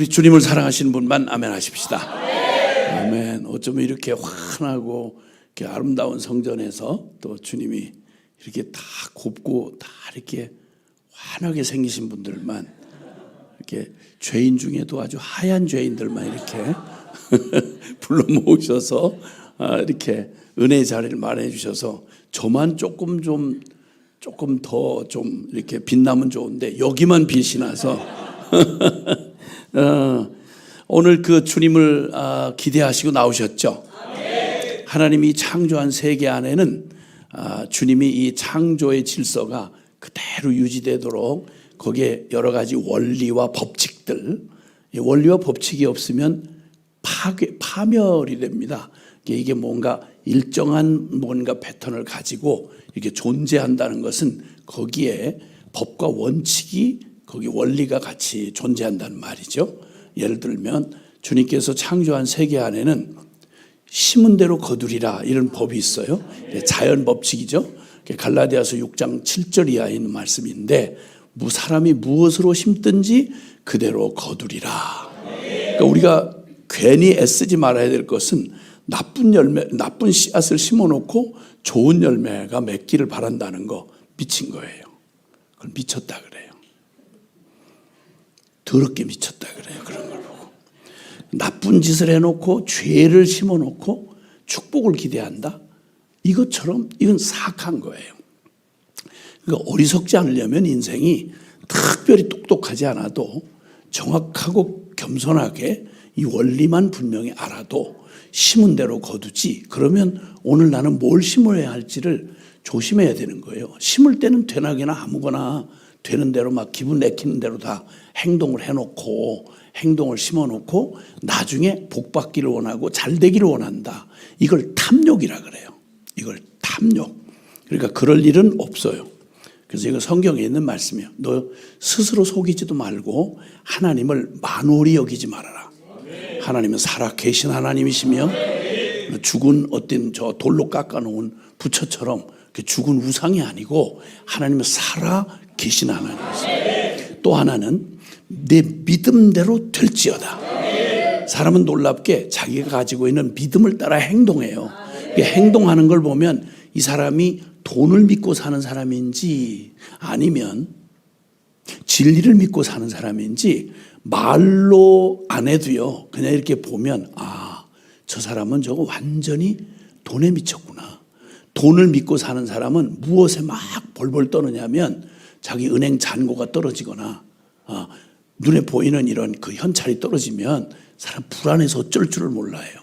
우리 주님을 사랑하시는 분만 아멘 하십시다. 아멘. 어쩌면 이렇게 환하고 이렇게 아름다운 성전에서 또 주님이 이렇게 다 곱고 다 이렇게 환하게 생기신 분들만, 이렇게 죄인 중에도 아주 하얀 죄인들만 이렇게 불러 모으셔서 이렇게 은혜의 자리를 마련해 주셔서 저만 조금 더 좀 이렇게 빛나면 좋은데 여기만 빛이 나서 오늘 그 주님을 기대하시고 나오셨죠. 하나님이 창조한 세계 안에는 주님이 이 창조의 질서가 그대로 유지되도록 거기에 여러 가지 원리와 법칙들, 이 원리와 법칙이 없으면 파멸이 됩니다. 이게 뭔가 일정한 뭔가 패턴을 가지고 이렇게 존재한다는 것은 거기에 법과 원칙이, 거기 원리가 같이 존재한다는 말이죠. 예를 들면 주님께서 창조한 세계 안에는 심은 대로 거두리라 이런 법이 있어요. 자연 법칙이죠. 갈라디아서 6장 7절 이하에 있는 말씀인데, 사람이 무엇으로 심든지 그대로 거두리라. 그러니까 우리가 괜히 애쓰지 말아야 될 것은 나쁜 씨앗을 심어놓고 좋은 열매가 맺기를 바란다는 거, 미친 거예요. 그걸 미쳤다 그래요. 더럽게 미쳤다 그래요. 그런 걸 보고 나쁜 짓을 해놓고 죄를 심어놓고 축복을 기대한다. 이것처럼 이건 사악한 거예요. 그러니까 어리석지 않으려면 인생이 특별히 똑똑하지 않아도 정확하고 겸손하게 이 원리만 분명히 알아도 심은 대로 거두지, 그러면 오늘 나는 뭘 심어야 할지를 조심해야 되는 거예요. 심을 때는 되나게나 아무거나 되는 대로 막 기분 내키는 대로 다 행동을 해놓고, 행동을 심어놓고 나중에 복 받기를 원하고 잘 되기를 원한다. 이걸 탐욕이라 그래요. 이걸 탐욕. 그러니까 그럴 일은 없어요. 그래서 이거 성경에 있는 말씀이에요. 너 스스로 속이지도 말고 하나님을 만홀히 여기지 말아라. 하나님은 살아 계신 하나님이시며 죽은 어떤 저 돌로 깎아놓은 부처처럼 죽은 우상이 아니고 하나님은 살아 계신 하나님이시며, 또 하나는 내 믿음대로 될지어다. 사람은 놀랍게 자기가 가지고 있는 믿음을 따라 행동해요. 행동하는 걸 보면 이 사람이 돈을 믿고 사는 사람인지 아니면 진리를 믿고 사는 사람인지 말로 안 해도요, 그냥 이렇게 보면 저 사람은 저거 완전히 돈에 미쳤구나. 돈을 믿고 사는 사람은 무엇에 막 벌벌 떠느냐면 자기 은행 잔고가 떨어지거나 눈에 보이는 이런 그 현찰이 떨어지면 사람 불안해서 어쩔 줄을 몰라요.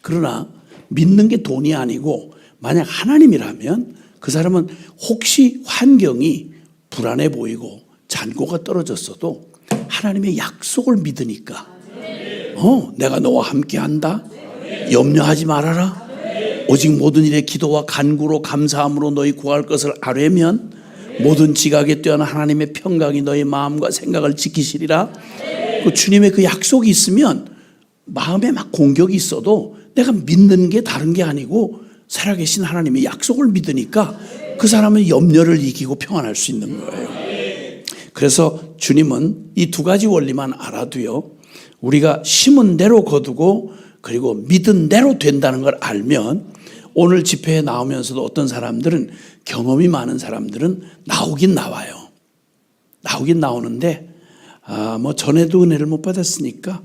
그러나 믿는 게 돈이 아니고 만약 하나님이라면 그 사람은 혹시 환경이 불안해 보이고 잔고가 떨어졌어도 하나님의 약속을 믿으니까 내가 너와 함께한다. 염려하지 말아라. 오직 모든 일에 기도와 간구로 감사함으로 너희 구할 것을 아뢰면 모든 지각에 뛰어난 하나님의 평강이 너희 마음과 생각을 지키시리라. 그 주님의 그 약속이 있으면 마음에 막 공격이 있어도 내가 믿는 게 다른 게 아니고 살아계신 하나님의 약속을 믿으니까 그 사람은 염려를 이기고 평안할 수 있는 거예요. 그래서 주님은 이 두 가지 원리만 알아도요, 우리가 심은 대로 거두고 그리고 믿은 대로 된다는 걸 알면, 오늘 집회에 나오면서도 어떤 사람들은, 경험이 많은 사람들은 나오긴 나와요. 나오긴 나오는데 뭐 전에도 은혜를 못 받았으니까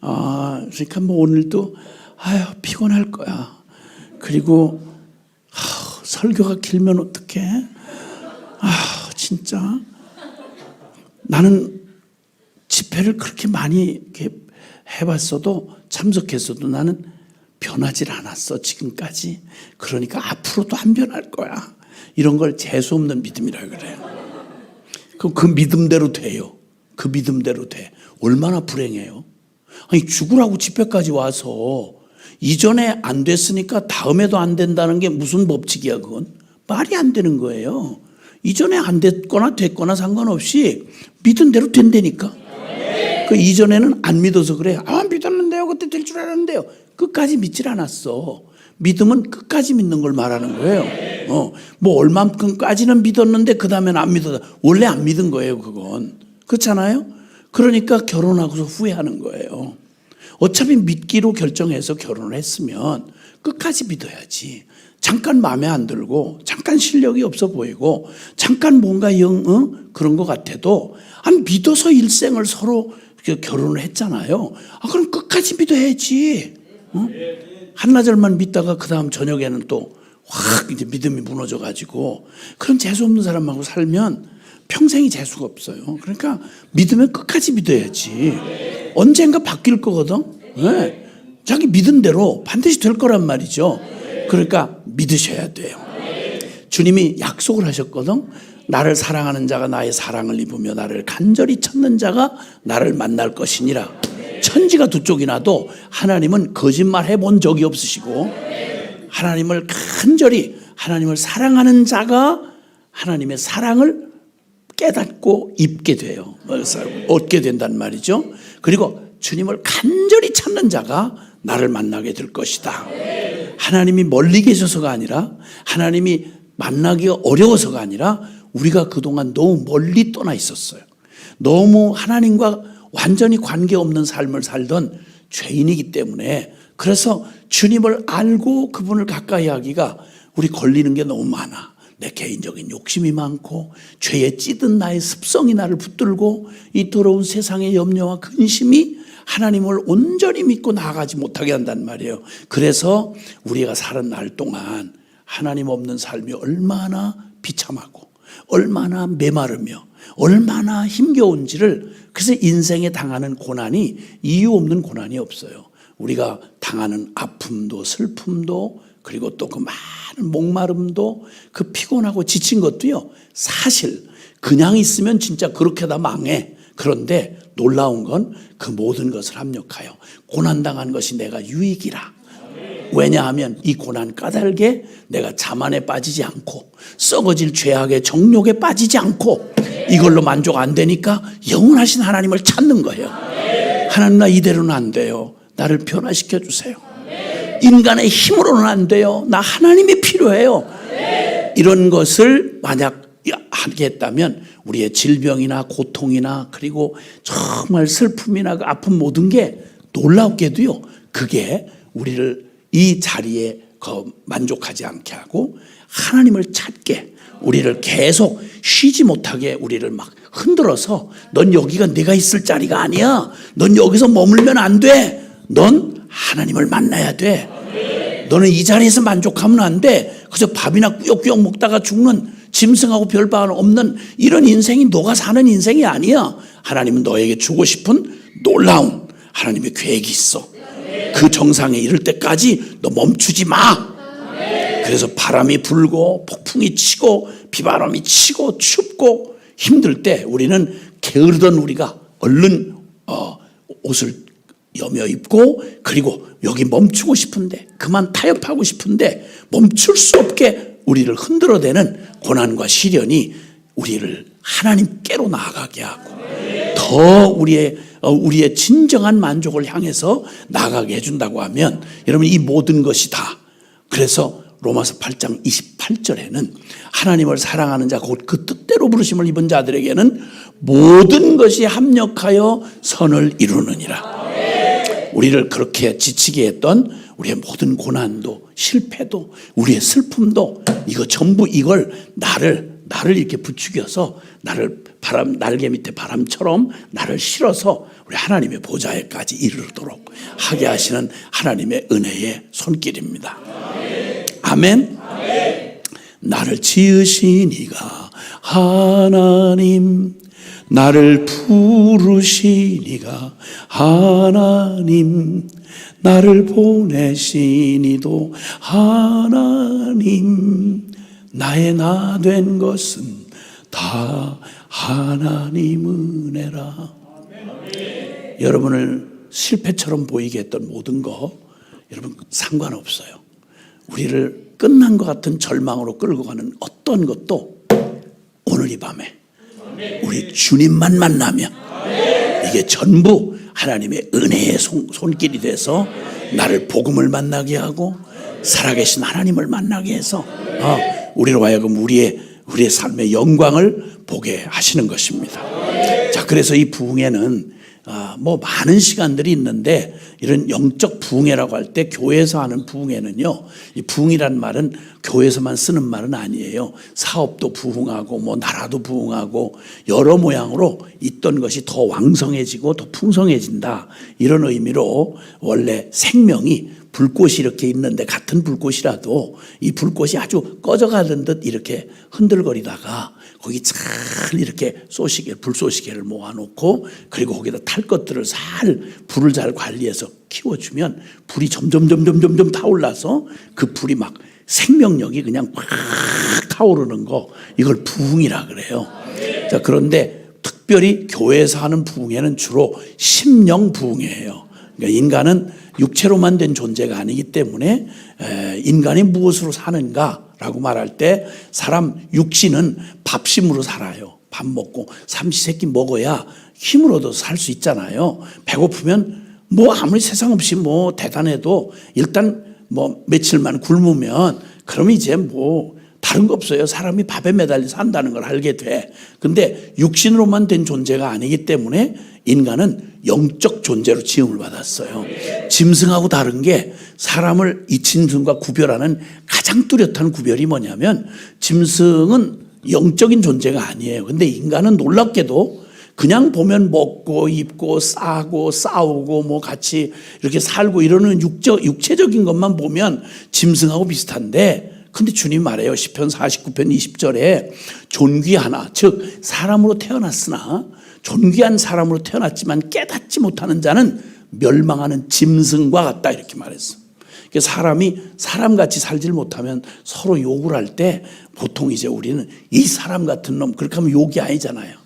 그러니까 뭐 오늘도 피곤할 거야. 그리고 설교가 길면 어떡해? 진짜 나는 집회를 그렇게 많이 이렇게 해봤어도, 참석했어도 나는 변하질 않았어 지금까지. 그러니까 앞으로도 안 변할 거야. 이런 걸 재수 없는 믿음이라 그래요. 그럼 그 믿음대로 돼요. 그 믿음대로 돼. 얼마나 불행해요. 아니 죽으라고 집회까지 와서 이전에 안 됐으니까 다음에도 안 된다는 게 무슨 법칙이야. 그건 말이 안 되는 거예요. 이전에 안 됐거나 됐거나 상관없이 믿은 대로 된다니까. 그 이전에는 안 믿어서 그래. 믿었는데요. 그때 될 줄 알았는데요. 끝까지 믿질 않았어. 믿음은 끝까지 믿는 걸 말하는 거예요. 뭐 얼만큼까지는 믿었는데 그 다음에는 안 믿었다. 원래 안 믿은 거예요. 그건. 그렇잖아요. 그러니까 결혼하고서 후회하는 거예요. 어차피 믿기로 결정해서 결혼을 했으면 끝까지 믿어야지. 잠깐 마음에 안 들고 잠깐 실력이 없어 보이고 잠깐 뭔가 그런 것 같아도 믿어서 일생을 서로 결혼을 했잖아요. 그럼 끝까지 믿어야지. 한나절만 믿다가 그 다음 저녁에는 또 확 이제 믿음이 무너져가지고 그런 재수 없는 사람하고 살면 평생이 재수가 없어요. 그러니까 믿으면 끝까지 믿어야지. 언젠가 바뀔 거거든. 네. 자기 믿은 대로 반드시 될 거란 말이죠. 그러니까 믿으셔야 돼요. 주님이 약속을 하셨거든. 나를 사랑하는 자가 나의 사랑을 입으며 나를 간절히 찾는 자가 나를 만날 것이니라. 천지가 두 쪽이 나도 하나님은 거짓말 해본 적이 없으시고 하나님을 간절히 하나님을 사랑하는 자가 하나님의 사랑을 깨닫고 입게 돼요. 얻게 된단 말이죠. 그리고 주님을 간절히 찾는 자가 나를 만나게 될 것이다. 하나님이 멀리 계셔서가 아니라 하나님이 만나기가 어려워서가 아니라 우리가 그동안 너무 멀리 떠나 있었어요. 너무 하나님과 완전히 관계없는 삶을 살던 죄인이기 때문에 그래서 주님을 알고 그분을 가까이 하기가 우리 걸리는 게 너무 많아. 내 개인적인 욕심이 많고 죄에 찌든 나의 습성이 나를 붙들고 이 더러운 세상의 염려와 근심이 하나님을 온전히 믿고 나아가지 못하게 한단 말이에요. 그래서 우리가 사는 날 동안 하나님 없는 삶이 얼마나 비참하고 얼마나 메마르며 얼마나 힘겨운지를, 그래서 인생에 당하는 고난이 이유 없는 고난이 없어요. 우리가 당하는 아픔도 슬픔도 그리고 또 그 많은 목마름도 그 피곤하고 지친 것도요, 사실 그냥 있으면 진짜 그렇게 다 망해. 그런데 놀라운 건 그 모든 것을 합력하여 고난당한 것이 내가 유익이라. 왜냐하면 이 고난 까닭에 내가 자만에 빠지지 않고 썩어질 죄악의 정욕에 빠지지 않고 이걸로 만족 안 되니까 영원하신 하나님을 찾는 거예요. 하나님, 나 이대로는 안 돼요. 나를 변화시켜 주세요. 인간의 힘으로는 안 돼요. 나 하나님이 필요해요. 이런 것을 만약 하게 했다면 우리의 질병이나 고통이나 그리고 정말 슬픔이나 그 아픈 모든 게 놀랍게도요, 그게 우리를 이 자리에 만족하지 않게 하고 하나님을 찾게, 우리를 계속 쉬지 못하게 우리를 막 흔들어서 넌 여기가 내가 있을 자리가 아니야. 넌 여기서 머물면 안 돼. 넌 하나님을 만나야 돼. 너는 이 자리에서 만족하면 안 돼. 그래서 밥이나 꾸역꾸역 먹다가 죽는 짐승하고 별반 없는 이런 인생이 너가 사는 인생이 아니야. 하나님은 너에게 주고 싶은 놀라운 하나님의 계획이 있어. 그 정상에 이를 때까지 너 멈추지 마. 그래서 바람이 불고 폭풍이 치고 비바람이 치고 춥고 힘들 때 우리는 게으르던 우리가 얼른 옷을 여며 입고, 그리고 여기 멈추고 싶은데, 그만 타협하고 싶은데 멈출 수 없게 우리를 흔들어대는 고난과 시련이 우리를 하나님께로 나아가게 하고 더 우리의 진정한 만족을 향해서 나아가게 해준다고 하면, 여러분, 이 모든 것이 다, 그래서 로마서 8장 28절에는 하나님을 사랑하는 자, 곧 그 뜻대로 부르심을 입은 자들에게는 모든 것이 합력하여 선을 이루느니라. 우리를 그렇게 지치게 했던 우리의 모든 고난도 실패도 우리의 슬픔도, 이거 전부 이걸 나를 이렇게 부추겨서 나를 날개 밑에 바람처럼 나를 실어서 우리 하나님의 보좌에까지 이르도록 하게 하시는 하나님의 은혜의 손길입니다. 아멘. 나를 지으신 이가 하나님, 나를 부르신 이가 하나님, 나를 보내신 이도 하나님, 나의 나 된 것은 다 하나님 은혜라. 여러분을 실패처럼 보이게 했던 모든 거, 여러분 상관없어요. 우리를 끝난 것 같은 절망으로 끌고 가는 어떤 것도 오늘 이 밤에 우리 주님만 만나면 이게 전부 하나님의 은혜의 손길이 돼서 나를 복음을 만나게 하고 살아계신 하나님을 만나게 해서 우리로 하여금 우리의 우리의 삶의 영광을 보게 하시는 것입니다. 자, 그래서 이 부흥회는 뭐 많은 시간들이 있는데 이런 영적 부흥회라고 할 때 교회에서 하는 부흥회는요, 이 부흥이란 말은 교회에서만 쓰는 말은 아니에요. 사업도 부흥하고 뭐 나라도 부흥하고 여러 모양으로 있던 것이 더 왕성해지고 더 풍성해진다, 이런 의미로 원래 생명이 불꽃이 이렇게 있는데 같은 불꽃이라도 이 불꽃이 아주 꺼져가는 듯 이렇게 흔들거리다가 거기 잘 이렇게 불쏘시개를 모아놓고 그리고 거기다 탈 것들을 불을 잘 관리해서 키워주면 불이 점점 타올라서 그 불이 막 생명력이 그냥 팍 타오르는 거, 이걸 부흥이라 그래요. 자, 그런데 특별히 교회에서 하는 부흥회는 주로 심령 부흥회예요. 그러니까 인간은 육체로만 된 존재가 아니기 때문에 인간이 무엇으로 사는가라고 말할 때 사람 육신은 밥심으로 살아요. 밥 먹고 삼시세끼 먹어야 힘을 얻어서 살 수 있잖아요. 배고프면 뭐 아무리 세상 없이 뭐 대단해도 일단 뭐 며칠만 굶으면 그러면 이제 뭐 다른 거 없어요. 사람이 밥에 매달려 산다는 걸 알게 돼. 근데 육신으로만 된 존재가 아니기 때문에 인간은 영적 존재로 지음을 받았어요. 짐승하고 다른 게 사람을 이 짐승과 구별하는 가장 뚜렷한 구별이 뭐냐면, 짐승은 영적인 존재가 아니에요. 근데 인간은 놀랍게도 그냥 보면 먹고 입고 싸고 싸우고 뭐 같이 이렇게 살고 이러는 육체적인 것만 보면 짐승하고 비슷한데, 근데 주님 말해요. 시편 49편 20절에 존귀하나, 즉 사람으로 태어났으나 존귀한 사람으로 태어났지만 깨닫지 못하는 자는 멸망하는 짐승과 같다, 이렇게 말했어. 사람이 사람같이 살질 못하면 서로 욕을 할 때 보통 이제 우리는 이 사람 같은 놈, 그렇게 하면 욕이 아니잖아요.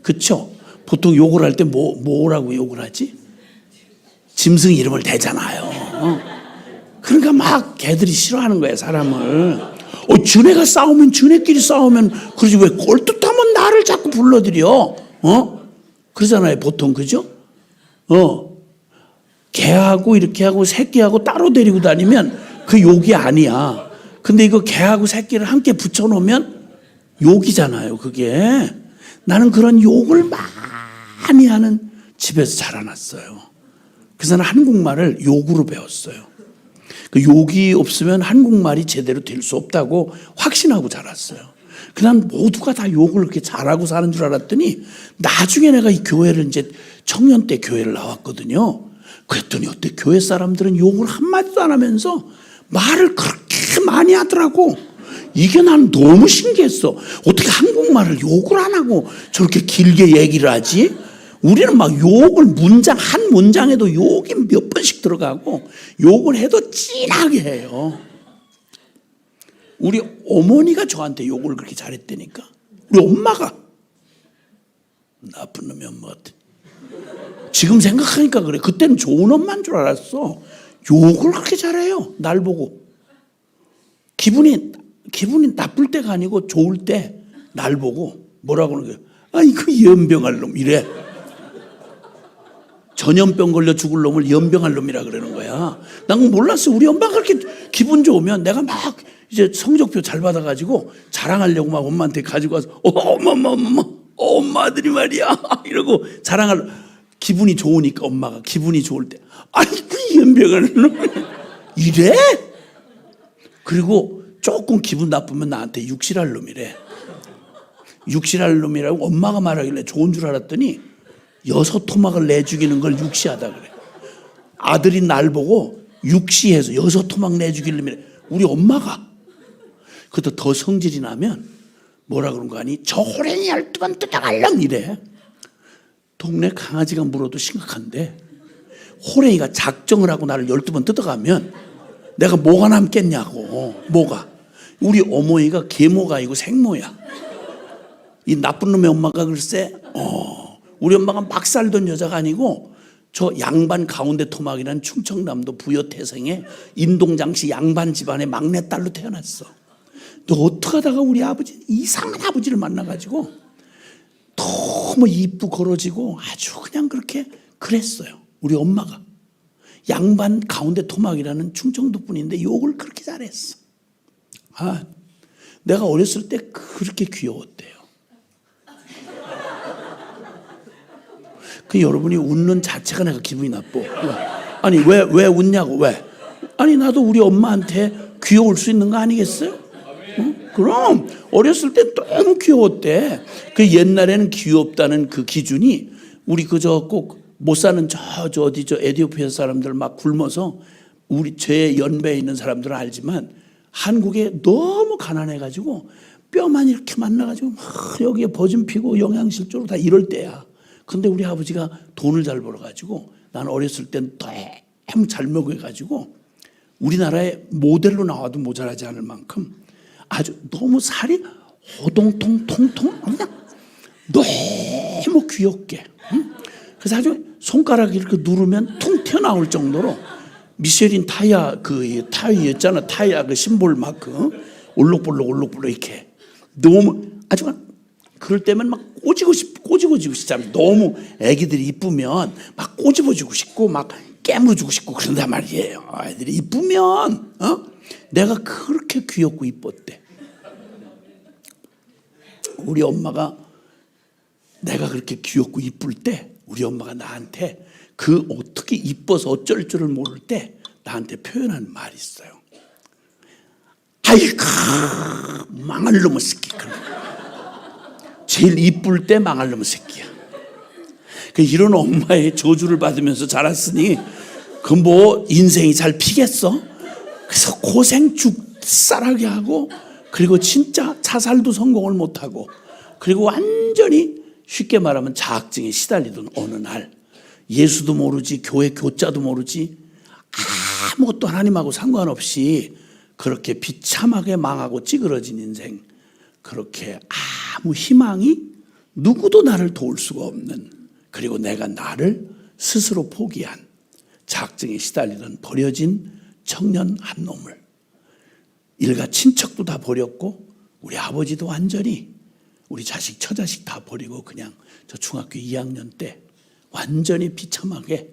그렇죠? 보통 욕을 할 때 뭐라고 욕을 하지? 짐승 이름을 대잖아요. 그러니까 막 걔들이 싫어하는 거예요, 사람을. 쟤네가 싸우면 쟤네끼리 싸우면 그러지 왜 꼴뜻하면 나를 자꾸 불러들여? 그러잖아요, 보통. 그죠? 개하고 이렇게 하고 새끼하고 따로 데리고 다니면 그 욕이 아니야. 근데 이거 개하고 새끼를 함께 붙여놓으면 욕이잖아요, 그게. 나는 그런 욕을 많이 하는 집에서 자라났어요. 그래서 나는 한국말을 욕으로 배웠어요. 그 욕이 없으면 한국말이 제대로 될 수 없다고 확신하고 자랐어요. 난 모두가 다 욕을 그렇게 잘하고 사는 줄 알았더니 나중에 내가 이 교회를 이제 청년 때 교회를 나왔거든요. 그랬더니 어때, 교회 사람들은 욕을 한마디도 안 하면서 말을 그렇게 많이 하더라고. 이게 난 너무 신기했어. 어떻게 한국말을 욕을 안 하고 저렇게 길게 얘기를 하지? 우리는 막 욕을 한 문장에도 욕이 몇 번씩 들어가고 욕을 해도 진하게 해요. 우리 어머니가 저한테 욕을 그렇게 잘했다니까. 우리 엄마가. 나쁜 놈이 엄마 같아. 지금 생각하니까 그래. 그때는 좋은 엄마인 줄 알았어. 욕을 그렇게 잘해요, 날 보고. 기분이 나쁠 때가 아니고 좋을 때 날 보고 뭐라고 하는 거야? 아이 그 연병할 놈, 이래. 전염병 걸려 죽을 놈을 연병할 놈이라 그러는 거야. 난 몰랐어. 우리 엄마가 그렇게 기분 좋으면 내가 막 이제 성적표 잘 받아가지고 자랑하려고 막 엄마한테 가지고 와서 엄마들이 말이야 이러고 자랑할. 기분이 좋으니까 엄마가 기분이 좋을 때 아이고 연병할 놈 이래. 그리고 조금 기분 나쁘면 나한테 육실할 놈이래. 육실할 놈이라고 엄마가 말하길래 좋은 줄 알았더니 6토막을 내 죽이는 걸 육시하다 그래. 아들이 날 보고 육시해서 6토막 내 죽일 놈이래, 우리 엄마가. 그것도 더 성질이 나면 뭐라 그런 거 아니? 저 호랭이 12번 뜯어갈람 이래. 동네 강아지가 물어도 심각한데 호랭이가 작정을 하고 나를 12번 뜯어가면 내가 뭐가 남겠냐고. 뭐가. 우리 어머니가 계모가 아니고 생모야. 이 나쁜 놈의 엄마가 글쎄 우리 엄마가 막 살던 여자가 아니고 저 양반 가운데 토막이라는 충청남도 부여태생의 인동장씨 양반 집안의 막내딸로 태어났어. 또 어떻게 하다가 우리 아버지 이상한 아버지를 만나가지고 너무 이쁘고 걸어지고 아주 그냥 그렇게 그랬어요. 우리 엄마가 양반 가운데 토막이라는 충청도 분인데 욕을 그렇게 잘했어. 내가 어렸을 때 그렇게 귀여웠대요. 그 여러분이 웃는 자체가 내가 기분이 나빠. 아니 왜 웃냐고. 왜? 아니 나도 우리 엄마한테 귀여울 수 있는 거 아니겠어요? 그럼 어렸을 때 너무 귀여웠대. 그 옛날에는 귀엽다는 그 기준이 우리 그저 꼭 못 사는 저 에티오피아 사람들 막 굶어서 우리 제 연배에 있는 사람들은 알지만 한국에 너무 가난해가지고 뼈만 이렇게 만나가지고 막 여기에 버진 피고 영양실 쪽으로 다 이럴 때야. 근데 우리 아버지가 돈을 잘 벌어가지고 나는 어렸을 땐 너무 잘 먹여가지고 우리나라에 모델로 나와도 모자라지 않을 만큼 아주 너무 살이 호동통통통 그냥 너무 귀엽게. 그래서 아주 손가락 이렇게 누르면 퉁 튀어나올 정도로 미쉐린 타이어 그 타이어 있잖아. 타이어 그 심볼 마크 올록볼록 이렇게 너무 아주 그럴 때면 막 꼬집어주고 싶잖아. 너무 애기들이 이쁘면 막 꼬집어주고 싶고 막 깨물어주고 싶고 그런단 말이에요. 애들이 이쁘면 내가 그렇게 귀엽고 이뻤대. 우리 엄마가 내가 그렇게 귀엽고 이쁠 때 우리 엄마가 나한테 그 어떻게 이뻐서 어쩔 줄을 모를 때 나한테 표현하는 말이 있어요. 아이고 망할 놈의 새끼. 제일 이쁠 때 망할 놈의 새끼야. 이런 엄마의 저주를 받으면서 자랐으니 그 뭐 인생이 잘 피겠어? 그래서 고생 죽살하게 하고 그리고 진짜 자살도 성공을 못하고 그리고 완전히 쉽게 말하면 자학증에 시달리던 어느 날 예수도 모르지 교회 교자도 모르지 아무것도 하나님하고 상관없이 그렇게 비참하게 망하고 찌그러진 인생, 그렇게 아무 희망이 누구도 나를 도울 수가 없는, 그리고 내가 나를 스스로 포기한 자학증에 시달리던 버려진 청년 한 놈을 일가 친척도 다 버렸고 우리 아버지도 완전히 우리 자식 처자식 다 버리고 그냥 저 중학교 2학년 때 완전히 비참하게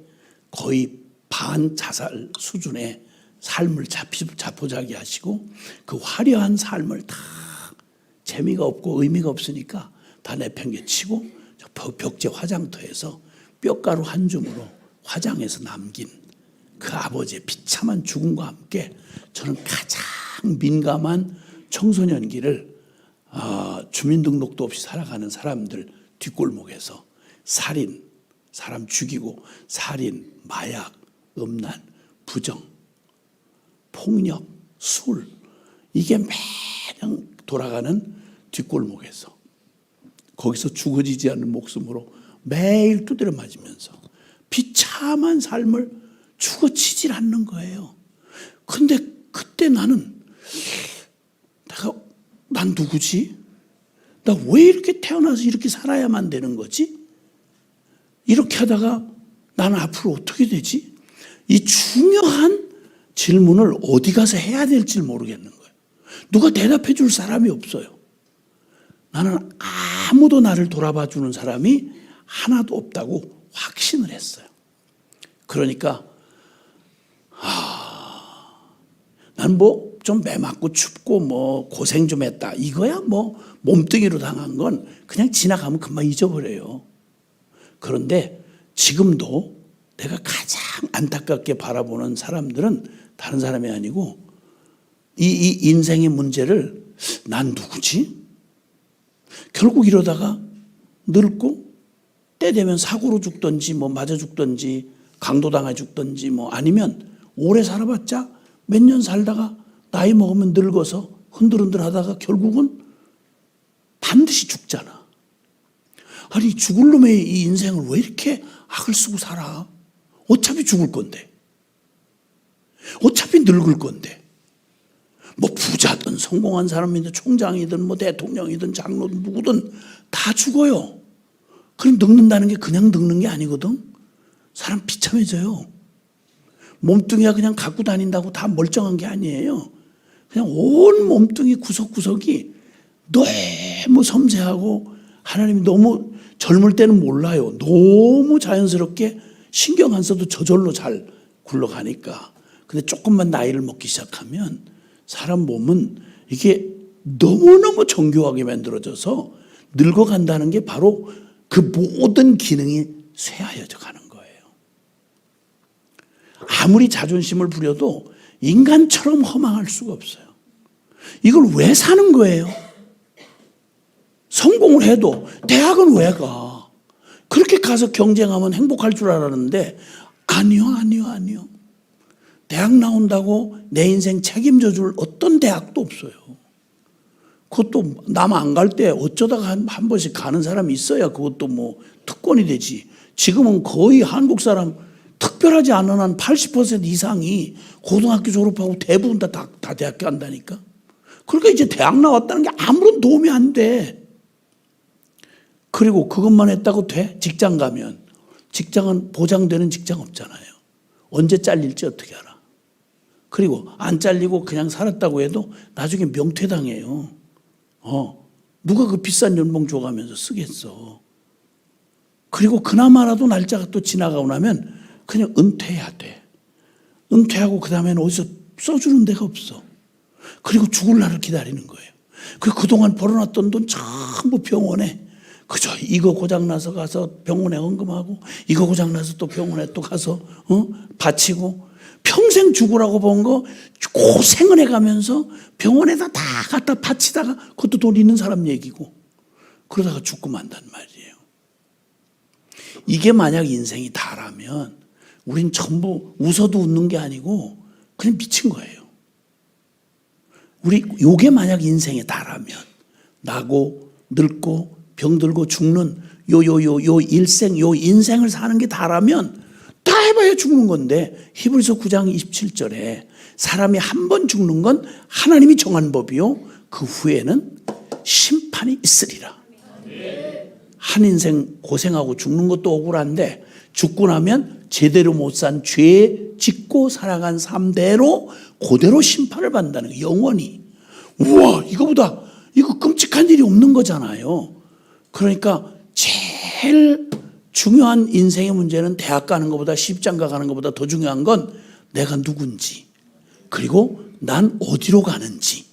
거의 반자살 수준의 삶을 자포자기 하시고 그 화려한 삶을 다 재미가 없고 의미가 없으니까 다 내팽개치고 벽제 화장터에서 뼈가루 한 줌으로 화장해서 남긴 그 아버지의 비참한 죽음과 함께 저는 가장 민감한 청소년기를 주민등록도 없이 살아가는 사람들 뒷골목에서 살인, 사람 죽이고 살인, 마약, 음란, 부정, 폭력, 술, 이게 매년 돌아가는 뒷골목에서 거기서 죽어지지 않는 목숨으로 매일 두드려 맞으면서 비참한 삶을 죽어치질 않는 거예요. 근데 그때 난 누구지? 나 왜 이렇게 태어나서 이렇게 살아야만 되는 거지? 이렇게 하다가 나는 앞으로 어떻게 되지? 이 중요한 질문을 어디 가서 해야 될지 모르겠는 거예요. 누가 대답해 줄 사람이 없어요. 나는 아무도 나를 돌아봐 주는 사람이 하나도 없다고 확신을 했어요. 그러니까 난 뭐 좀 매맞고 춥고 뭐 고생 좀 했다, 이거야 뭐 몸뚱이로 당한 건 그냥 지나가면 금방 잊어버려요. 그런데 지금도 내가 가장 안타깝게 바라보는 사람들은 다른 사람이 아니고 이 인생의 문제를 난 누구지? 결국 이러다가 늙고 때 되면 사고로 죽든지 뭐 맞아 죽든지 강도당해 죽든지 뭐 아니면 오래 살아봤자 몇 년 살다가 나이 먹으면 늙어서 흔들흔들 하다가 결국은 반드시 죽잖아. 아니 죽을 놈의 이 인생을 왜 이렇게 악을 쓰고 살아? 어차피 죽을 건데, 어차피 늙을 건데, 뭐 부자든 성공한 사람이든 총장이든 뭐 대통령이든 장로든 누구든 다 죽어요. 그럼 늙는다는 게 그냥 늙는 게 아니거든. 사람 비참해져요. 몸뚱이가 그냥 갖고 다닌다고 다 멀쩡한 게 아니에요. 그냥 온 몸뚱이 구석구석이 너무 섬세하고 하나님이 너무 젊을 때는 몰라요. 너무 자연스럽게 신경 안 써도 저절로 잘 굴러가니까. 근데 조금만 나이를 먹기 시작하면 사람 몸은 이게 너무너무 정교하게 만들어져서 늙어간다는 게 바로 그 모든 기능이 쇠하여져 가는 거예요. 아무리 자존심을 부려도 인간처럼 허망할 수가 없어요. 이걸 왜 사는 거예요? 성공을 해도 대학은 왜 가? 그렇게 가서 경쟁하면 행복할 줄 알았는데 아니요. 대학 나온다고 내 인생 책임져 줄 어떤 대학도 없어요. 그것도 남 안 갈 때 어쩌다가 한 번씩 가는 사람이 있어야 그것도 뭐 특권이 되지. 지금은 거의 한국 사람 특별하지 않은 한 80% 이상이 고등학교 졸업하고 대부분 다 대학교 간다니까. 그러니까 이제 대학 나왔다는 게 아무런 도움이 안 돼. 그리고 그것만 했다고 돼? 직장 가면. 직장은 보장되는 직장 없잖아요. 언제 잘릴지 어떻게 알아. 그리고 안 잘리고 그냥 살았다고 해도 나중에 명퇴당해요. 누가 그 비싼 연봉 줘가면서 쓰겠어. 그리고 그나마라도 날짜가 또 지나가고 나면 그냥 은퇴해야 돼. 은퇴하고 그 다음에는 어디서 써주는 데가 없어. 그리고 죽을 날을 기다리는 거예요. 그리고 그동안 벌어놨던 돈 전부 병원에 그저 이거 고장나서 가서 병원에 헌금하고 이거 고장나서 또 병원에 또 가서 바치고 평생 죽으라고 본 거 고생을 해가면서 병원에다 다 갖다 바치다가 그것도 돈 있는 사람 얘기고 그러다가 죽고 만단 말이에요. 이게 만약 인생이 다라면 우린 전부 웃어도 웃는 게 아니고 그냥 미친 거예요. 요게 만약 인생에 다라면 나고 늙고 병들고 죽는 요 일생 요 인생을 사는 게 다라면 다 해봐야 죽는 건데 히브리서 9장 27절에 사람이 한 번 죽는 건 하나님이 정한 법이요 그 후에는 심판이 있으리라. 한 인생 고생하고 죽는 것도 억울한데 죽고 나면 제대로 못 산 죄 짓고 살아간 삶대로 그대로 심판을 받는다는 거예요. 영원히. 우와, 이거 끔찍한 일이 없는 거잖아요. 그러니까 제일 중요한 인생의 문제는 대학 가는 것보다 시집장가 가는 것보다 더 중요한 건 내가 누군지, 그리고 난 어디로 가는지,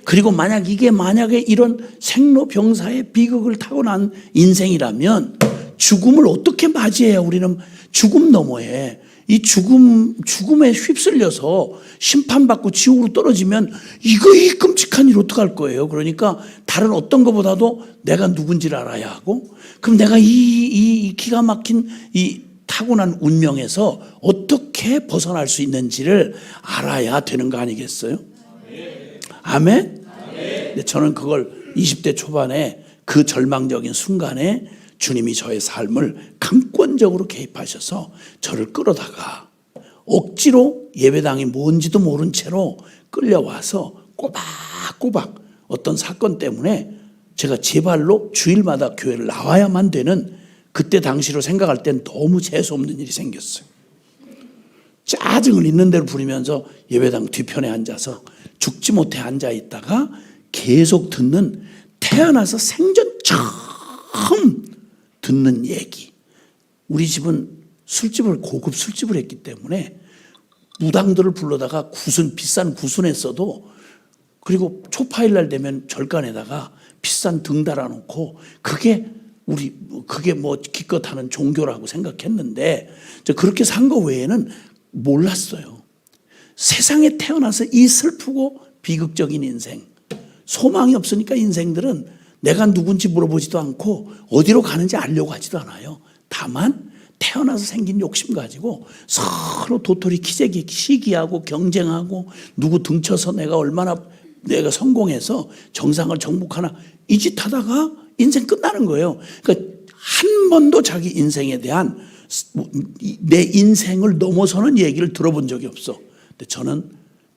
그리고 만약에 이런 생로병사의 비극을 타고난 인생이라면 죽음을 어떻게 맞이해야 우리는 죽음 너머에 이 죽음에 휩쓸려서 심판받고 지옥으로 떨어지면 이 끔찍한 일 어떡할 거예요. 그러니까 다른 어떤 것보다도 내가 누군지를 알아야 하고, 그럼 내가 이 기가 막힌 이 타고난 운명에서 어떻게 벗어날 수 있는지를 알아야 되는 거 아니겠어요? 아멘? 근데 저는 그걸 20대 초반에 그 절망적인 순간에 주님이 저의 삶을 강권적으로 개입하셔서 저를 끌어다가 억지로 예배당이 뭔지도 모른 채로 끌려와서 꼬박꼬박 어떤 사건 때문에 제가 제 발로 주일마다 교회를 나와야만 되는, 그때 당시로 생각할 땐 너무 재수없는 일이 생겼어요. 짜증을 있는 대로 부리면서 예배당 뒤편에 앉아서 죽지 못해 앉아 있다가 계속 듣는, 태어나서 생전 처음 듣는 얘기. 우리 집은 고급 술집을 했기 때문에 무당들을 불러다가 비싼 구순했어도, 그리고 초파일 날 되면 절간에다가 비싼 등 달아놓고 그게 뭐 기껏하는 종교라고 생각했는데 그렇게 산 거 외에는 몰랐어요. 세상에 태어나서 이 슬프고 비극적인 인생, 소망이 없으니까 인생들은 내가 누군지 물어보지도 않고 어디로 가는지 알려고 하지도 않아요. 다만 태어나서 생긴 욕심 가지고 서로 도토리 키재기 시기하고 경쟁하고 누구 등쳐서 내가 성공해서 정상을 정복하나, 이 짓 하다가 인생 끝나는 거예요. 그러니까 한 번도 자기 인생에 대한 내 인생을 넘어서는 얘기를 들어본 적이 없어. 근데 저는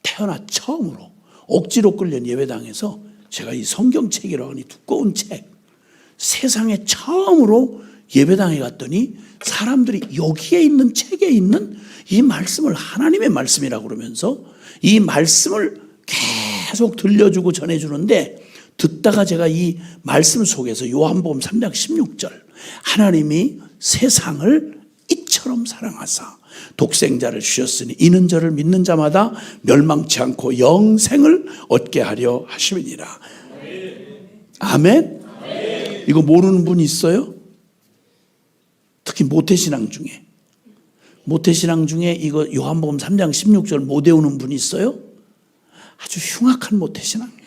태어나 처음으로 억지로 끌린 예배당에서 제가 이 성경책이라고 하는 이 두꺼운 책, 세상에 처음으로 예배당에 갔더니 사람들이 여기에 있는 책에 있는 이 말씀을 하나님의 말씀이라고 그러면서 이 말씀을 계속 들려주고 전해주는데, 듣다가 제가 이 말씀 속에서 요한복음 3장 16절, 하나님이 세상을 이처럼 사랑하사 독생자를 주셨으니 이는 저를 믿는 자마다 멸망치 않고 영생을 얻게 하려 하심이니라. 아멘? 이거 모르는 분 있어요? 특히 모태신앙 중에. 모태신앙 중에 이거 요한복음 3장 16절 못 외우는 분 있어요? 아주 흉악한 모태신앙이에요.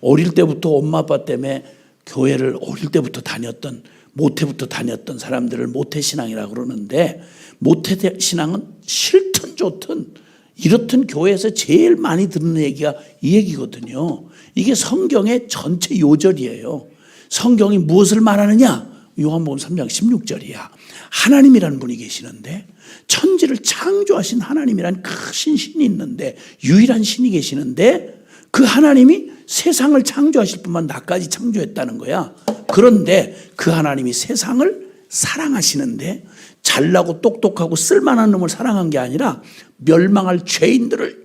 어릴 때부터 엄마 아빠 때문에 교회를 어릴 때부터 다녔던, 모태부터 다녔던 사람들을 모태신앙이라고 그러는데, 모태신앙은 싫든 좋든 이렇든 교회에서 제일 많이 듣는 얘기가 이 얘기거든요. 이게 성경의 전체 요절이에요. 성경이 무엇을 말하느냐? 요한복음 3장 16절이야. 하나님이라는 분이 계시는데, 천지를 창조하신 하나님이란 크신 신이 있는데, 유일한 신이 계시는데, 그 하나님이 세상을 창조하실 뿐만 나까지 창조했다는 거야. 그런데 그 하나님이 세상을 사랑하시는데, 잘나고 똑똑하고 쓸만한 놈을 사랑한 게 아니라 멸망할 죄인들을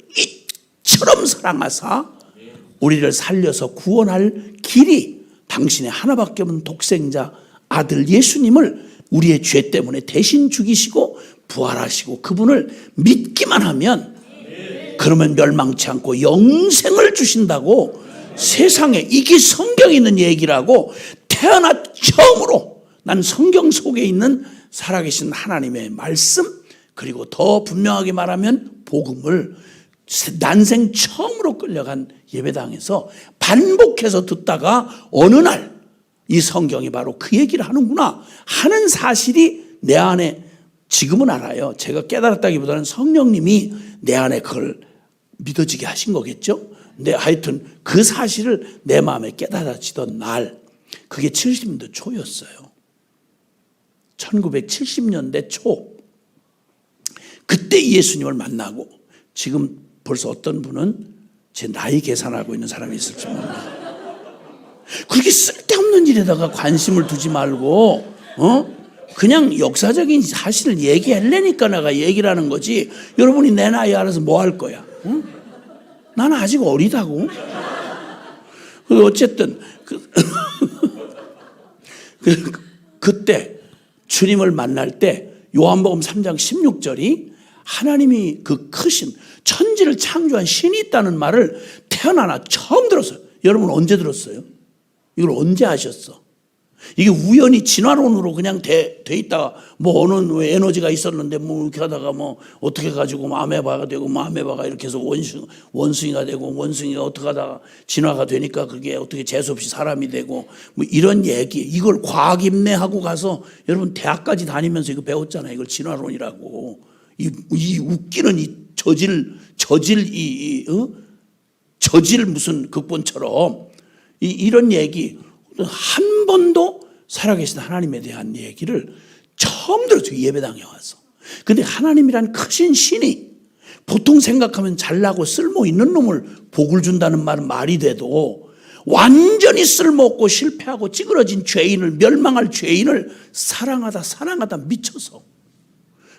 이처럼 사랑하사 우리를 살려서 구원할 길이 당신의 하나밖에 없는 독생자 아들 예수님을 우리의 죄 때문에 대신 죽이시고 부활하시고 그분을 믿기만 하면, 그러면 멸망치 않고 영생을 주신다고 세상에, 이게 성경에 있는 얘기라고. 태어나 처음으로 난 성경 속에 있는 살아계신 하나님의 말씀, 그리고 더 분명하게 말하면 복음을 난생 처음으로 끌려간 예배당에서 반복해서 듣다가 어느 날 이 성경이 바로 그 얘기를 하는구나 하는 사실이 내 안에, 지금은 알아요. 제가 깨달았다기보다는 성령님이 내 안에 그걸 믿어지게 하신 거겠죠. 근데 하여튼 그 사실을 내 마음에 깨달아지던 날, 그게 70년대 초였어요. 1970년대 초. 그때 예수님을 만나고, 지금 벌써 어떤 분은 제 나이 계산하고 있는 사람이 있을지 몰라요. 그렇게 쓸데없는 일에다가 관심을 두지 말고, 그냥 역사적인 사실을 얘기하려니까 내가 얘기를 하는 거지. 여러분이 내 나이 알아서 뭐 할 거야? 나는 아직 어리다고. 어쨌든 그때 주님을 만날 때 요한복음 3장 16절이 하나님이 그 크신 천지를 창조한 신이 있다는 말을 태어나나 처음 들었어요. 여러분 언제 들었어요? 이걸 언제 아셨어? 이게 우연히 진화론으로 그냥 돼 있다가 뭐 어느 에너지가 있었는데 뭐 이렇게 하다가 뭐 어떻게 가지고 뭐 아메바가 되고 뭐 아메바가 이렇게 해서 원숭이가 되고 원숭이가 어떻게 하다가 진화가 되니까 그게 어떻게 재수없이 사람이 되고 뭐 이런 얘기, 이걸 과학 임내하고 가서 여러분 대학까지 다니면서 이거 배웠잖아요. 이걸 진화론이라고. 이 웃기는 이 저질 무슨 극본처럼 이런 얘기 한 번도 살아계신 하나님에 대한 얘기를 처음 들었어요. 예배당에 와서. 근데 하나님이란 크신 신이, 보통 생각하면 잘나고 쓸모 있는 놈을 복을 준다는 말은 말이 돼도 완전히 쓸모없고 실패하고 찌그러진 죄인을, 멸망할 죄인을 사랑하다 미쳐서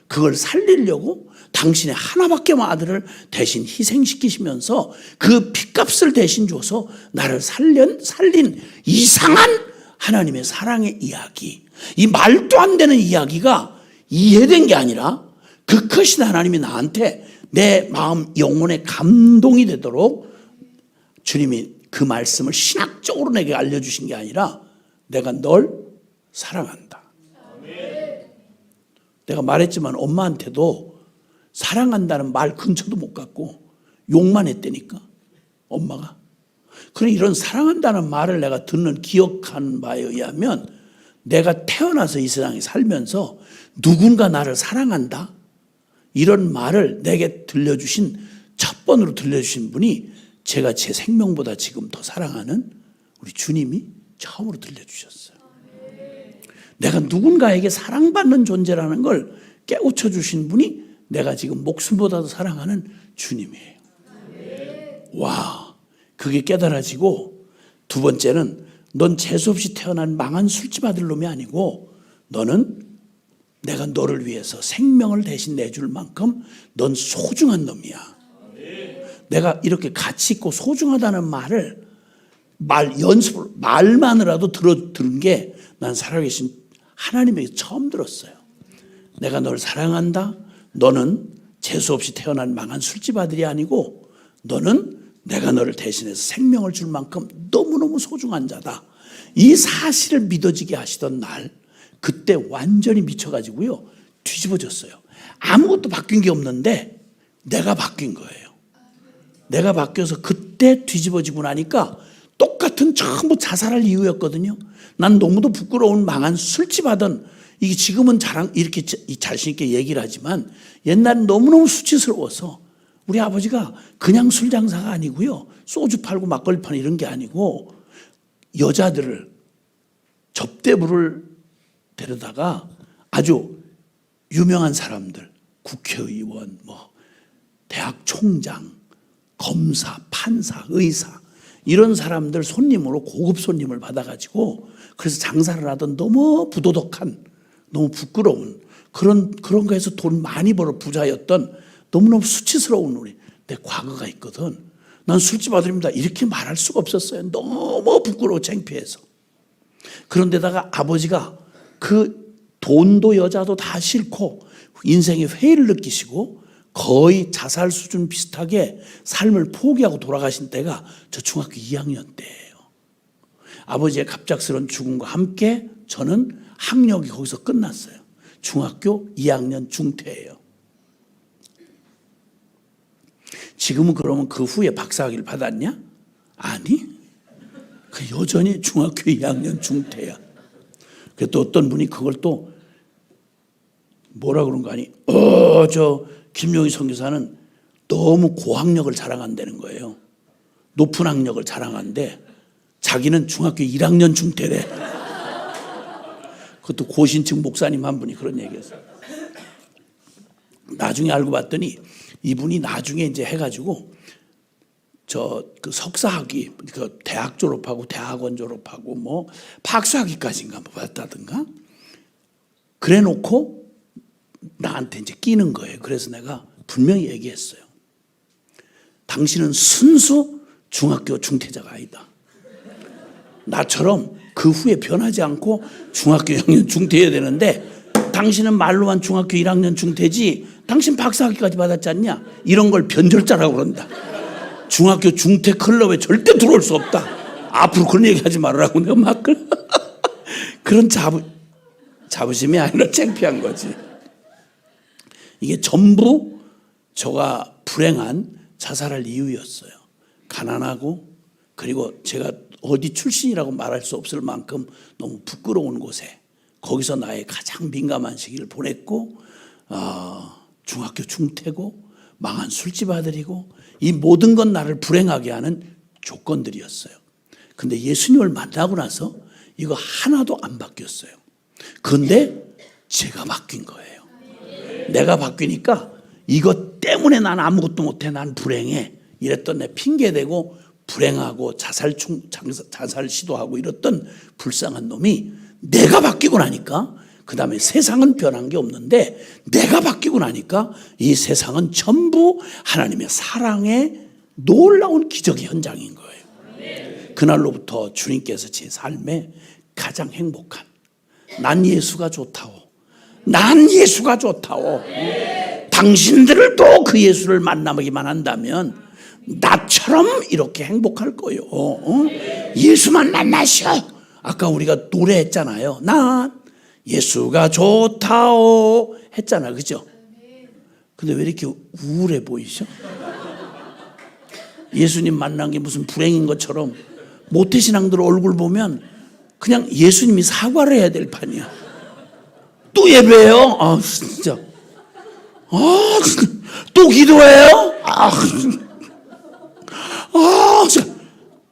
그걸 살리려고 당신의 하나밖에 없는 아들을 대신 희생시키시면서 그 핏값을 대신 줘서 나를 살린 이상한 하나님의 사랑의 이야기, 이 말도 안 되는 이야기가 이해된 게 아니라 그 크신 하나님이 나한테 내 마음 영혼에 감동이 되도록 주님이 그 말씀을 신학적으로 내게 알려주신 게 아니라 내가 널 사랑한다. 내가 말했지만 엄마한테도 사랑한다는 말 근처도 못 갔고 욕만 했다니까, 엄마가. 그래, 이런 사랑한다는 말을 내가 듣는 기억한 바에 의하면 내가 태어나서 이 세상에 살면서 누군가 나를 사랑한다, 이런 말을 내게 들려주신, 첫 번으로 들려주신 분이 제가 제 생명보다 지금 더 사랑하는 우리 주님이 처음으로 들려주셨어요. 내가 누군가에게 사랑받는 존재라는 걸 깨우쳐 주신 분이 내가 지금 목숨보다도 사랑하는 주님이에요. 와, 그게 깨달아지고, 두 번째는 넌 재수없이 태어난 망한 술집 아들 놈이 아니고 너는 내가 너를 위해서 생명을 대신 내줄 만큼 넌 소중한 놈이야. 내가 이렇게 가치 있고 소중하다는 말을 연습을 말만으로도 들은 게 난 살아계신 하나님에게 처음 들었어요. 내가 널 사랑한다. 너는 재수없이 태어난 망한 술집 아들이 아니고 너는 내가 너를 대신해서 생명을 줄 만큼 너무너무 소중한 자다. 이 사실을 믿어지게 하시던 날, 그때 완전히 미쳐가지고요, 뒤집어졌어요. 아무것도 바뀐 게 없는데 내가 바뀐 거예요. 내가 바뀌어서 그때 뒤집어지고 나니까 똑같은 전부 자살할 이유였거든요. 난 너무도 부끄러운 망한 술집 하던, 이게 지금은 이렇게 자신 있게 얘기를 하지만 옛날엔 너무너무 수치스러워서, 우리 아버지가 그냥 술 장사가 아니고요, 소주 팔고 막걸리 파는 이런 게 아니고 여자들을 접대부를 데려다가 아주 유명한 사람들, 국회의원, 대학 총장, 검사, 판사, 의사, 이런 사람들 손님으로 고급 손님을 받아가지고, 그래서 장사를 하던 너무 부도덕한, 너무 부끄러운 그런 거에서 돈 많이 벌어 부자였던 너무너무 수치스러운 내 과거가 있거든. 난 술집 아들입니다 이렇게 말할 수가 없었어요. 너무 부끄러워, 창피해서. 그런데다가 아버지가 그 돈도 여자도 다 싫고 인생의 회의를 느끼시고 거의 자살 수준 비슷하게 삶을 포기하고 돌아가신 때가 저 중학교 2학년 때예요. 아버지의 갑작스러운 죽음과 함께 저는 학력이 거기서 끝났어요. 중학교 2학년 중퇴예요. 지금은 그러면 그 후에 박사학위를 받았냐? 아니, 그 여전히 중학교 2학년 중퇴야. 그래서 또 어떤 분이 그걸 또 뭐라 그런 거 아니? 저 김용희 선교사는 너무 고학력을 자랑한다는 거예요. 높은 학력을 자랑한데 자기는 중학교 1학년 중퇴래. 그것도 고신층 목사님 한 분이 그런 얘기했어요. 나중에 알고 봤더니 이분이 나중에 이제 해가지고 그 석사학위, 그 대학 졸업하고 대학원 졸업하고 박사학위까지인가 받았다든가 그래 놓고 나한테 이제 끼는 거예요. 그래서 내가 분명히 얘기했어요. 당신은 순수 중학교 중퇴자가 아니다. 나처럼 그 후에 변하지 않고 중학교 2학년 중퇴해야 되는데 당신은 말로만 중학교 1학년 중퇴지 당신 박사학위까지 받았지 않냐? 이런 걸 변절자라고 그런다. 중학교 중퇴 클럽에 절대 들어올 수 없다. 앞으로 그런 얘기 하지 말으라고 내가 막 그런 자부심이 아니라 창피한 거지. 이게 전부 저가 불행한 자살할 이유였어요. 가난하고, 그리고 제가 어디 출신이라고 말할 수 없을 만큼 너무 부끄러운 곳에, 거기서 나의 가장 민감한 시기를 보냈고, 중학교 중퇴고 망한 술집 아들이고, 이 모든 건 나를 불행하게 하는 조건들이었어요. 근데 예수님을 만나고 나서 이거 하나도 안 바뀌었어요. 근데 제가 바뀐 거예요. 내가 바뀌니까 이것 때문에 난 아무것도 못해, 난 불행해, 이랬던 내 핑계대고 불행하고 자살 시도하고 이랬던 불쌍한 놈이 내가 바뀌고 나니까, 그 다음에 세상은 변한 게 없는데 내가 바뀌고 나니까 이 세상은 전부 하나님의 사랑의 놀라운 기적의 현장인 거예요. 그날로부터 주님께서 제 삶에 가장 행복한, 난 예수가 좋다오, 난 예수가 좋다오, 당신들을 또 그 예수를 만나기만 한다면 나처럼 이렇게 행복할 거요. 예수만 만나시오. 아까 우리가 노래했잖아요. 난 예수가 좋다오 했잖아, 그죠? 근데 왜 이렇게 우울해 보이죠? 예수님 만난 게 무슨 불행인 것처럼 모태신앙들 얼굴 보면 그냥 예수님이 사과를 해야 될 판이야. 또 예배해요? 진짜. 또 기도해요?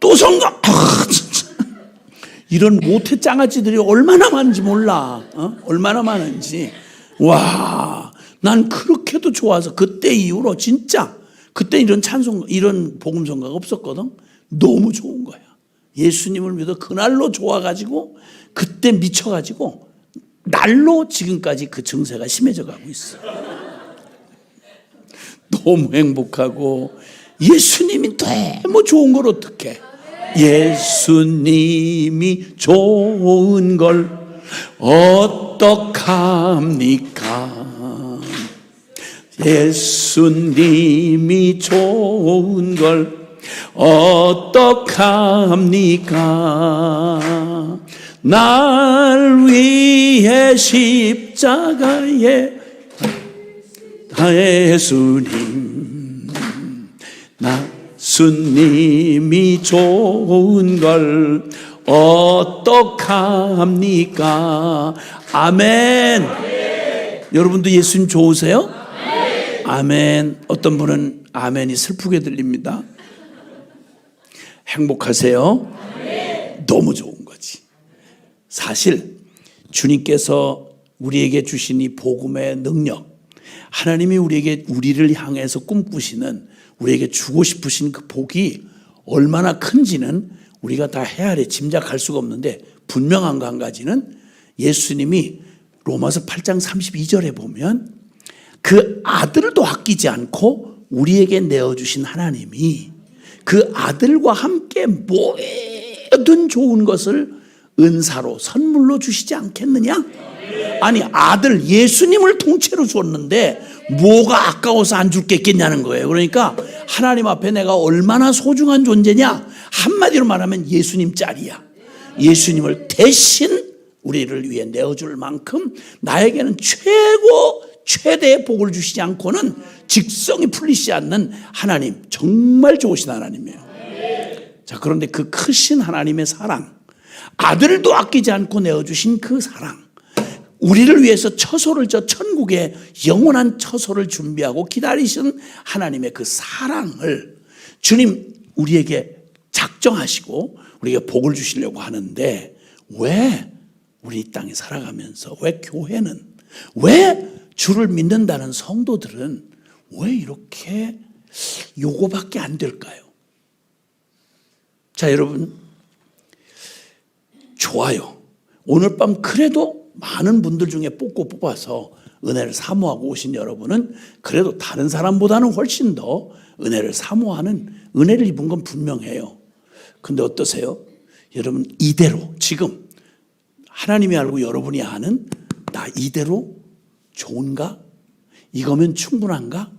또 성경. 이런 모태 짱아찌들이 얼마나 많은지 몰라. 얼마나 많은지. 와, 난 그렇게도 좋아서 그때 이후로 진짜, 그때 이런 이런 복음성가가 없었거든. 너무 좋은 거야. 예수님을 믿어 그날로 좋아가지고 그때 미쳐가지고 날로 지금까지 그 증세가 심해져 가고 있어. 너무 행복하고, 예수님이 너무 좋은 걸 어떡해. 예수님이 좋은 걸 어떡합니까? 예수님이 좋은 걸 어떡합니까? 날 위해 십자가에 예수님, 예수님이 좋은 걸 어떡합니까? 아멘. 여러분도 예수님 좋으세요? 아멘. 어떤 분은 아멘이 슬프게 들립니다. 행복하세요? 너무 좋은 거지. 사실 주님께서 우리에게 주신 이 복음의 능력, 하나님이 우리를 향해서 꿈꾸시는, 우리에게 주고 싶으신 그 복이 얼마나 큰지는 우리가 다 헤아려 짐작할 수가 없는데, 분명한 거 한 가지는 예수님이 로마서 8장 32절에 보면 그 아들도 아끼지 않고 우리에게 내어주신 하나님이 그 아들과 함께 모든 좋은 것을 은사로 선물로 주시지 않겠느냐? 아니, 아들 예수님을 통째로 줬는데 뭐가 아까워서 안 줄 게 있겠냐는 거예요. 그러니까 하나님 앞에 내가 얼마나 소중한 존재냐? 한마디로 말하면 예수님 짤이야. 예수님을 대신 우리를 위해 내어줄 만큼 나에게는 최대의 복을 주시지 않고는 직성이 풀리지 않는 하나님, 정말 좋으신 하나님이에요. 자, 그런데 그 크신 하나님의 사랑, 아들도 아끼지 않고 내어주신 그 사랑, 우리를 위해서 처소를, 저 천국에 영원한 처소를 준비하고 기다리신 하나님의 그 사랑을 주님 우리에게 작정하시고 우리에게 복을 주시려고 하는데, 왜 우리 이 땅에 살아가면서, 왜 교회는, 왜 주를 믿는다는 성도들은 왜 이렇게 요거밖에 안 될까요? 자, 여러분, 좋아요. 오늘 밤 그래도 많은 분들 중에 뽑아서 은혜를 사모하고 오신 여러분은 그래도 다른 사람보다는 훨씬 더 은혜를 사모하는, 은혜를 입은 건 분명해요. 근데 어떠세요? 여러분, 이대로 지금 하나님이 알고 여러분이 아는 나 이대로 좋은가? 이거면 충분한가?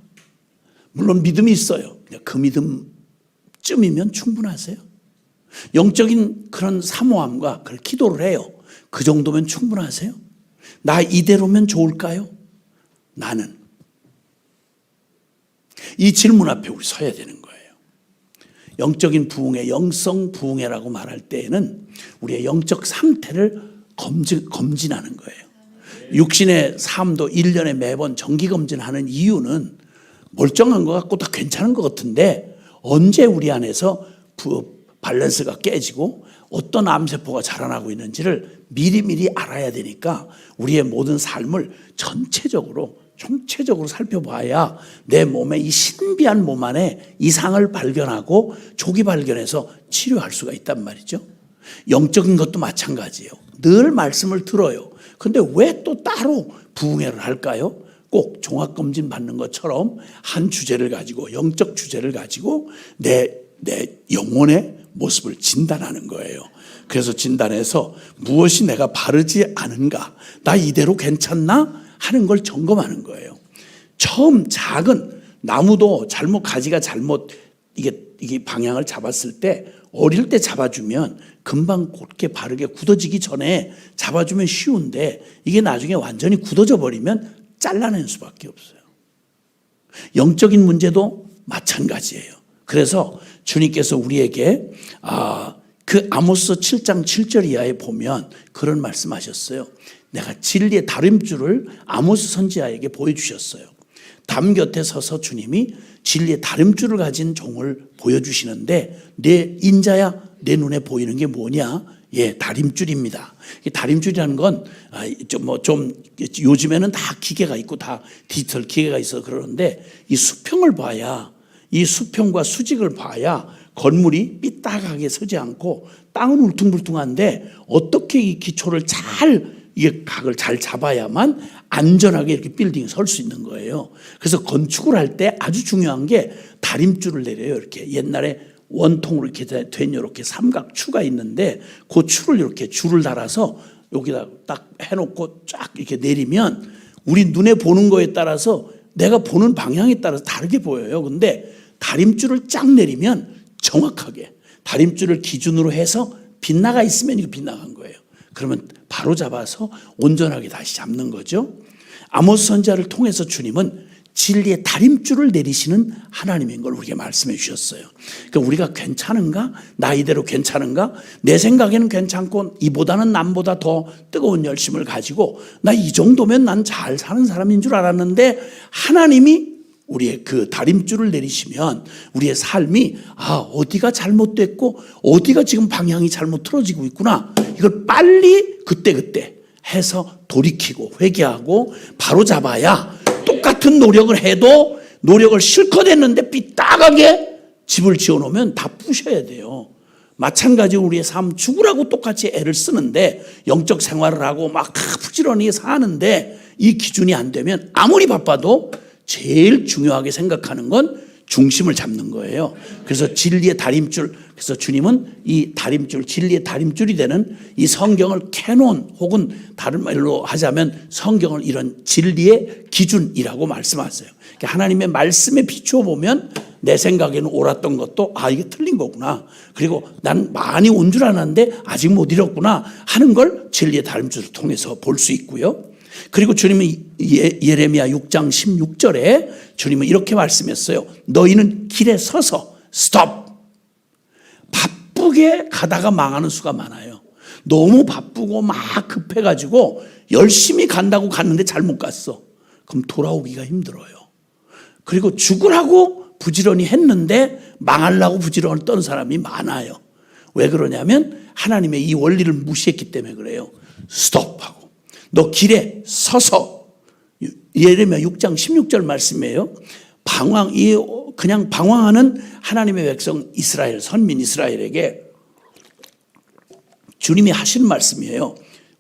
물론 믿음이 있어요. 그냥 그 믿음쯤이면 충분하세요? 영적인 그런 사모함과 그런 기도를 해요. 그 정도면 충분하세요? 나 이대로면 좋을까요? 나는. 이 질문 앞에 우리 서야 되는 거예요. 영적인 부흥회, 영성 부흥회라고 말할 때에는 우리의 영적 상태를 검진하는 거예요. 육신의 삶도 1년에 매번 정기검진하는 이유는 멀쩡한 것 같고 다 괜찮은 것 같은데 언제 우리 안에서 밸런스가 깨지고 어떤 암세포가 자라나고 있는지를 미리미리 알아야 되니까 우리의 모든 삶을 총체적으로 살펴봐야 내 몸의 이 신비한 몸 안에 이상을 발견하고 조기 발견해서 치료할 수가 있단 말이죠. 영적인 것도 마찬가지예요. 늘 말씀을 들어요. 근데 왜 또 따로 부흥회를 할까요? 꼭 종합검진 받는 것처럼 한 주제를 가지고, 영적 주제를 가지고 내 영혼의 모습을 진단하는 거예요. 그래서 진단해서 무엇이 내가 바르지 않은가, 나 이대로 괜찮나 하는 걸 점검하는 거예요. 처음 작은 나무도 가지가 잘못 이게 방향을 잡았을 때, 어릴 때 잡아주면 금방 곧게 바르게 굳어지기 전에 잡아주면 쉬운데 이게 나중에 완전히 굳어져 버리면 잘라낼 수밖에 없어요. 영적인 문제도 마찬가지예요. 그래서 주님께서 우리에게 그 아모스 7장 7절 이하에 보면 그런 말씀하셨어요. 내가 진리의 다림줄을 아모스 선지자에게 보여주셨어요. 담 곁에 서서 주님이 진리의 다림줄을 가진 종을 보여주시는데, 내 인자야, 내 눈에 보이는 게 뭐냐? 예, 다림줄입니다. 다림줄이라는 건 좀 요즘에는 다 기계가 있고 다 디지털 기계가 있어 그러는데, 이 수평을 봐야, 이 수평과 수직을 봐야 건물이 삐딱하게 서지 않고, 땅은 울퉁불퉁한데 어떻게 이 기초를 이게 각을 잘 잡아야만 안전하게 이렇게 빌딩이 설 수 있는 거예요. 그래서 건축을 할 때 아주 중요한 게 다림줄을 내려요. 이렇게 옛날에 원통으로 이렇게 된 이렇게 삼각추가 있는데 그 추를 이렇게 줄을 달아서 여기다 딱 해놓고 쫙 이렇게 내리면 우리 눈에 보는 거에 따라서, 내가 보는 방향에 따라서 다르게 보여요. 근데 다림줄을 쫙 내리면 정확하게 다림줄을 기준으로 해서 빗나가 있으면 이거 빗나간 거예요. 그러면 바로 잡아서 온전하게 다시 잡는 거죠. 아모스 선지자를 통해서 주님은 진리의 다림줄을 내리시는 하나님인 걸 우리에게 말씀해 주셨어요. 그러니까 우리가 괜찮은가? 나 이대로 괜찮은가? 내 생각에는 괜찮고 이보다는 남보다 더 뜨거운 열심을 가지고 나 이 정도면 난 잘 사는 사람인 줄 알았는데, 하나님이 우리의 그 다림줄을 내리시면 우리의 삶이 어디가 잘못됐고 어디가 지금 방향이 잘못 틀어지고 있구나, 이걸 빨리 그때그때 해서 돌이키고 회개하고 바로 잡아야, 똑같은 노력을 해도 노력을 실컷 했는데 삐딱하게 집을 지어놓으면 다 부셔야 돼요. 마찬가지로 우리의 삶, 죽으라고 똑같이 애를 쓰는데 영적 생활을 하고 막 부지런히 사는데 이 기준이 안 되면 아무리 바빠도 제일 중요하게 생각하는 건 중심을 잡는 거예요. 그래서 진리의 다림줄, 그래서 주님은 이 다림줄, 진리의 다림줄이 되는 이 성경을 캐논, 혹은 다른 말로 하자면 성경을 이런 진리의 기준이라고 말씀하세요. 그러니까 하나님의 말씀에 비추어 보면 내 생각에는 옳았던 것도 이게 틀린 거구나, 그리고 난 많이 온 줄 알았는데 아직 못 이뤘구나 하는 걸 진리의 다림줄을 통해서 볼 수 있고요. 그리고 주님은 예레미야 6장 16절에 주님은 이렇게 말씀했어요. 너희는 길에 서서 스톱. 바쁘게 가다가 망하는 수가 많아요. 너무 바쁘고 막 급해가지고 열심히 간다고 갔는데 잘못 갔어. 그럼 돌아오기가 힘들어요. 그리고 죽으라고 부지런히 했는데 망하려고 부지런히 떤 사람이 많아요. 왜 그러냐면 하나님의 이 원리를 무시했기 때문에 그래요. 스톱하고. 너 길에 서서, 예레미야 6장 16절 말씀이에요. 그냥 방황하는 하나님의 백성 이스라엘, 선민 이스라엘에게 주님이 하시는 말씀이에요.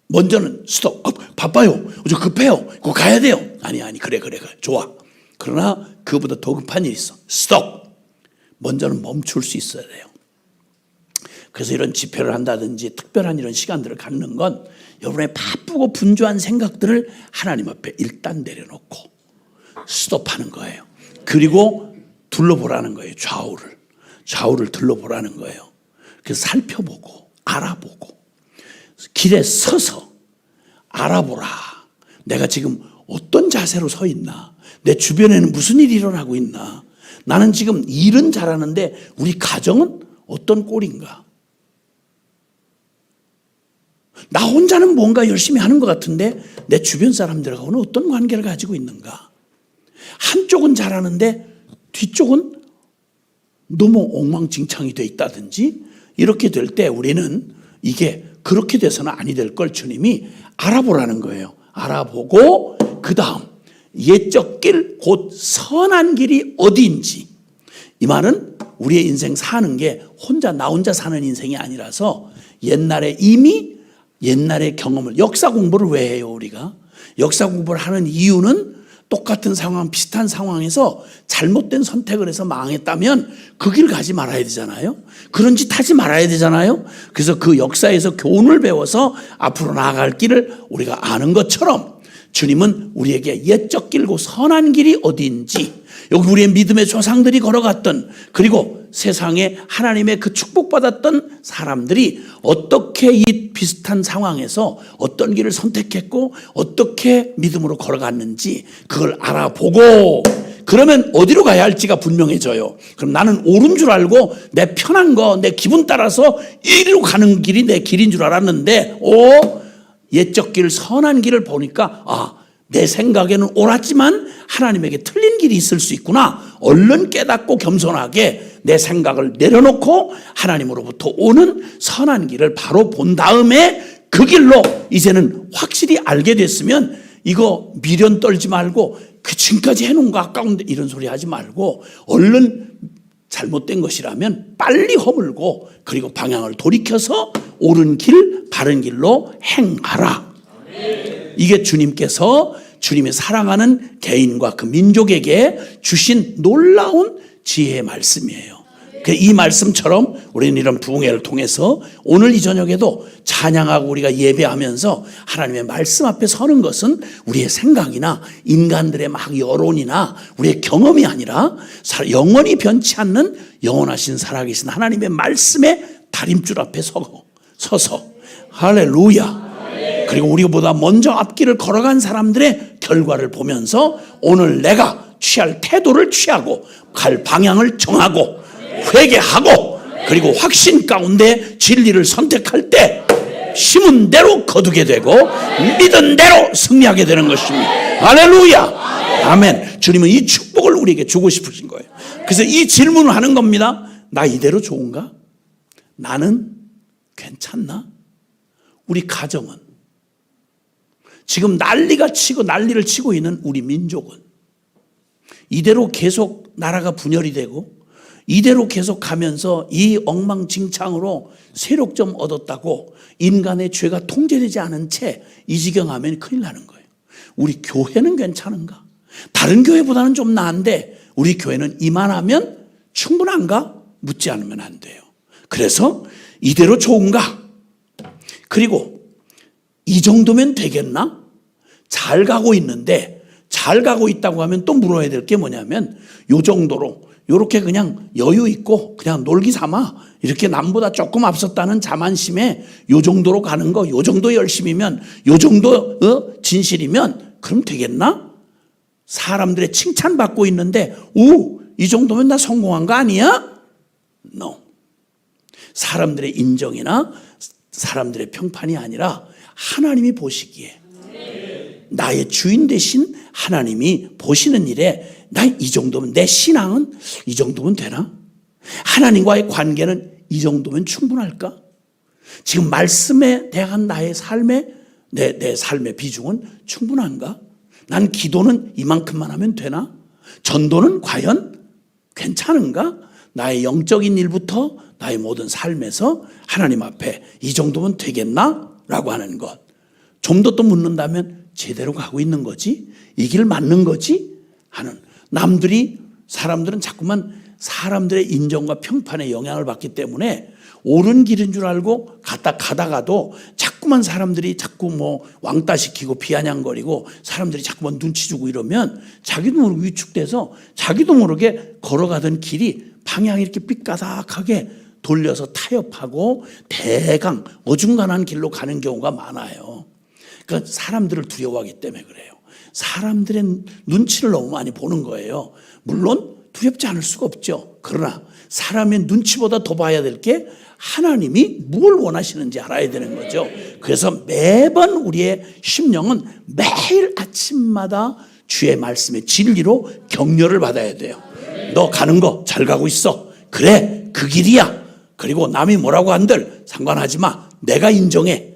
먼저는 스톱. 바빠요. 저 급해요. 그거 가야 돼요. 아니 그래 좋아. 그러나 그보다 더 급한 일이 있어. 스톱. 먼저는 멈출 수 있어야 돼요. 그래서 이런 집회를 한다든지 특별한 이런 시간들을 갖는 건 여러분의 바쁘고 분주한 생각들을 하나님 앞에 일단 내려놓고 스톱하는 거예요. 그리고 둘러보라는 거예요. 좌우를 둘러보라는 거예요. 그래서 살펴보고 알아보고 길에 서서 알아보라. 내가 지금 어떤 자세로 서 있나? 내 주변에는 무슨 일이 일어나고 있나? 나는 지금 일은 잘하는데 우리 가정은 어떤 꼴인가? 나 혼자는 뭔가 열심히 하는 것 같은데 내 주변 사람들하고는 어떤 관계를 가지고 있는가? 한쪽은 잘하는데 뒤쪽은 너무 엉망진창이 돼 있다든지, 이렇게 될 때 우리는 이게 그렇게 돼서는 아니 될 걸 주님이 알아보라는 거예요. 알아보고 그 다음 옛적 길, 곧 선한 길이 어디인지. 이 말은 우리의 인생 사는 게 나 혼자 사는 인생이 아니라서 옛날의 경험을, 역사 공부를 왜 해요? 우리가 역사 공부를 하는 이유는 똑같은 상황, 비슷한 상황에서 잘못된 선택을 해서 망했다면 그 길 가지 말아야 되잖아요. 그런 짓 하지 말아야 되잖아요. 그래서 그 역사에서 교훈을 배워서 앞으로 나아갈 길을 우리가 아는 것처럼 주님은 우리에게 옛적 길고 선한 길이 어디인지, 여기 우리의 믿음의 조상들이 걸어갔던, 그리고 세상에 하나님의 그 축복받았던 사람들이 어떻게 이 비슷한 상황에서 어떤 길을 선택했고 어떻게 믿음으로 걸어갔는지 그걸 알아보고, 그러면 어디로 가야 할지가 분명해져요. 그럼 나는 옳은 줄 알고 내 편한 거, 내 기분 따라서 이리로 가는 길이 내 길인 줄 알았는데 옛적 길, 선한 길을 보니까 내 생각에는 옳았지만 하나님에게 틀린 길이 있을 수 있구나. 얼른 깨닫고 겸손하게 내 생각을 내려놓고 하나님으로부터 오는 선한 길을 바로 본 다음에 그 길로 이제는 확실히 알게 됐으면, 이거 미련 떨지 말고 지금까지 해놓은 거 아까운데 이런 소리 하지 말고 얼른 잘못된 것이라면 빨리 허물고 그리고 방향을 돌이켜서 옳은 길, 바른 길로 행하라. 이게 주님께서 주님의 사랑하는 개인과 그 민족에게 주신 놀라운 지혜의 말씀이에요. 이 말씀처럼 우리는 이런 부흥회를 통해서 오늘 이 저녁에도 찬양하고 우리가 예배하면서 하나님의 말씀 앞에 서는 것은 우리의 생각이나 인간들의 막 여론이나 우리의 경험이 아니라 영원히 변치 않는 영원하신 살아계신 하나님의 말씀의 다림줄 앞에 서서 할렐루야. 그리고 우리보다 먼저 앞길을 걸어간 사람들의 결과를 보면서 오늘 내가 취할 태도를 취하고 갈 방향을 정하고 회개하고 그리고 확신 가운데 진리를 선택할 때 심은 대로 거두게 되고 믿은 대로 승리하게 되는 것입니다. 할렐루야. 아멘. 주님은 이 축복을 우리에게 주고 싶으신 거예요. 그래서 이 질문을 하는 겁니다. 나 이대로 좋은가? 나는 괜찮나? 우리 가정은 지금 난리를 치고 있는 우리 민족은 이대로 계속 나라가 분열이 되고 이대로 계속 가면서 이 엉망진창으로 세력좀 얻었다고 인간의 죄가 통제되지 않은 채 이 지경하면 큰일 나는 거예요. 우리 교회는 괜찮은가? 다른 교회보다는 좀 나은데 우리 교회는 이만하면 충분한가? 묻지 않으면 안 돼요. 그래서 이대로 좋은가? 그리고 이 정도면 되겠나? 잘 가고 있는데 잘 가고 있다고 하면 또 물어야 될 게 뭐냐면 요 정도로 요렇게 그냥 여유 있고 그냥 놀기 삼아 이렇게 남보다 조금 앞섰다는 자만심에 요 정도로 가는 거, 요 정도 열심이면, 요 정도 진실이면 그럼 되겠나? 사람들의 칭찬받고 있는데 이 정도면 나 성공한 거 아니야? No. 사람들의 인정이나 사람들의 평판이 아니라 하나님이 보시기에 나의 주인 되신 하나님이 보시는 일에 나 이 정도면 내 신앙은 이 정도면 되나? 하나님과의 관계는 이 정도면 충분할까? 지금 말씀에 대한 나의 삶의 내 삶의 비중은 충분한가? 난 기도는 이만큼만 하면 되나? 전도는 과연 괜찮은가? 나의 영적인 일부터 나의 모든 삶에서 하나님 앞에 이 정도면 되겠나? 라고 하는 것. 좀 더 또 묻는다면 제대로 가고 있는 거지? 이 길 맞는 거지? 하는 사람들은 자꾸만 사람들의 인정과 평판에 영향을 받기 때문에 옳은 길인 줄 알고 가다가도 자꾸만 사람들이 자꾸 뭐 왕따시키고 비아냥거리고 사람들이 자꾸만 눈치 주고 이러면 자기도 모르게 위축돼서 자기도 모르게 걸어가던 길이 방향이 이렇게 삐까닥하게 돌려서 타협하고 대강 어중간한 길로 가는 경우가 많아요. 그러니까 사람들을 두려워하기 때문에 그래요. 사람들의 눈치를 너무 많이 보는 거예요. 물론 두렵지 않을 수가 없죠. 그러나 사람의 눈치보다 더 봐야 될 게 하나님이 뭘 원하시는지 알아야 되는 거죠. 그래서 매번 우리의 심령은 매일 아침마다 주의 말씀의 진리로 격려를 받아야 돼요. 너 가는 거 잘 가고 있어. 그래, 그 길이야. 그리고 남이 뭐라고 한들 상관하지 마. 내가 인정해.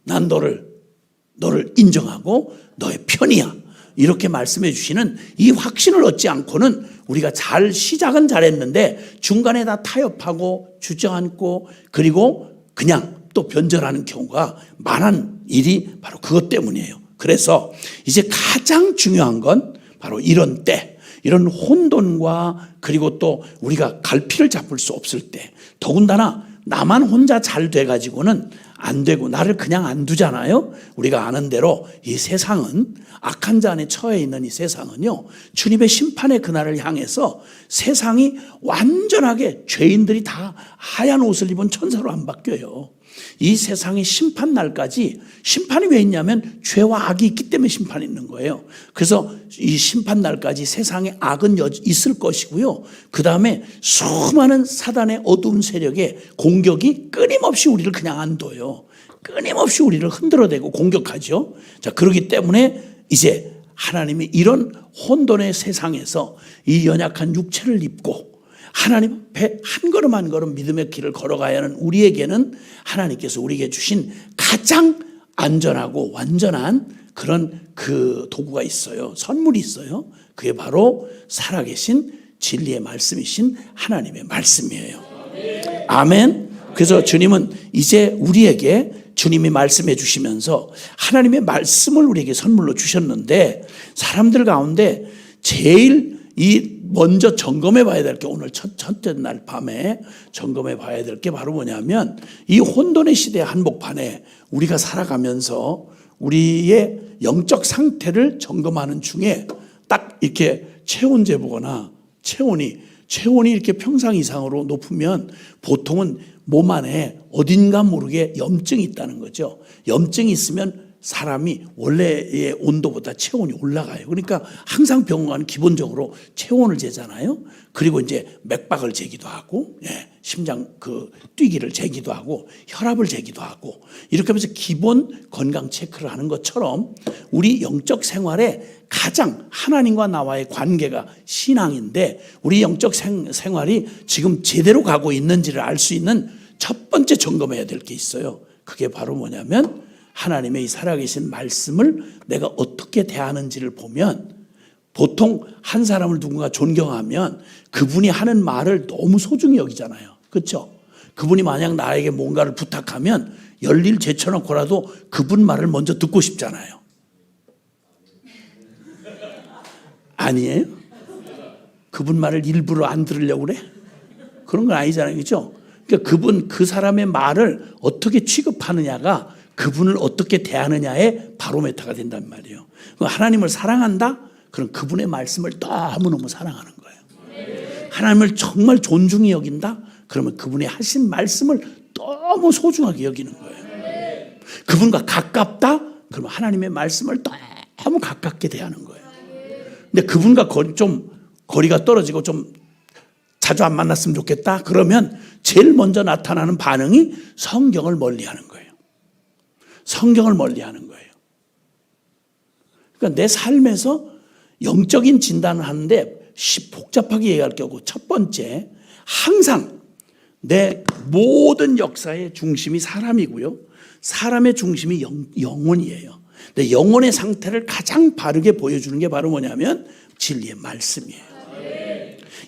난 너를 인정하고 너의 편이야. 이렇게 말씀해 주시는 이 확신을 얻지 않고는 우리가 시작은 잘했는데 중간에 다 타협하고 주저앉고 그리고 그냥 또 변절하는 경우가 많은 일이 바로 그것 때문이에요. 그래서 이제 가장 중요한 건 바로 이런 때, 이런 혼돈과 그리고 또 우리가 갈피를 잡을 수 없을 때, 더군다나 나만 혼자 잘 돼가지고는 안 되고 나를 그냥 안 두잖아요. 우리가 아는 대로 이 세상은 악한 자 안에 처해 있는 이 세상은요, 주님의 심판의 그날을 향해서 세상이 완전하게 죄인들이 다 하얀 옷을 입은 천사로 안 바뀌어요. 이 세상의 심판 날까지, 심판이 왜 있냐면 죄와 악이 있기 때문에 심판이 있는 거예요. 그래서 이 심판 날까지 세상에 악은 있을 것이고요. 그 다음에 수많은 사단의 어두운 세력의 공격이 끊임없이 우리를 그냥 안 둬요. 끊임없이 우리를 흔들어대고 공격하죠. 자, 그렇기 때문에 이제 하나님이 이런 혼돈의 세상에서 이 연약한 육체를 입고 하나님 앞에 한 걸음 한 걸음 믿음의 길을 걸어가야 하는 우리에게는 하나님께서 우리에게 주신 가장 안전하고 완전한 그런 그 도구가 있어요. 선물이 있어요. 그게 바로 살아계신 진리의 말씀이신 하나님의 말씀이에요. 아멘. 그래서 주님은 이제 우리에게 주님이 말씀해 주시면서 하나님의 말씀을 우리에게 선물로 주셨는데, 사람들 가운데 제일 이 먼저 점검해 봐야 될 게, 오늘 첫째 날 밤에 점검해 봐야 될 게 바로 뭐냐면, 이 혼돈의 시대의 한복판에 우리가 살아가면서 우리의 영적 상태를 점검하는 중에 딱 이렇게 체온재 보거나 체온이 이렇게 평상 이상으로 높으면 보통은 몸 안에 어딘가 모르게 염증이 있다는 거죠. 염증이 있으면 사람이 원래의 온도보다 체온이 올라가요. 그러니까 항상 병원 가는 기본적으로 체온을 재잖아요. 그리고 이제 맥박을 재기도 하고, 심장 뛰기를 재기도 하고, 혈압을 재기도 하고, 이렇게 하면서 기본 건강 체크를 하는 것처럼 우리 영적 생활에 가장 하나님과 나와의 관계가 신앙인데, 우리 영적 생활이 지금 제대로 가고 있는지를 알 수 있는 첫 번째 점검해야 될 게 있어요. 그게 바로 뭐냐면, 하나님의 이 살아계신 말씀을 내가 어떻게 대하는지를 보면, 보통 한 사람을 누군가 존경하면 그분이 하는 말을 너무 소중히 여기잖아요. 그렇죠? 그분이 만약 나에게 뭔가를 부탁하면 열일 제쳐놓고라도 그분 말을 먼저 듣고 싶잖아요. 아니에요? 그분 말을 일부러 안 들으려고 그래? 그런 건 아니잖아요. 그렇죠? 그러니까 그 사람의 말을 어떻게 취급하느냐가 그분을 어떻게 대하느냐의 바로메타가 된단 말이에요. 하나님을 사랑한다? 그럼 그분의 말씀을 너무너무 사랑하는 거예요. 하나님을 정말 존중히 여긴다? 그러면 그분이 하신 말씀을 너무 소중하게 여기는 거예요. 그분과 가깝다? 그러면 하나님의 말씀을 너무 가깝게 대하는 거예요. 근데 그분과 좀 거리가 떨어지고 좀 자주 안 만났으면 좋겠다? 그러면 제일 먼저 나타나는 반응이 성경을 멀리하는 거예요. 성경을 멀리하는 거예요. 그러니까 내 삶에서 영적인 진단을 하는데 복잡하게 얘기할 경우, 첫 번째, 항상 내 모든 역사의 중심이 사람이고요, 사람의 중심이 영혼이에요. 근데 영혼의 상태를 가장 바르게 보여주는 게 바로 뭐냐면 진리의 말씀이에요.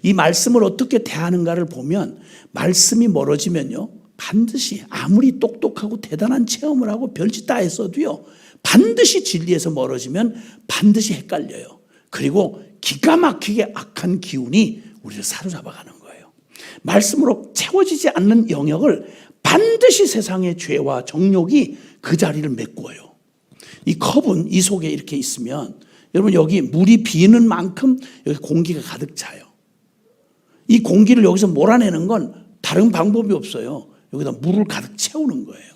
이 말씀을 어떻게 대하는가를 보면, 말씀이 멀어지면요, 반드시 아무리 똑똑하고 대단한 체험을 하고 별짓 다 했어도요, 반드시 진리에서 멀어지면 반드시 헷갈려요. 그리고 기가 막히게 악한 기운이 우리를 사로잡아가는 거예요. 말씀으로 채워지지 않는 영역을 반드시 세상의 죄와 정욕이 그 자리를 메꿔요. 이 컵은 이 속에 이렇게 있으면, 여러분, 여기 물이 비는 만큼 여기 공기가 가득 차요. 이 공기를 여기서 몰아내는 건 다른 방법이 없어요. 여기다 물을 가득 채우는 거예요.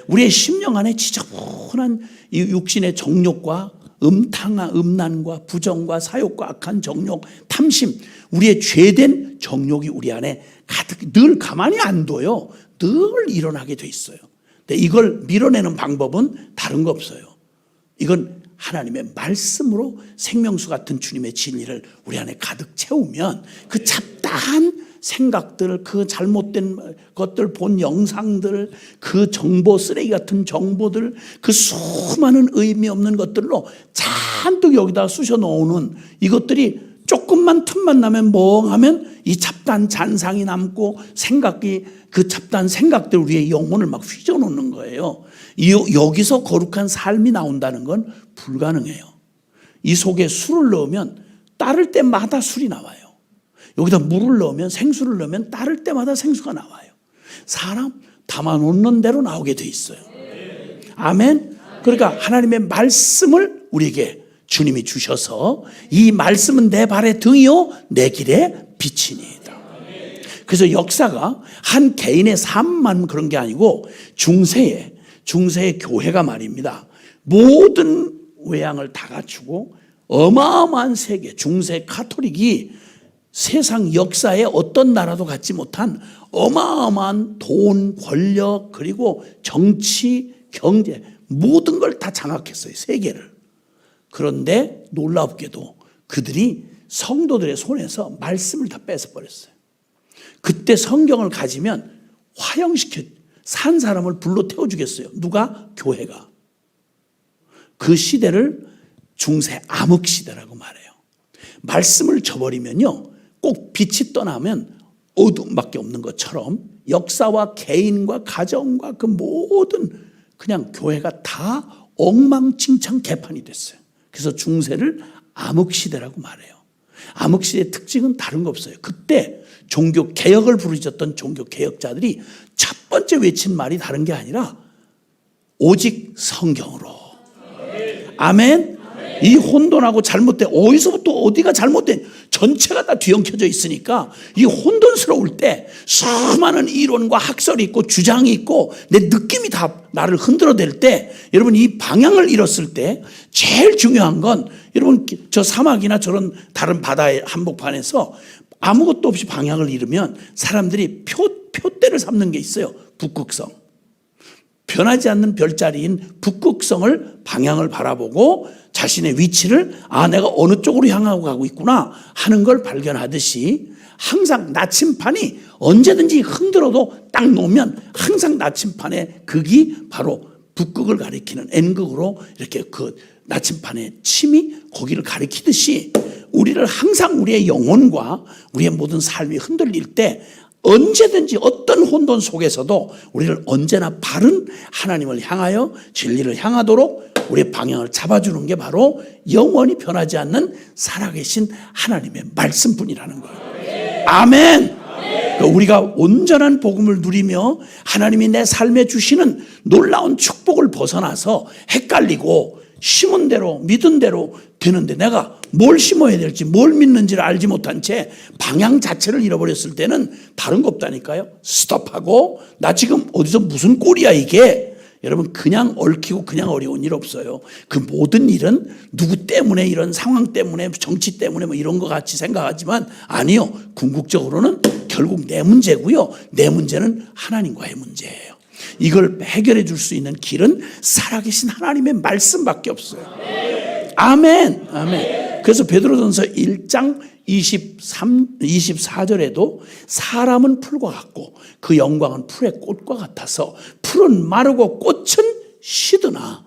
우리의 심령 안에 지저분한 이 육신의 정욕과 음란과 부정과 사욕과 악한 정욕, 탐심, 우리의 죄된 정욕이 우리 안에 가득, 늘 가만히 안 둬요. 늘 일어나게 돼 있어요. 근데 이걸 밀어내는 방법은 다른 거 없어요. 이건 하나님의 말씀으로 생명수 같은 주님의 진리를 우리 안에 가득 채우면, 그 잡다한 생각들, 그 잘못된 것들, 본 영상들, 그 정보, 쓰레기 같은 정보들, 그 수많은 의미 없는 것들로 잔뜩 여기다 쑤셔 놓는 이것들이 조금만 틈만 나면 멍하면 이 잡다한 잔상이 남고, 생각이, 그 잡다한 생각들 우리의 영혼을 막 휘저 놓는 거예요. 여기서 거룩한 삶이 나온다는 건 불가능해요. 이 속에 술을 넣으면 따를 때마다 술이 나와요. 여기다 물을 넣으면, 생수를 넣으면 따를 때마다 생수가 나와요. 사람 담아놓는 대로 나오게 돼 있어요. 아멘. 그러니까 하나님의 말씀을 우리에게 주님이 주셔서, 이 말씀은 내 발의 등이요 내 길의 빛이니이다. 그래서 역사가 한 개인의 삶만 그런 게 아니고 중세의 교회가 말입니다, 모든 외양을 다 갖추고 어마어마한 세계, 중세 카톨릭이 세상 역사에 어떤 나라도 갖지 못한 어마어마한 돈, 권력, 그리고 정치, 경제, 모든 걸 다 장악했어요, 세계를. 그런데 놀랍게도 그들이 성도들의 손에서 말씀을 다 뺏어버렸어요. 그때 성경을 가지면 화형시켜 산 사람을 불로 태워주겠어요. 누가? 교회가. 그 시대를 중세 암흑시대라고 말해요. 말씀을 저버리면요, 꼭 빛이 떠나면 어둠밖에 없는 것처럼 역사와 개인과 가정과 그 모든 그냥 교회가 다 엉망진창 개판이 됐어요. 그래서 중세를 암흑시대라고 말해요. 암흑시대의 특징은 다른 거 없어요. 그때 종교 개혁을 부르짖었던 종교 개혁자들이 첫 번째 외친 말이 다른 게 아니라 오직 성경으로. 아멘. 이 혼돈하고 잘못된, 어디서부터 어디가 잘못된, 전체가 다 뒤엉켜져 있으니까 이 혼돈스러울 때 수많은 이론과 학설이 있고 주장이 있고 내 느낌이 다 나를 흔들어댈 때, 여러분 이 방향을 잃었을 때 제일 중요한 건, 여러분 저 사막이나 저런 다른 바다의 한복판에서 아무것도 없이 방향을 잃으면 사람들이 표대를 삼는 게 있어요. 북극성. 변하지 않는 별자리인 북극성을 방향을 바라보고 자신의 위치를, 내가 어느 쪽으로 향하고 가고 있구나 하는 걸 발견하듯이, 항상 나침판이 언제든지 흔들어도 딱 놓으면 항상 나침판의 극이 바로 북극을 가리키는 N극으로 이렇게 그 나침판의 침이 거기를 가리키듯이, 우리를 항상 우리의 영혼과 우리의 모든 삶이 흔들릴 때 언제든지 어떤 혼돈 속에서도 우리를 언제나 바른 하나님을 향하여 진리를 향하도록 우리의 방향을 잡아주는 게 바로 영원히 변하지 않는 살아계신 하나님의 말씀뿐이라는 거예요. 아멘. 우리가 온전한 복음을 누리며 하나님이 내 삶에 주시는 놀라운 축복을 벗어나서 헷갈리고 심은 대로 믿은 대로 되는데, 내가 뭘 심어야 될지 뭘 믿는지를 알지 못한 채 방향 자체를 잃어버렸을 때는 다른 거 없다니까요. 스톱하고, 나 지금 어디서 무슨 꼴이야 이게. 여러분 그냥 얽히고 그냥 어려운 일 없어요. 그 모든 일은 누구 때문에, 이런 상황 때문에, 정치 때문에 뭐 이런 것 같이 생각하지만 아니요. 궁극적으로는 결국 내 문제고요. 내 문제는 하나님과의 문제예요. 이걸 해결해 줄 수 있는 길은 살아계신 하나님의 말씀밖에 없어요. 아멘. 아멘. 그래서 베드로전서 1장 24절에도 사람은 풀과 같고 그 영광은 풀의 꽃과 같아서 풀은 마르고 꽃은 시드나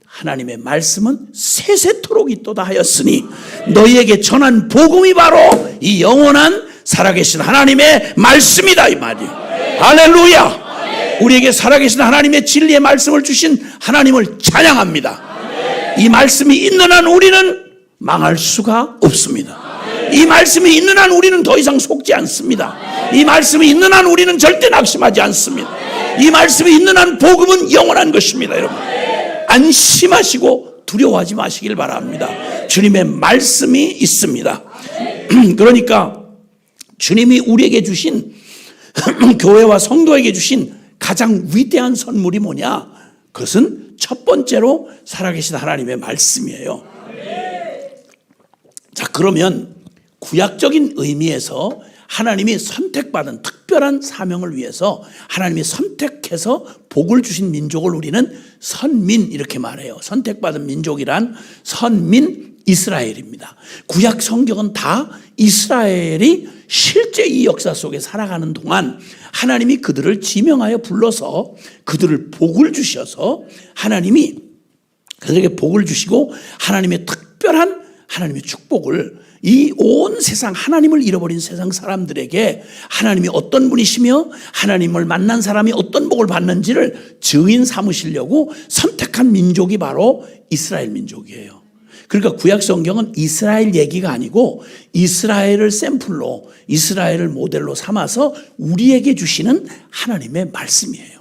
하나님의 말씀은 세세토록 있도다 하였으니, 너희에게 전한 복음이 바로 이 영원한 살아계신 하나님의 말씀이다 이 말이에요. 할렐루야. 우리에게 살아계신 하나님의 진리의 말씀을 주신 하나님을 찬양합니다. 이 말씀이 있는 한 우리는 망할 수가 없습니다. 이 말씀이 있는 한 우리는 더 이상 속지 않습니다. 이 말씀이 있는 한 우리는 절대 낙심하지 않습니다. 이 말씀이 있는 한 복음은 영원한 것입니다. 여러분 안심하시고 두려워하지 마시길 바랍니다. 주님의 말씀이 있습니다. 그러니까 주님이 우리에게 주신 교회와 성도에게 주신 가장 위대한 선물이 뭐냐? 그것은 첫 번째로 살아계신 하나님의 말씀이에요. 자, 그러면 구약적인 의미에서 하나님이 선택받은 특별한 사명을 위해서 하나님이 선택해서 복을 주신 민족을 우리는 선민 이렇게 말해요. 선택받은 민족이란 선민 이스라엘입니다. 구약 성경은 다 이스라엘이 실제 이 역사 속에 살아가는 동안 하나님이 그들을 지명하여 불러서 그들을 복을 주셔서 하나님이 그들에게 복을 주시고 하나님의 특별한 하나님의 축복을 이 온 세상, 하나님을 잃어버린 세상 사람들에게 하나님이 어떤 분이시며 하나님을 만난 사람이 어떤 복을 받는지를 증인 삼으시려고 선택한 민족이 바로 이스라엘 민족이에요. 그러니까 구약 성경은 이스라엘 얘기가 아니고 이스라엘을 샘플로, 이스라엘을 모델로 삼아서 우리에게 주시는 하나님의 말씀이에요.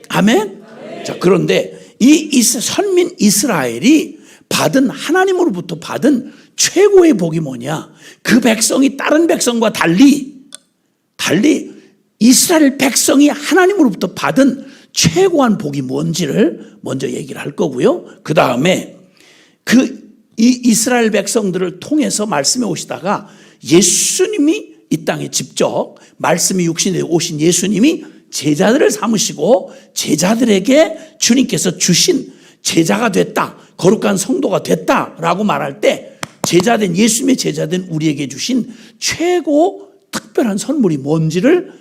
아멘? 자, 그런데 이 선민 이스라엘이 받은, 하나님으로부터 받은 최고의 복이 뭐냐? 그 백성이 다른 백성과 달리 이스라엘 백성이 하나님으로부터 받은 최고한 복이 뭔지를 먼저 얘기를 할 거고요. 그 다음에 이 이스라엘 백성들을 통해서 말씀해 오시다가 예수님이 이 땅에 직접 말씀이 육신에 오신 예수님이 제자들을 삼으시고 제자들에게 주님께서 주신 제자가 됐다, 거룩한 성도가 됐다라고 말할 때 제자된, 예수님의 제자된 우리에게 주신 최고 특별한 선물이 뭔지를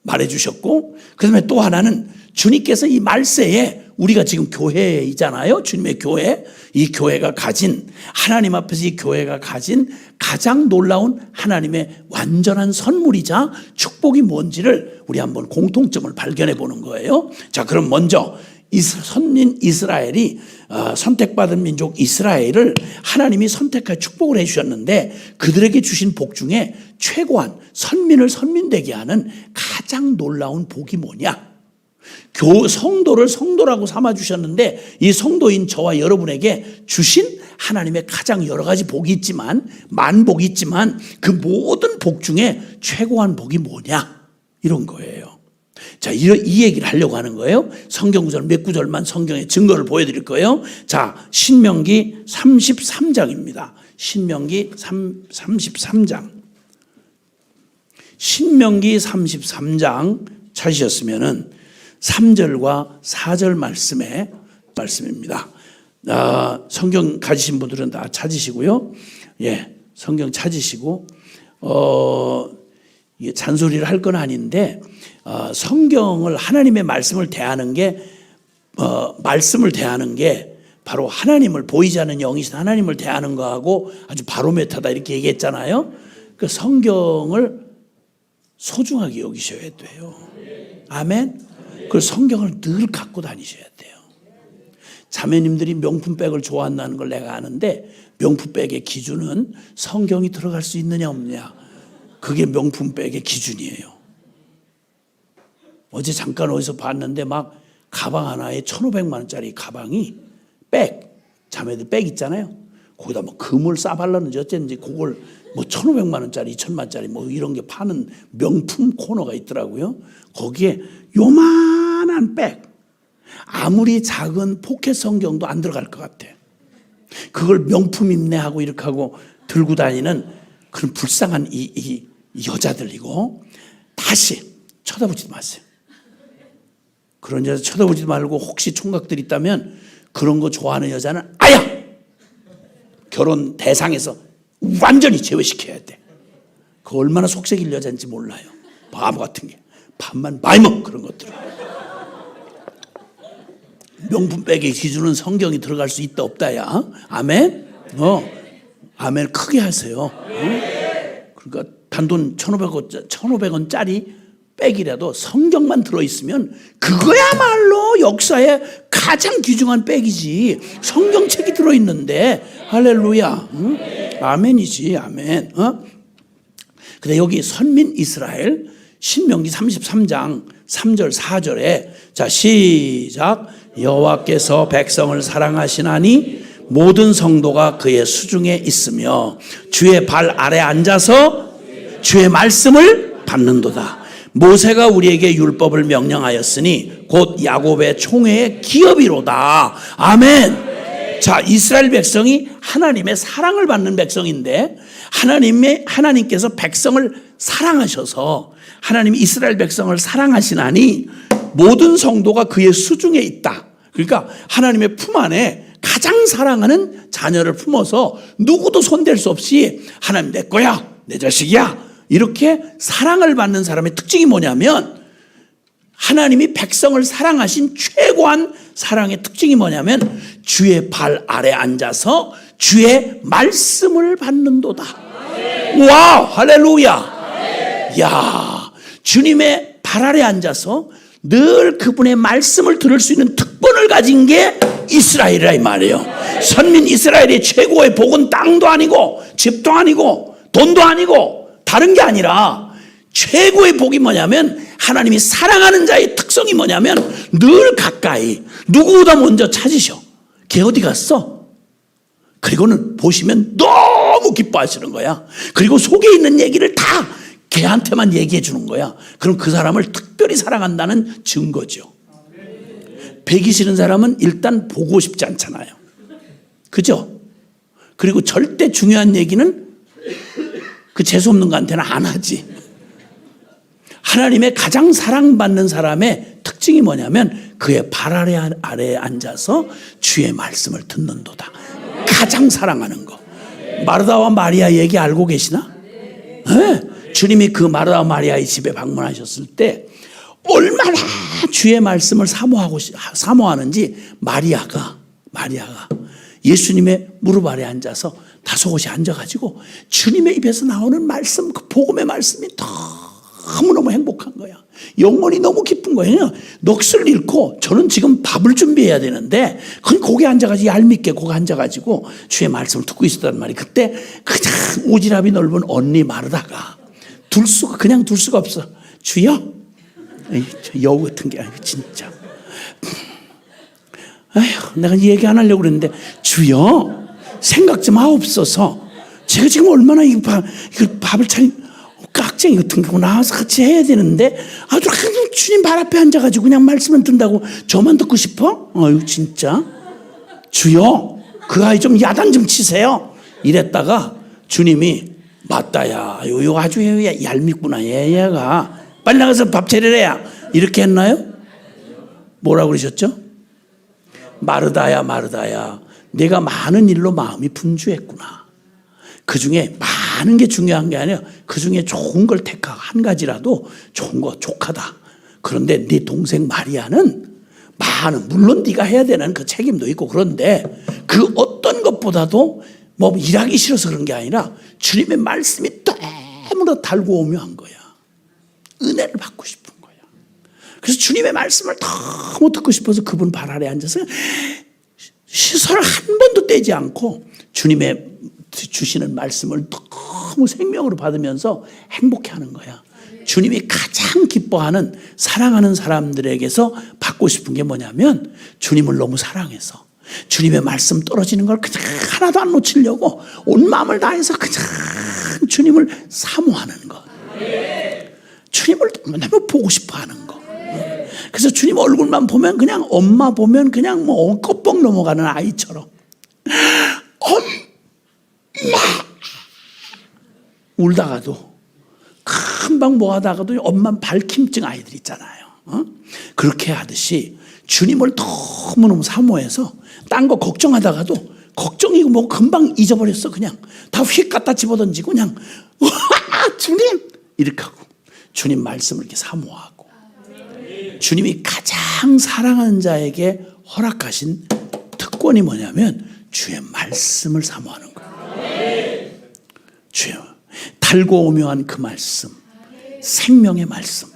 말해주셨고, 그 다음에 또 하나는 주님께서 이 말세에 우리가 지금 교회이잖아요. 주님의 교회. 이 교회가 가진, 하나님 앞에서 이 교회가 가진 가장 놀라운 하나님의 완전한 선물이자 축복이 뭔지를 우리 한번 공통점을 발견해 보는 거예요. 자, 그럼 먼저 선민 이스라엘이 선택받은 민족 이스라엘을 하나님이 선택하여 축복을 해주셨는데 그들에게 주신 복 중에 최고한 선민을 선민되게 하는 가장 놀라운 복이 뭐냐? 성도를 성도라고 삼아주셨는데 이 성도인 저와 여러분에게 주신 하나님의 가장 여러 가지 복이 있지만 만복이 있지만 그 모든 복 중에 최고한 복이 뭐냐? 이런 거예요. 자, 이 얘기를 하려고 하는 거예요. 성경 구절 몇 구절만 성경의 증거를 보여드릴 거예요. 자, 신명기 33장입니다. 신명기 33장. 신명기 33장 찾으셨으면은 3절과 4절 말씀입니다. 성경 가지신 분들은 다 찾으시고요. 예, 성경 찾으시고, 잔소리를 할 건 아닌데, 성경을 하나님의 말씀을 대하는 게 바로 하나님을 보이지 않는 영이신 하나님을 대하는 거하고 아주 바로메타다 이렇게 얘기했잖아요. 그 성경을 소중하게 여기셔야 돼요. 아멘. 그 성경을 늘 갖고 다니셔야 돼요. 자매님들이 명품백을 좋아한다는 걸 내가 아는데 명품백의 기준은 성경이 들어갈 수 있느냐 없느냐, 그게 명품백의 기준이에요. 어제 잠깐 어디서 봤는데 막 가방 하나에 1,500만 원짜리 가방이 자매들 백 있잖아요. 거기다 뭐 금을 싸발랐는지 어쨌는지 그걸 뭐 1,500만 원짜리 2,000만 원짜리 뭐 이런 게 파는 명품 코너가 있더라고요. 거기에 요만한 백, 아무리 작은 포켓 성경도 안 들어갈 것 같아. 그걸 명품 인내하고 이렇게 하고 들고 다니는 그런 불쌍한 이 여자들이고, 다시 쳐다보지 마세요. 그런 여자 쳐다보지 말고, 혹시 총각들 있다면 그런 거 좋아하는 여자는 아야! 결혼 대상에서 완전히 제외시켜야 돼. 그 얼마나 속색일 여자인지 몰라요. 바보 같은 게. 밥만 많이 먹, 그런 것들. 명품백의 기준은 성경이 들어갈 수 있다 없다야. 아멘? 아멘 크게 하세요. 그러니까 단돈 1,500원짜리 백이라도 성경만 들어있으면 그거야말로 역사의 가장 귀중한 백이지. 성경책이 들어있는데. 할렐루야. 응? 아멘이지. 아멘. 근데 여기 선민 이스라엘 신명기 33장 3절 4절에 자 시작. 여호와께서 백성을 사랑하시나니 모든 성도가 그의 수중에 있으며 주의 발 아래 앉아서 주의 말씀을 받는도다. 모세가 우리에게 율법을 명령하였으니 곧 야곱의 총회의 기업이로다. 아멘. 자, 이스라엘 백성이 하나님의 사랑을 받는 백성인데 하나님께서 백성을 사랑하셔서 하나님이 이스라엘 백성을 사랑하시나니 모든 성도가 그의 수중에 있다. 그러니까 하나님의 품 안에 가장 사랑하는 자녀를 품어서 누구도 손댈 수 없이 하나님 내 거야, 내 자식이야, 이렇게 사랑을 받는 사람의 특징이 뭐냐면, 하나님이 백성을 사랑하신 최고한 사랑의 특징이 뭐냐면 주의 발 아래 앉아서 주의 말씀을 받는도다. 와우, 할렐루야. 야, 주님의 발 아래 앉아서 늘 그분의 말씀을 들을 수 있는 특권을 가진 게 이스라엘이라 이 말이에요. 선민 이스라엘의 최고의 복은 땅도 아니고 집도 아니고 돈도 아니고 다른 게 아니라 최고의 복이 뭐냐면 하나님이 사랑하는 자의 특성이 뭐냐면 늘 가까이 누구보다 먼저 찾으셔. 걔 어디 갔어? 그리고는 보시면 너무 기뻐하시는 거야. 그리고 속에 있는 얘기를 다 걔한테만 얘기해 주는 거야. 그럼 그 사람을 특별히 사랑한다는 증거죠. 배기 싫은 사람은 일단 보고 싶지 않잖아요. 그죠? 그리고 절대 중요한 얘기는 그 재수없는 거한테는 안 하지. 하나님의 가장 사랑받는 사람의 특징이 뭐냐면 그의 발 아래에 앉아서 주의 말씀을 듣는도다. 가장 사랑하는 거. 마르다와 마리아 얘기 알고 계시나? 네. 주님이 그 마르다와 마리아의 집에 방문하셨을 때 얼마나 주의 말씀을 사모하는지 마리아가 예수님의 무릎 아래 앉아서 다소곳이 앉아가지고 주님의 입에서 나오는 말씀, 그 복음의 말씀이 더 너무너무 행복한 거야. 영혼이 너무 기쁜 거예요. 넋을 잃고 저는 지금 밥을 준비해야 되는데 그냥 거기 앉아가지고 얄밉게 거기 앉아가지고 주의 말씀을 듣고 있었단 말이에요. 그때 그냥 오지랖이 넓은 언니 마르다가 그냥 둘 수가 없어. 주여, 여우 같은 게 아니고 진짜. 아휴, 내가 얘기 안 하려고 그랬는데 주여 생각 좀 하옵소서. 제가 지금 얼마나 이거 밥을 깍쟁이 같은 거 나와서 같이 해야 되는데 아주 주님 발 앞에 앉아가지고 그냥 말씀만 든다고 저만 듣고 싶어? 아유 진짜. 주여 그 아이 좀 야단 좀 치세요. 이랬다가 주님이 맞다야 요 아주 얄밉구나 얘가 빨리 나가서 밥 차리래야 이렇게 했나요? 뭐라고 그러셨죠? 마르다야 마르다야 내가 많은 일로 마음이 분주했구나. 그 중에 많은 게 중요한 게 아니라 그 중에 좋은 걸 택하고 한 가지라도 좋은 거 족하다. 그런데 네 동생 마리아는 물론 네가 해야 되는 그 책임도 있고 그런데 그 어떤 것보다도 뭐 일하기 싫어서 그런 게 아니라 주님의 말씀이 너무나 달고 오묘한 거야. 은혜를 받고 싶은 거야. 그래서 주님의 말씀을 너무 듣고 싶어서 그분 발 아래 앉아서 시선을 한 번도 떼지 않고 주님의 주시는 말씀을 너무 생명으로 받으면서 행복해하는 거야. 주님이 가장 기뻐하는 사랑하는 사람들에게서 받고 싶은 게 뭐냐면 주님을 너무 사랑해서 주님의 말씀 떨어지는 걸 그냥 하나도 안 놓치려고 온 마음을 다해서 그냥 주님을 사모하는 것. 주님을 너무 보고 싶어하는 것. 그래서 주님 얼굴만 보면 그냥 엄마 보면 그냥 뭐 껍벅 넘어가는 아이처럼 울다가도 금방 뭐 하다가도 엄마 발킴증 아이들 있잖아요. 그렇게 하듯이 주님을 너무너무 사모해서 딴 거 걱정하다가도 걱정이고 뭐 금방 잊어버렸어. 그냥 다 휙 갖다 집어던지고 그냥 주님 이렇게 하고 주님 말씀을 이렇게 사모하고 주님이 가장 사랑하는 자에게 허락하신 특권이 뭐냐면 주의 말씀을 사모하는 거예요. 주여 달고 오묘한 그 말씀 생명의 말씀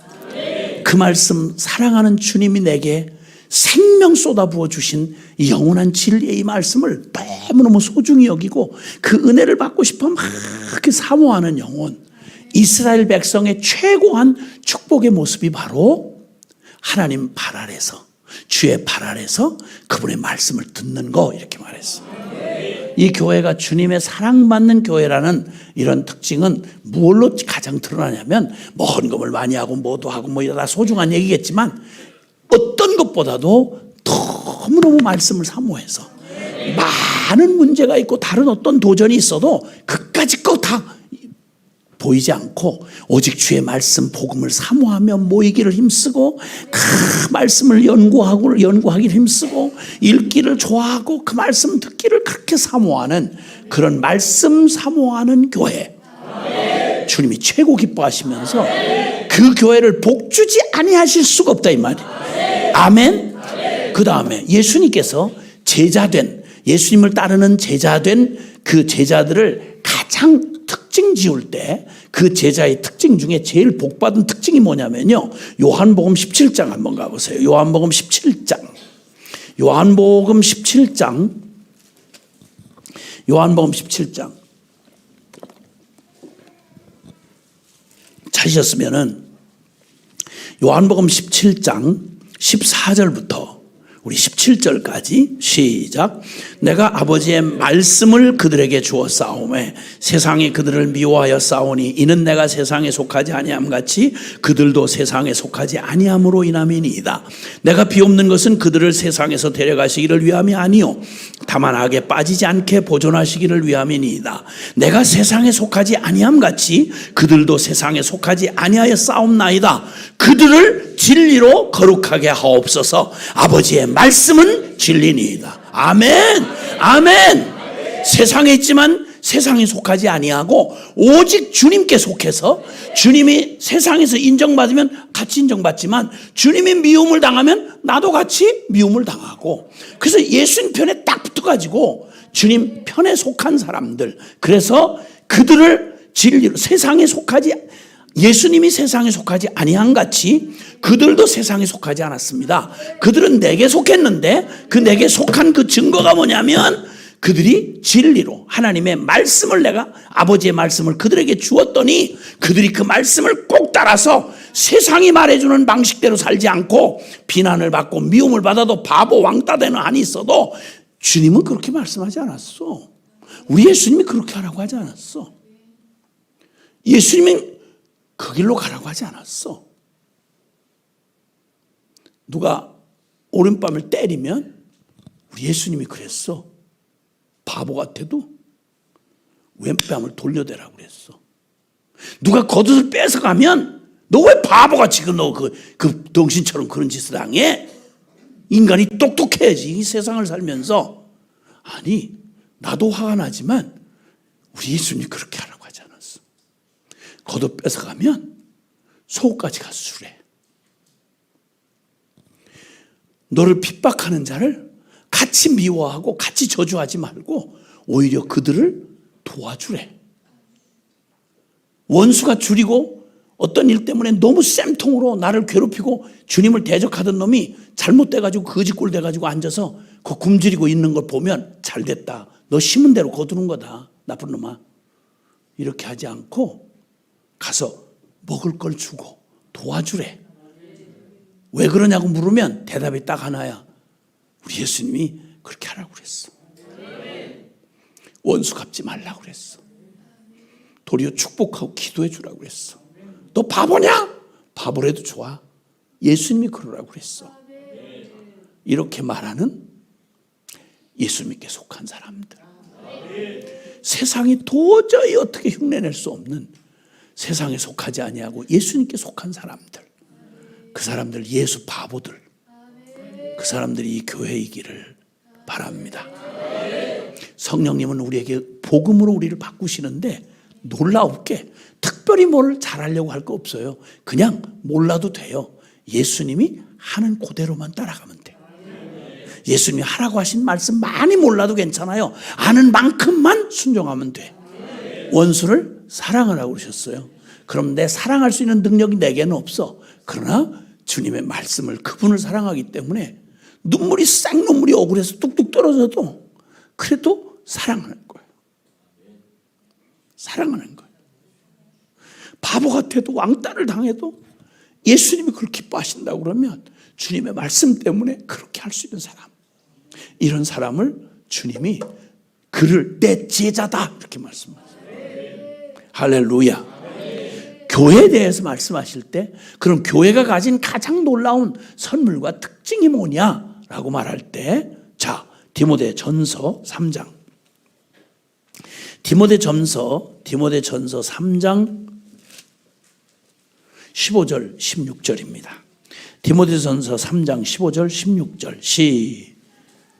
그 말씀 사랑하는 주님이 내게 생명 쏟아부어 주신 이 영원한 진리의 이 말씀을 너무너무 소중히 여기고 그 은혜를 받고 싶어 막 사모하는 영혼 이스라엘 백성의 최고한 축복의 모습이 바로 하나님 발 아래서 주의 발 아래서 그분의 말씀을 듣는 거 이렇게 말했어. 이 교회가 주님의 사랑받는 교회라는 이런 특징은 무엇로 가장 드러나냐면 뭐 헌금을 많이 하고 뭐도 하고 뭐 다 소중한 얘기겠지만 어떤 것보다도 너무너무 말씀을 사모해서 많은 문제가 있고 다른 어떤 도전이 있어도 그까짓 거 다 보이지 않고 오직 주의 말씀 복음을 사모하며 모이기를 힘쓰고 그 말씀을 연구하기를 힘쓰고 읽기를 좋아하고 그 말씀 듣기를 그렇게 사모하는 그런 말씀 사모하는 교회 주님이 최고 기뻐하시면서 그 교회를 복주지 아니하실 수가 없다 이 말이에요. 아멘. 그 다음에 예수님께서 예수님을 따르는 제자된 그 제자들을 가장 특징 지을 때 그 제자의 특징 중에 제일 복받은 특징이 뭐냐면요. 요한복음 17장 한번 가보세요. 요한복음 17장. 요한복음 17장. 찾으셨으면은 요한복음 17장 14절부터 우리 17절까지 시작. 내가 아버지의 말씀을 그들에게 주어 싸우매 세상이 그들을 미워하여 싸우니 이는 내가 세상에 속하지 아니함 같이 그들도 세상에 속하지 아니함으로 인함이니이다. 내가 비옵는 것은 그들을 세상에서 데려가시기를 위함이 아니요 다만 악에 빠지지 않게 보존하시기를 위함이니이다. 내가 세상에 속하지 아니함 같이 그들도 세상에 속하지 아니하여 싸움나이다. 그들을 진리로 거룩하게 하옵소서. 아버지의 말씀은 진리니이다. 아멘. 아멘. 세상에 있지만 세상에 속하지 아니하고 오직 주님께 속해서 주님이 세상에서 인정받으면 같이 인정받지만 주님이 미움을 당하면 나도 같이 미움을 당하고 그래서 예수님 편에 딱 붙어가지고 주님 편에 속한 사람들 그래서 그들을 진리로 세상에 속하지 예수님이 세상에 속하지 아니한 같이 그들도 세상에 속하지 않았습니다. 그들은 내게 속했는데 그 내게 속한 그 증거가 뭐냐면 그들이 진리로 하나님의 말씀을 내가 아버지의 말씀을 그들에게 주었더니 그들이 그 말씀을 꼭 따라서 세상이 말해주는 방식대로 살지 않고 비난을 받고 미움을 받아도 바보 왕따 되는 한이 있어도 주님은 그렇게 말씀하지 않았어. 우리 예수님이 그렇게 하라고 하지 않았어. 예수님은 그 길로 가라고 하지 않았어. 누가 오른뺨을 때리면 우리 예수님이 그랬어. 바보 같아도 왼뺨을 돌려대라고 그랬어. 누가 겉옷을 뺏어가면 너 왜 바보같이 그 덩신처럼 그런 짓을 당해? 인간이 똑똑해야지 이 세상을 살면서. 아니 나도 화가 나지만 우리 예수님이 그렇게 하라고 하지 않았어. 겉옷 뺏어가면 속까지 가서 주래. 너를 핍박하는 자를 같이 미워하고 같이 저주하지 말고 오히려 그들을 도와주래. 원수가 줄이고 어떤 일 때문에 너무 쌤통으로 나를 괴롭히고 주님을 대적하던 놈이 잘못돼가지고 거지꼴 돼가지고 앉아서 그 굶주리고 있는 걸 보면 잘됐다. 너 심은 대로 거두는 거다. 나쁜 놈아. 이렇게 하지 않고 가서 먹을 걸 주고 도와주래. 왜 그러냐고 물으면 대답이 딱 하나야. 우리 예수님이 그렇게 하라고 그랬어. 원수 갚지 말라고 그랬어. 도리어 축복하고 기도해 주라고 그랬어. 너 바보냐? 바보라도 좋아. 예수님이 그러라고 그랬어. 이렇게 말하는 예수님께 속한 사람들. 세상이 도저히 어떻게 흉내낼 수 없는 세상에 속하지 아니하고 예수님께 속한 사람들. 그 사람들 예수 바보들. 그 사람들이 이 교회이기를 바랍니다. 성령님은 우리에게 복음으로 우리를 바꾸시는데 놀라웠게 특별히 뭘 잘하려고 할 거 없어요. 그냥 몰라도 돼요. 예수님이 하는 그대로만 따라가면 돼. 예수님이 하라고 하신 말씀 많이 몰라도 괜찮아요. 아는 만큼만 순종하면 돼. 원수를 사랑하라고 그러셨어요. 그럼 내 사랑할 수 있는 능력이 내게는 없어. 그러나 주님의 말씀을 그분을 사랑하기 때문에 눈물이 쌍눈물이 억울해서 뚝뚝 떨어져도 그래도 사랑하는 거예요. 사랑하는 거예요. 바보 같아도 왕따를 당해도 예수님이 그걸 기뻐하신다고 그러면 주님의 말씀 때문에 그렇게 할 수 있는 사람. 이런 사람을 주님이 그를 내 제자다 이렇게 말씀하세요. 할렐루야. 교회에 대해서 말씀하실 때 그럼 교회가 가진 가장 놀라운 선물과 특징이 뭐냐라고 말할 때 자, 디모데전서 3장. 디모데전서 3장 15절 16절입니다. 디모데전서 3장 15절 16절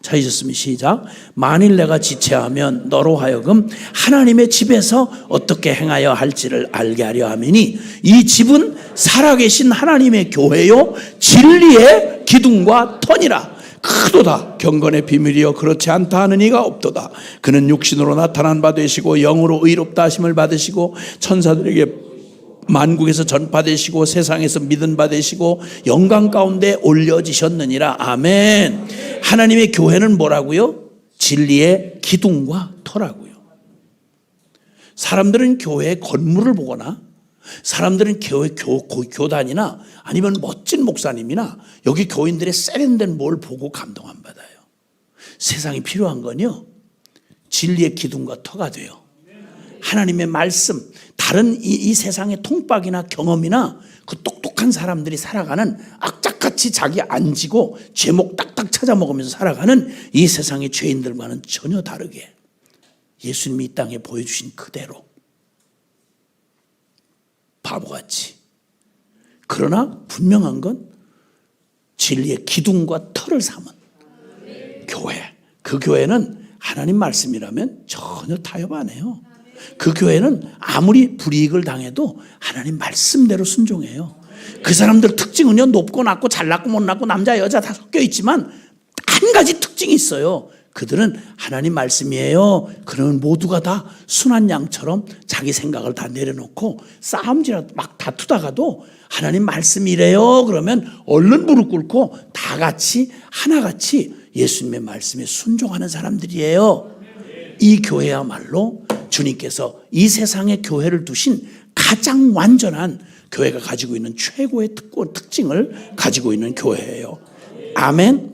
찾으셨으면 시작. 만일 내가 지체하면 너로 하여금 하나님의 집에서 어떻게 행하여 할지를 알게 하려 함이니 이 집은 살아계신 하나님의 교회요 진리의 기둥과 터니라. 크도다 경건의 비밀이여 그렇지 않다 하는 이가 없도다. 그는 육신으로 나타난 바 되시고 영으로 의롭다 하심을 받으시고 천사들에게 만국에서 전파되시고 세상에서 믿은 바 되시고 영광 가운데 올려지셨느니라. 아멘. 하나님의 교회는 뭐라고요? 진리의 기둥과 터라고요. 사람들은 교회의 건물을 보거나 사람들은 교회 교단이나 아니면 멋진 목사님이나 여기 교인들의 세련된 뭘 보고 감동 안 받아요. 세상이 필요한 건요 진리의 기둥과 터가 돼요. 하나님의 말씀, 다른 이 세상의 통박이나 경험이나 그 똑똑한 사람들이 살아가는 악착같이 자기 안 지고 제목 딱딱 찾아 먹으면서 살아가는 이 세상의 죄인들과는 전혀 다르게 예수님이 이 땅에 보여주신 그대로 바보같이. 그러나 분명한 건 진리의 기둥과 터를 삼은 교회. 그 교회는 하나님 말씀이라면 전혀 타협 안 해요. 그 교회는 아무리 불이익을 당해도 하나님 말씀대로 순종해요. 그 사람들 특징은요 높고 낮고 잘났고 못났고 남자 여자 다 섞여 있지만 한 가지 특징이 있어요. 그들은 하나님 말씀이에요. 그러면 모두가 다 순한 양처럼 자기 생각을 다 내려놓고 싸움질하다 막 다투다가도 하나님 말씀이래요. 그러면 얼른 무릎 꿇고 다 같이 하나같이 예수님의 말씀에 순종하는 사람들이에요. 이 교회야말로 주님께서 이 세상에 교회를 두신 가장 완전한 교회가 가지고 있는 최고의 특징을 가지고 있는 교회예요. 아멘.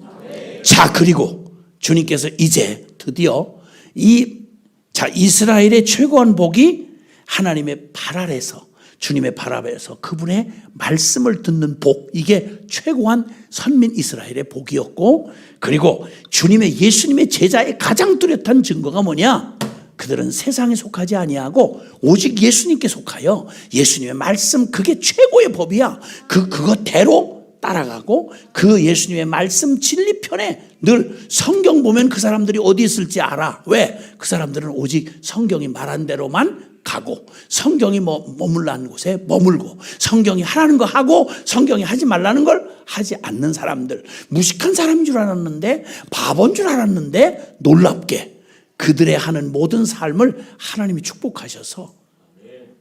자, 그리고 주님께서 이제 드디어 이스라엘의 최고한 복이 하나님의 발 아래서, 주님의 발 아래서 그분의 말씀을 듣는 복, 이게 최고한 선민 이스라엘의 복이었고, 그리고 예수님의 제자의 가장 뚜렷한 증거가 뭐냐? 그들은 세상에 속하지 아니하고 오직 예수님께 속하여 예수님의 말씀, 그게 최고의 법이야. 그것대로 따라가고 그 예수님의 말씀 진리편에 늘 성경 보면 그 사람들이 어디 있을지 알아. 왜? 그 사람들은 오직 성경이 말한 대로만 가고, 성경이 머물라는 곳에 머물고, 성경이 하라는 거 하고 성경이 하지 말라는 걸 하지 않는 사람들, 무식한 사람인 줄 알았는데, 바보인 줄 알았는데 놀랍게 그들의 하는 모든 삶을 하나님이 축복하셔서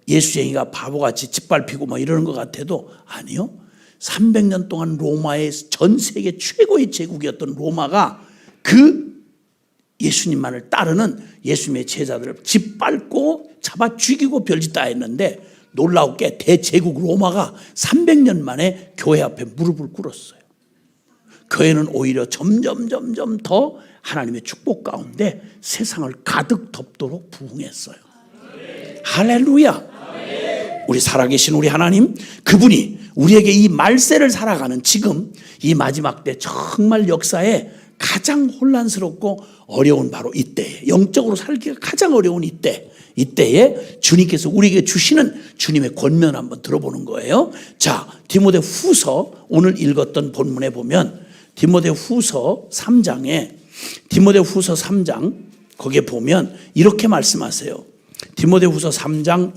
예수쟁이가 바보같이 짓밟히고 이러는 것 같아도 아니요. 300년 동안 로마의 전 세계 최고의 제국이었던 로마가 그 예수님만을 따르는 예수님의 제자들을 짓밟고 잡아 죽이고 별짓 다 했는데, 놀라웠게 대제국 로마가 300년 만에 교회 앞에 무릎을 꿇었어요. 교회는 오히려 점점 더 하나님의 축복 가운데 세상을 가득 덮도록 부흥했어요. 할렐루야. 우리 살아계신 우리 하나님, 그분이 우리에게 이 말세를 살아가는 지금 이 마지막 때 정말 역사에 가장 혼란스럽고 어려운 바로 이때에, 영적으로 살기가 가장 어려운 이때에 주님께서 우리에게 주시는 주님의 권면 한번 들어보는 거예요. 자, 디모데 후서, 오늘 읽었던 본문에 보면 디모데 후서 3장 거기에 보면 이렇게 말씀하세요. 디모데 후서 3장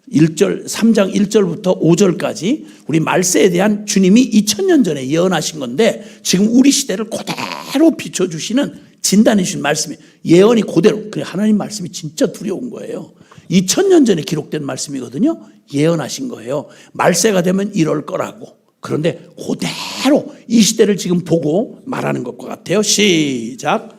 3장 1절부터 5절까지 우리 말세에 대한 주님이 2000년 전에 예언하신 건데, 지금 우리 시대를 그대로 비춰주시는 진단해 주신 말씀이, 예언이 그대로, 하나님 말씀이 진짜 두려운 거예요. 2000년 전에 기록된 말씀이거든요. 예언하신 거예요. 말세가 되면 이럴 거라고. 그런데 그대로 이 시대를 지금 보고 말하는 것과 같아요. 시작.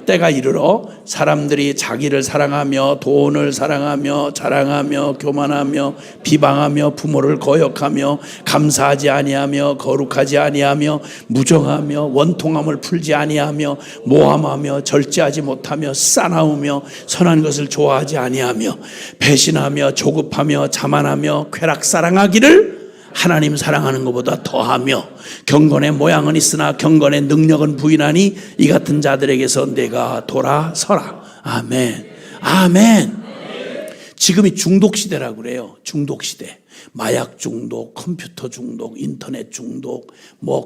때가 이르러 사람들이 자기를 사랑하며 돈을 사랑하며 자랑하며 교만하며 비방하며 부모를 거역하며 감사하지 아니하며 거룩하지 아니하며 무정하며 원통함을 풀지 아니하며 모함하며 절제하지 못하며 싸나우며 선한 것을 좋아하지 아니하며 배신하며 조급하며 자만하며 쾌락 사랑하기를 하나님 사랑하는 것보다 더하며, 경건의 모양은 있으나 경건의 능력은 부인하니 이 같은 자들에게서 내가 돌아서라. 아멘. 아멘. 지금이 중독 시대라고 그래요. 중독 시대. 마약 중독, 컴퓨터 중독, 인터넷 중독,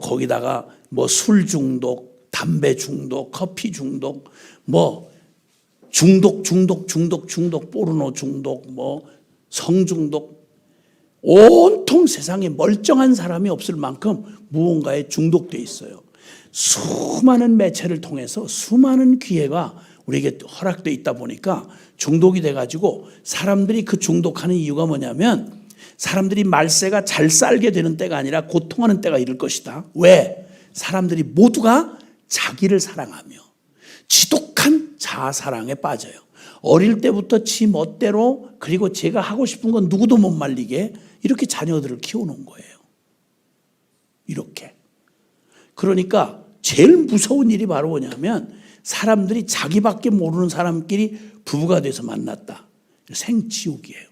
거기다가 술 중독, 담배 중독, 커피 중독, 중독, 포르노 중독, 성중독, 온통 세상에 멀쩡한 사람이 없을 만큼 무언가에 중독되어 있어요. 수많은 매체를 통해서 수많은 기회가 우리에게 허락되어 있다 보니까 중독이 돼가지고, 사람들이 그 중독하는 이유가 뭐냐면, 사람들이 말세가 잘 살게 되는 때가 아니라 고통하는 때가 이를 것이다. 왜? 사람들이 모두가 자기를 사랑하며 지독한 자아사랑에 빠져요. 어릴 때부터 지 멋대로, 그리고 제가 하고 싶은 건 누구도 못 말리게 이렇게 자녀들을 키워놓은 거예요. 이렇게. 그러니까 제일 무서운 일이 바로 뭐냐면, 사람들이 자기밖에 모르는 사람끼리 부부가 돼서 만났다. 생지옥이에요.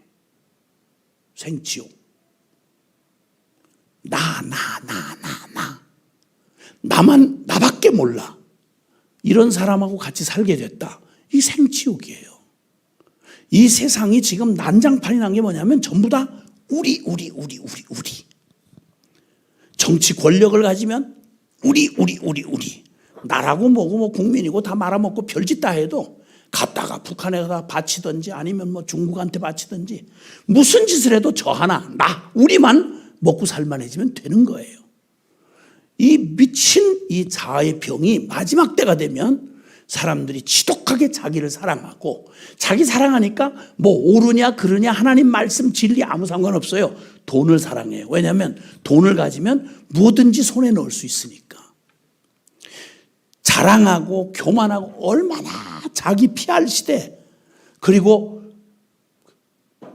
생지옥. 나만 나밖에 몰라. 이런 사람하고 같이 살게 됐다. 이 생지옥이에요. 이 세상이 지금 난장판이 난 게 뭐냐면 전부 다 우리. 정치 권력을 가지면 우리. 나라고 뭐고 국민이고 다 말아먹고 별짓 다 해도 갔다가 북한에다 바치든지 아니면 중국한테 바치든지 무슨 짓을 해도 저 하나, 우리만 먹고 살만해지면 되는 거예요. 이 미친 이 자아의 병이 마지막 때가 되면 사람들이 지독하게 자기를 사랑하고, 자기 사랑하니까 뭐 옳으냐 그르냐 하나님 말씀 진리 아무 상관없어요. 돈을 사랑해요. 왜냐하면 돈을 가지면 뭐든지 손에 넣을 수 있으니까. 자랑하고 교만하고 얼마나 자기 피할 시대, 그리고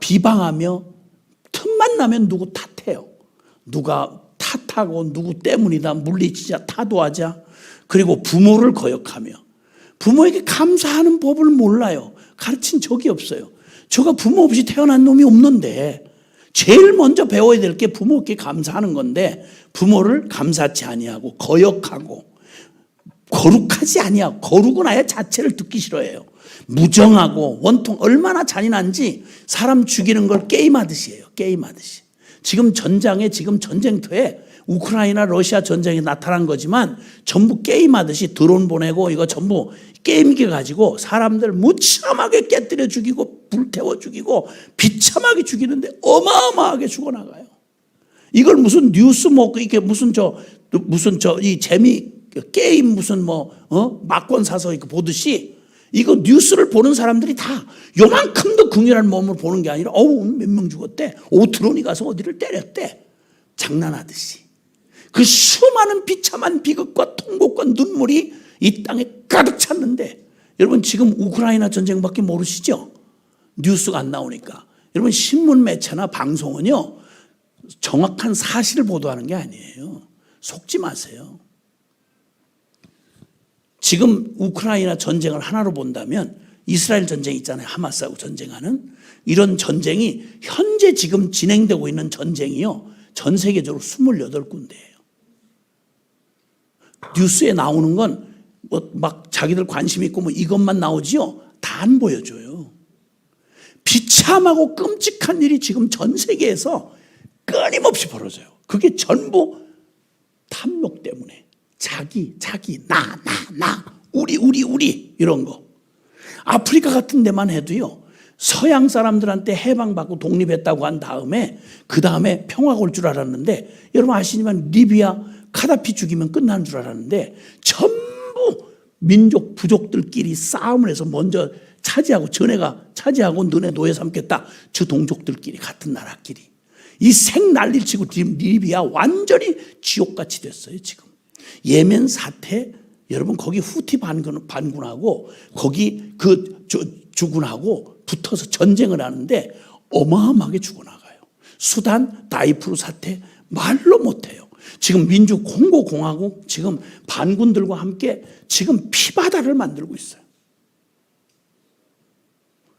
비방하며 틈만 나면 누구 탓해요. 누가 탓하고 누구 때문이다 물리치자 타도하자. 그리고 부모를 거역하며, 부모에게 감사하는 법을 몰라요. 가르친 적이 없어요. 저가 부모 없이 태어난 놈이 없는데 제일 먼저 배워야 될 게 부모께 감사하는 건데, 부모를 감사치 아니하고 거역하고 거룩하지 아니하고, 거룩은 아예 자체를 듣기 싫어해요. 무정하고 원통, 얼마나 잔인한지 사람 죽이는 걸 게임하듯이 해요. 게임하듯이. 지금 전장에, 지금 전쟁터에 우크라이나 러시아 전쟁이 나타난 거지만 전부 게임하듯이 드론 보내고 이거 전부 게임기 가지고 사람들 무참하게 깨뜨려 죽이고 불태워 죽이고 비참하게 죽이는데 어마어마하게 죽어나가요. 이걸 무슨 뉴스 뭐 이게 무슨 이 재미 게임 무슨 막권 사서 이거 보듯이, 이거 뉴스를 보는 사람들이 다 요만큼도 긍휼한 몸을 보는 게 아니라 몇 명 죽었대, 드론이 가서 어디를 때렸대, 장난하듯이. 그 수많은 비참한 비극과 통곡과 눈물이 이 땅에 가득 찼는데, 여러분 지금 우크라이나 전쟁밖에 모르시죠? 뉴스가 안 나오니까. 여러분 신문 매체나 방송은요 정확한 사실을 보도하는 게 아니에요. 속지 마세요. 지금 우크라이나 전쟁을 하나로 본다면 이스라엘 전쟁 있잖아요. 하마스하고 전쟁하는 이런 전쟁이 현재 지금 진행되고 있는 전쟁이요 전 세계적으로 28군데예요. 뉴스에 나오는 건 막 자기들 관심 있고 이것만 나오지요. 다 안 보여줘요. 비참하고 끔찍한 일이 지금 전 세계에서 끊임없이 벌어져요. 그게 전부 탐욕 때문에. 자기, 나, 우리 이런 거. 아프리카 같은 데만 해도요, 서양 사람들한테 해방받고 독립했다고 한 다음에 그 다음에 평화가 올 줄 알았는데, 여러분 아시지만 리비아 카다피 죽이면 끝나는 줄 알았는데 전부 민족 부족들끼리 싸움을 해서 먼저 차지하고, 전에가 차지하고 너네 노예 삼겠다, 저 동족들끼리 같은 나라끼리 이 생 난리를 치고 지금 리비아 완전히 지옥같이 됐어요. 지금 예멘 사태, 여러분 거기 후티 반군하고 거기 주군하고 붙어서 전쟁을 하는데 어마어마하게 죽어나가요. 수단 다이프루 사태 말로 못해요. 지금 민주 콩고 공화국 지금 반군들과 함께 지금 피바다를 만들고 있어요.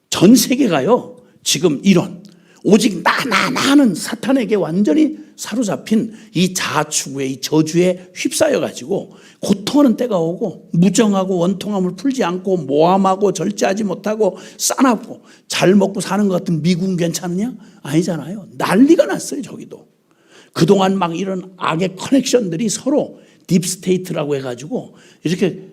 전 세계가요 지금 이런 오직 나는 사탄에게 완전히 사로잡힌 이 자아추구의 이 저주에 휩싸여 가지고 고통하는 때가 오고, 무정하고 원통함을 풀지 않고 모함하고 절제하지 못하고 싸납고 잘 먹고 사는 것 같은 미국은 괜찮으냐? 아니잖아요. 난리가 났어요. 저기도 그동안 막 이런 악의 커넥션들이 서로 딥스테이트라고 해가지고 이렇게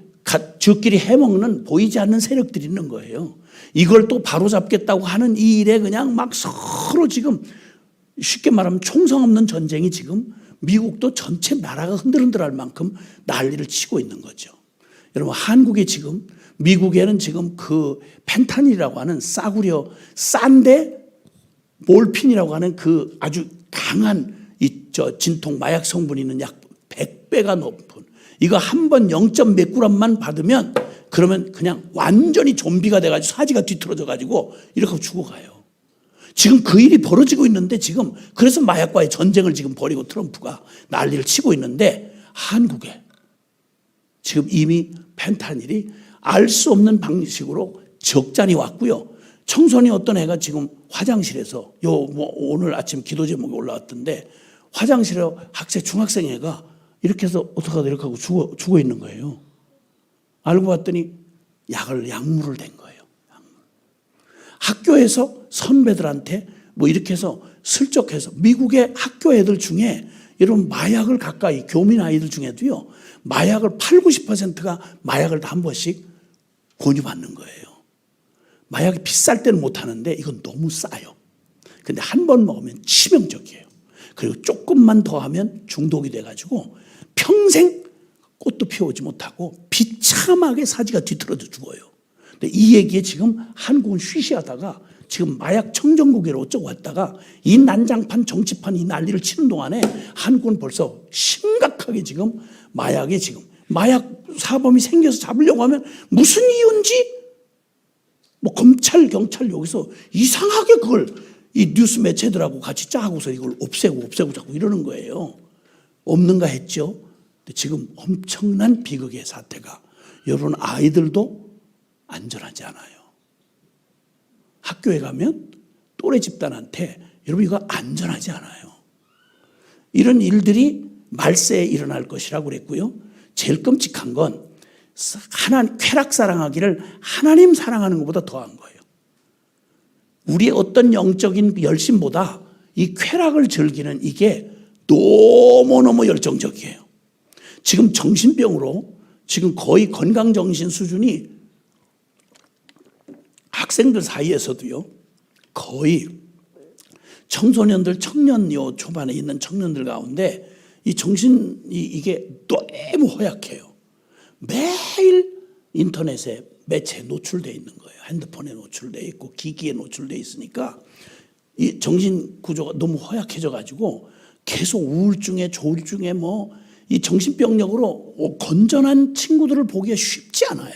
저끼리 해먹는 보이지 않는 세력들이 있는 거예요. 이걸 또 바로잡겠다고 하는 이 일에 그냥 막 서로 지금 쉽게 말하면 총성 없는 전쟁이 지금 미국도 전체 나라가 흔들흔들할 만큼 난리를 치고 있는 거죠. 여러분 한국에 지금, 미국에는 지금 그 펜타닐이라고 하는 싸구려 싼데 몰핀이라고 하는 그 아주 강한 진통 마약 성분이 있는 약 100배가 높은, 이거 한 번 0. 몇 g만 받으면 그러면 그냥 완전히 좀비가 돼가지고 사지가 뒤틀어져가지고 이렇게 하고 죽어가요. 지금 그 일이 벌어지고 있는데 지금 그래서 마약과의 전쟁을 지금 벌이고 트럼프가 난리를 치고 있는데, 한국에 지금 이미 펜타닐이 알 수 없는 방식으로 적잖이 왔고요. 청소년 어떤 애가 지금 화장실에서 오늘 아침 기도 제목이 올라왔던데, 화장실에 중학생 애가 이렇게 해서 어떡하다 이렇게 하고 죽어 있는 거예요. 알고 봤더니 약물을 댄 거예요. 학교에서 선배들한테 이렇게 해서 슬쩍 해서, 미국의 학교 애들 중에 여러분 마약을 가까이, 교민 아이들 중에도요 마약을 80~90%가 마약을 다 한 번씩 권유받는 거예요. 마약이 비쌀 때는 못 하는데 이건 너무 싸요. 근데 한 번 먹으면 치명적이에요. 그리고 조금만 더 하면 중독이 돼가지고 평생 꽃도 피우지 못하고 비참하게 사지가 뒤틀어져 죽어요. 근데 이 얘기에 지금 한국은 쉬쉬하다가 지금 마약 청정국이로 어쩌고 왔다가 이 난장판 정치판 이 난리를 치는 동안에 한국은 벌써 심각하게 지금 마약에 지금 마약 사범이 생겨서 잡으려고 하면 무슨 이유인지 뭐 검찰 경찰 여기서 이상하게 그걸 이 뉴스 매체들하고 같이 짜고서 이걸 없애고 자꾸 이러는 거예요. 없는가 했죠. 근데 지금 엄청난 비극의 사태가, 여러분 아이들도 안전하지 않아요. 학교에 가면 또래 집단한테 여러분 이거 안전하지 않아요. 이런 일들이 말세에 일어날 것이라고 그랬고요. 제일 끔찍한 건 쾌락 사랑하기를 하나님 사랑하는 것보다 더한 거예요. 우리의 어떤 영적인 열심보다 이 쾌락을 즐기는 이게 너무너무 열정적이에요. 지금 정신병으로 지금 거의 건강정신 수준이 학생들 사이에서도요, 거의 청소년들, 청년요 초반에 있는 청년들 가운데 이 이게 너무 허약해요. 매일 인터넷에 매체에 노출되어 있는 거예요. 핸드폰에 노출되어 있고 기기에 노출되어 있으니까 이 정신 구조가 너무 허약해져 가지고 계속 우울증에 조울증에 뭐 이 정신병력으로 건전한 친구들을 보기가 쉽지 않아요.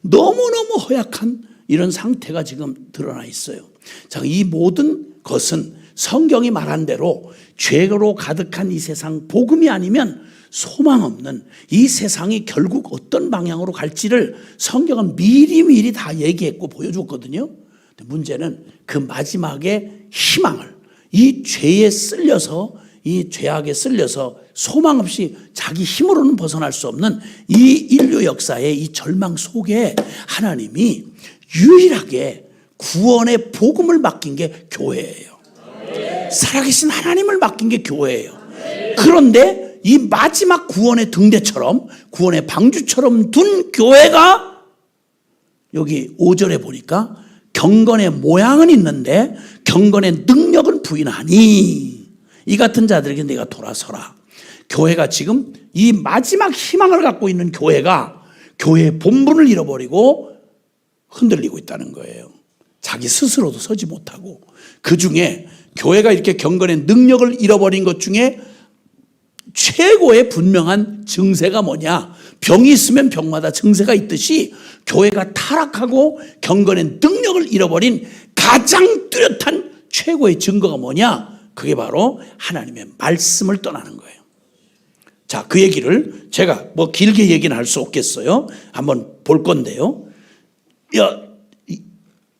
너무너무 허약한 이런 상태가 지금 드러나 있어요. 자, 이 모든 것은 성경이 말한 대로 죄로 가득한 이 세상, 복음이 아니면 소망 없는 이 세상이 결국 어떤 방향으로 갈지를 성경은 미리미리 다 얘기했고 보여줬거든요. 근데 문제는 그 마지막에 희망을, 이 죄에 쓸려서, 이 죄악에 쓸려서 소망 없이 자기 힘으로는 벗어날 수 없는 이 인류 역사의 이 절망 속에 하나님이 유일하게 구원의 복음을 맡긴 게 교회예요. 살아계신 하나님을 맡긴 게 교회예요. 그런데 이 마지막 구원의 등대처럼, 구원의 방주처럼 둔 교회가 여기 5절에 보니까 경건의 모양은 있는데 경건의 능력은 부인하니 이 같은 자들에게 내가 돌아서라. 교회가 지금 이 마지막 희망을 갖고 있는 교회가 교회의 본분을 잃어버리고 흔들리고 있다는 거예요. 자기 스스로도 서지 못하고, 그 중에 교회가 이렇게 경건의 능력을 잃어버린 것 중에 최고의 분명한 증세가 뭐냐? 병이 있으면 병마다 증세가 있듯이 교회가 타락하고 경건의 능력을 잃어버린 가장 뚜렷한 최고의 증거가 뭐냐? 그게 바로 하나님의 말씀을 떠나는 거예요. 자, 그 얘기를 제가 뭐 길게 얘기는 할 수 없겠어요. 한번 볼 건데요.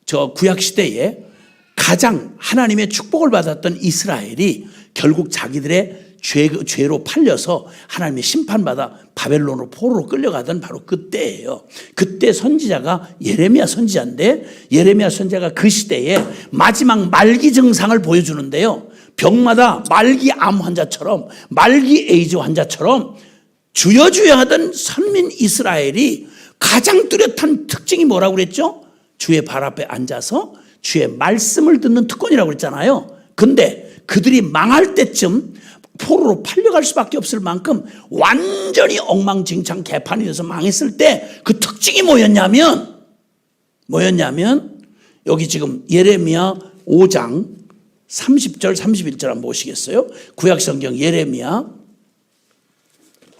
저 구약시대에 가장 하나님의 축복을 받았던 이스라엘이 결국 자기들의 죄로 팔려서 하나님의 심판받아 바벨론으로 포로로 끌려가던 바로 그때예요. 그때 선지자가 예레미야 선지자인데, 예레미야 선지자가 그 시대에 마지막 말기 증상을 보여주는데요. 병마다 말기 암 환자처럼, 말기 에이즈 환자처럼 주여 주여 하던 선민 이스라엘이 가장 뚜렷한 특징이 뭐라고 그랬죠? 주의 발 앞에 앉아서 주의 말씀을 듣는 특권이라고 그랬잖아요. 근데 그들이 망할 때쯤 포로로 팔려갈 수밖에 없을 만큼 완전히 엉망진창 개판이 돼서 망했을 때 그 특징이 뭐였냐면 여기 지금 예레미야 5장 30절 31절 한번 보시겠어요? 구약성경 예레미야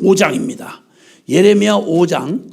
5장입니다. 예레미야 5장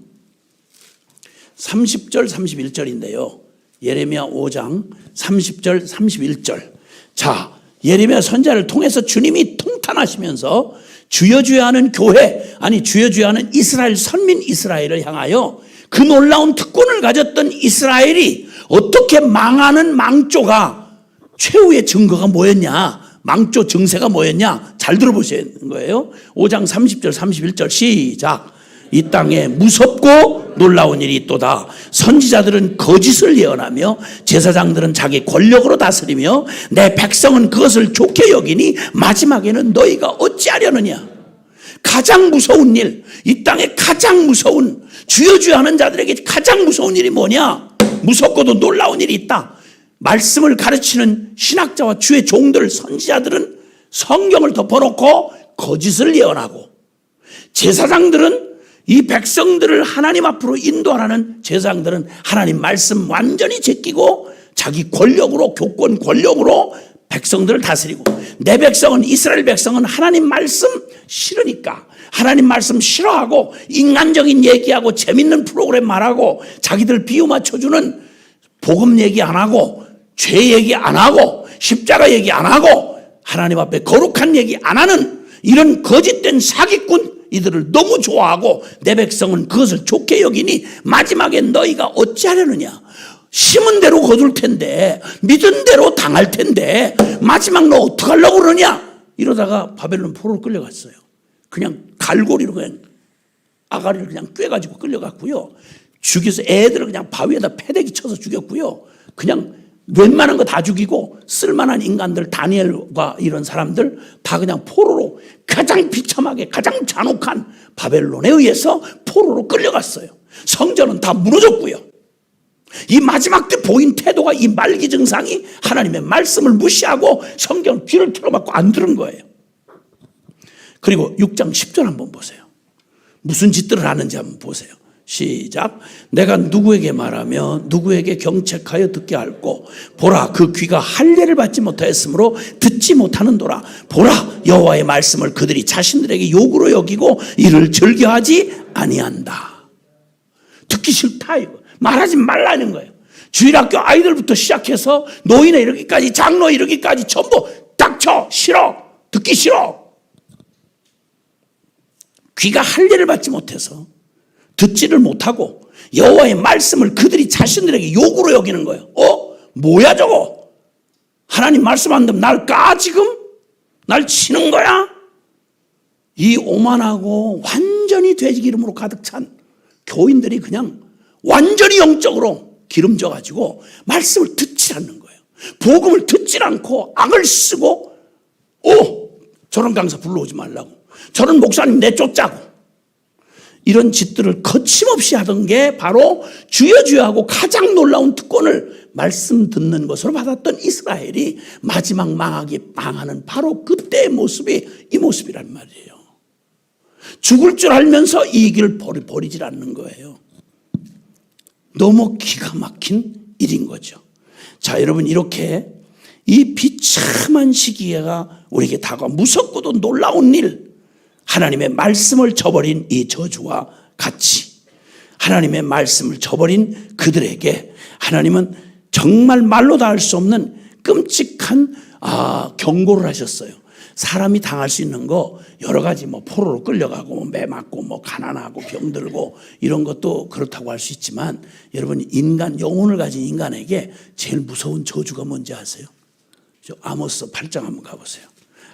30절 31절인데요. 예레미야 5장 30절 31절. 자, 예레미야 선지자를 통해서 주님이 통탄하시면서 주여 주여 하는 교회, 아니 주여 주여 하는 이스라엘, 선민 이스라엘을 향하여 그 놀라운 특권을 가졌던 이스라엘이 어떻게 망하는 망조가 최후의 증거가 뭐였냐, 망조 증세가 뭐였냐, 잘 들어보셔야 되는 거예요. 5장 30절 31절 시작. 이 땅에 무섭고 놀라운 일이 있도다. 선지자들은 거짓을 예언하며 제사장들은 자기 권력으로 다스리며 내 백성은 그것을 좋게 여기니 마지막에는 너희가 어찌하려느냐. 가장 무서운 일, 이 땅에 가장 무서운, 주여 주여 하는 자들에게 가장 무서운 일이 뭐냐? 무섭고도 놀라운 일이 있다. 말씀을 가르치는 신학자와 주의 종들, 선지자들은 성경을 덮어놓고 거짓을 예언하고, 제사장들은 이 백성들을 하나님 앞으로 인도하라는 제사장들은 하나님 말씀 완전히 제끼고 자기 권력으로, 교권 권력으로 백성들을 다스리고, 내 백성은, 이스라엘 백성은 하나님 말씀 싫으니까 하나님 말씀 싫어하고 인간적인 얘기하고 재밌는 프로그램 말하고 자기들 비유 맞춰주는 복음 얘기 안 하고 죄 얘기 안 하고 십자가 얘기 안 하고 하나님 앞에 거룩한 얘기 안 하는 이런 거짓된 사기꾼, 이들을 너무 좋아하고 내 백성은 그것을 좋게 여기니 마지막에 너희가 어찌하려느냐, 심은 대로 거둘 텐데, 믿은 대로 당할 텐데 마지막 너 어떡하려고 그러냐. 이러다가 바벨론 포로로 끌려갔어요. 그냥 갈고리로 그냥 아가리를 그냥 꿰가지고 끌려갔고요. 죽여서 애들을 그냥 바위에다 패대기 쳐서 죽였고요. 그냥 웬만한 거 다 죽이고 쓸만한 인간들, 다니엘과 이런 사람들 다 그냥 포로로, 가장 비참하게 가장 잔혹한 바벨론에 의해서 포로로 끌려갔어요. 성전은 다 무너졌고요. 이 마지막 때 보인 태도가, 이 말기 증상이 하나님의 말씀을 무시하고 성경 귀를 틀어막고 안 들은 거예요. 그리고 6장 10절 한번 보세요. 무슨 짓들을 하는지 한번 보세요. 시작. 내가 누구에게 말하며 누구에게 경책하여 듣게 할꼬. 보라, 그 귀가 할례를 받지 못하였으므로 듣지 못하는도라. 보라, 여호와의 말씀을 그들이 자신들에게 욕으로 여기고 이를 즐겨하지 아니한다. 듣기 싫다, 이거. 말하지 말라는 거예요. 주일학교 아이들부터 시작해서 노인에 이르기까지, 장로에 이르기까지 전부 닥쳐, 싫어, 듣기 싫어. 귀가 할례를 받지 못해서 듣지를 못하고 여호와의 말씀을 그들이 자신들에게 욕으로 여기는 거예요. 뭐야 저거? 하나님 말씀 안 듣면 날 까, 지금? 날 치는 거야? 이 오만하고 완전히 돼지기름으로 가득 찬 교인들이 그냥 완전히 영적으로 기름져 가지고 말씀을 듣지 않는 거예요. 복음을 듣지 않고 악을 쓰고, 저런 강사 불러오지 말라고, 저런 목사님 내쫓자고, 이런 짓들을 거침없이 하던 게 바로 주여 주여 하고 가장 놀라운 특권을 말씀 듣는 것으로 받았던 이스라엘이 마지막 망하는 바로 그때의 모습이 이 모습이란 말이에요. 죽을 줄 알면서 이 길을 버리질 않는 거예요. 너무 기가 막힌 일인 거죠. 자, 여러분, 이렇게 이 비참한 시기가 우리에게 다가와 무섭고도 놀라운 일, 하나님의 말씀을 저버린 이 저주와 같이 하나님의 말씀을 저버린 그들에게 하나님은 정말 말로 다 할 수 없는 끔찍한 경고를 하셨어요. 사람이 당할 수 있는 거 여러 가지, 포로로 끌려가고 매 맞고 가난하고 병들고 이런 것도 그렇다고 할 수 있지만, 여러분, 인간, 영혼을 가진 인간에게 제일 무서운 저주가 뭔지 아세요? 아모스 8장 한번 가보세요.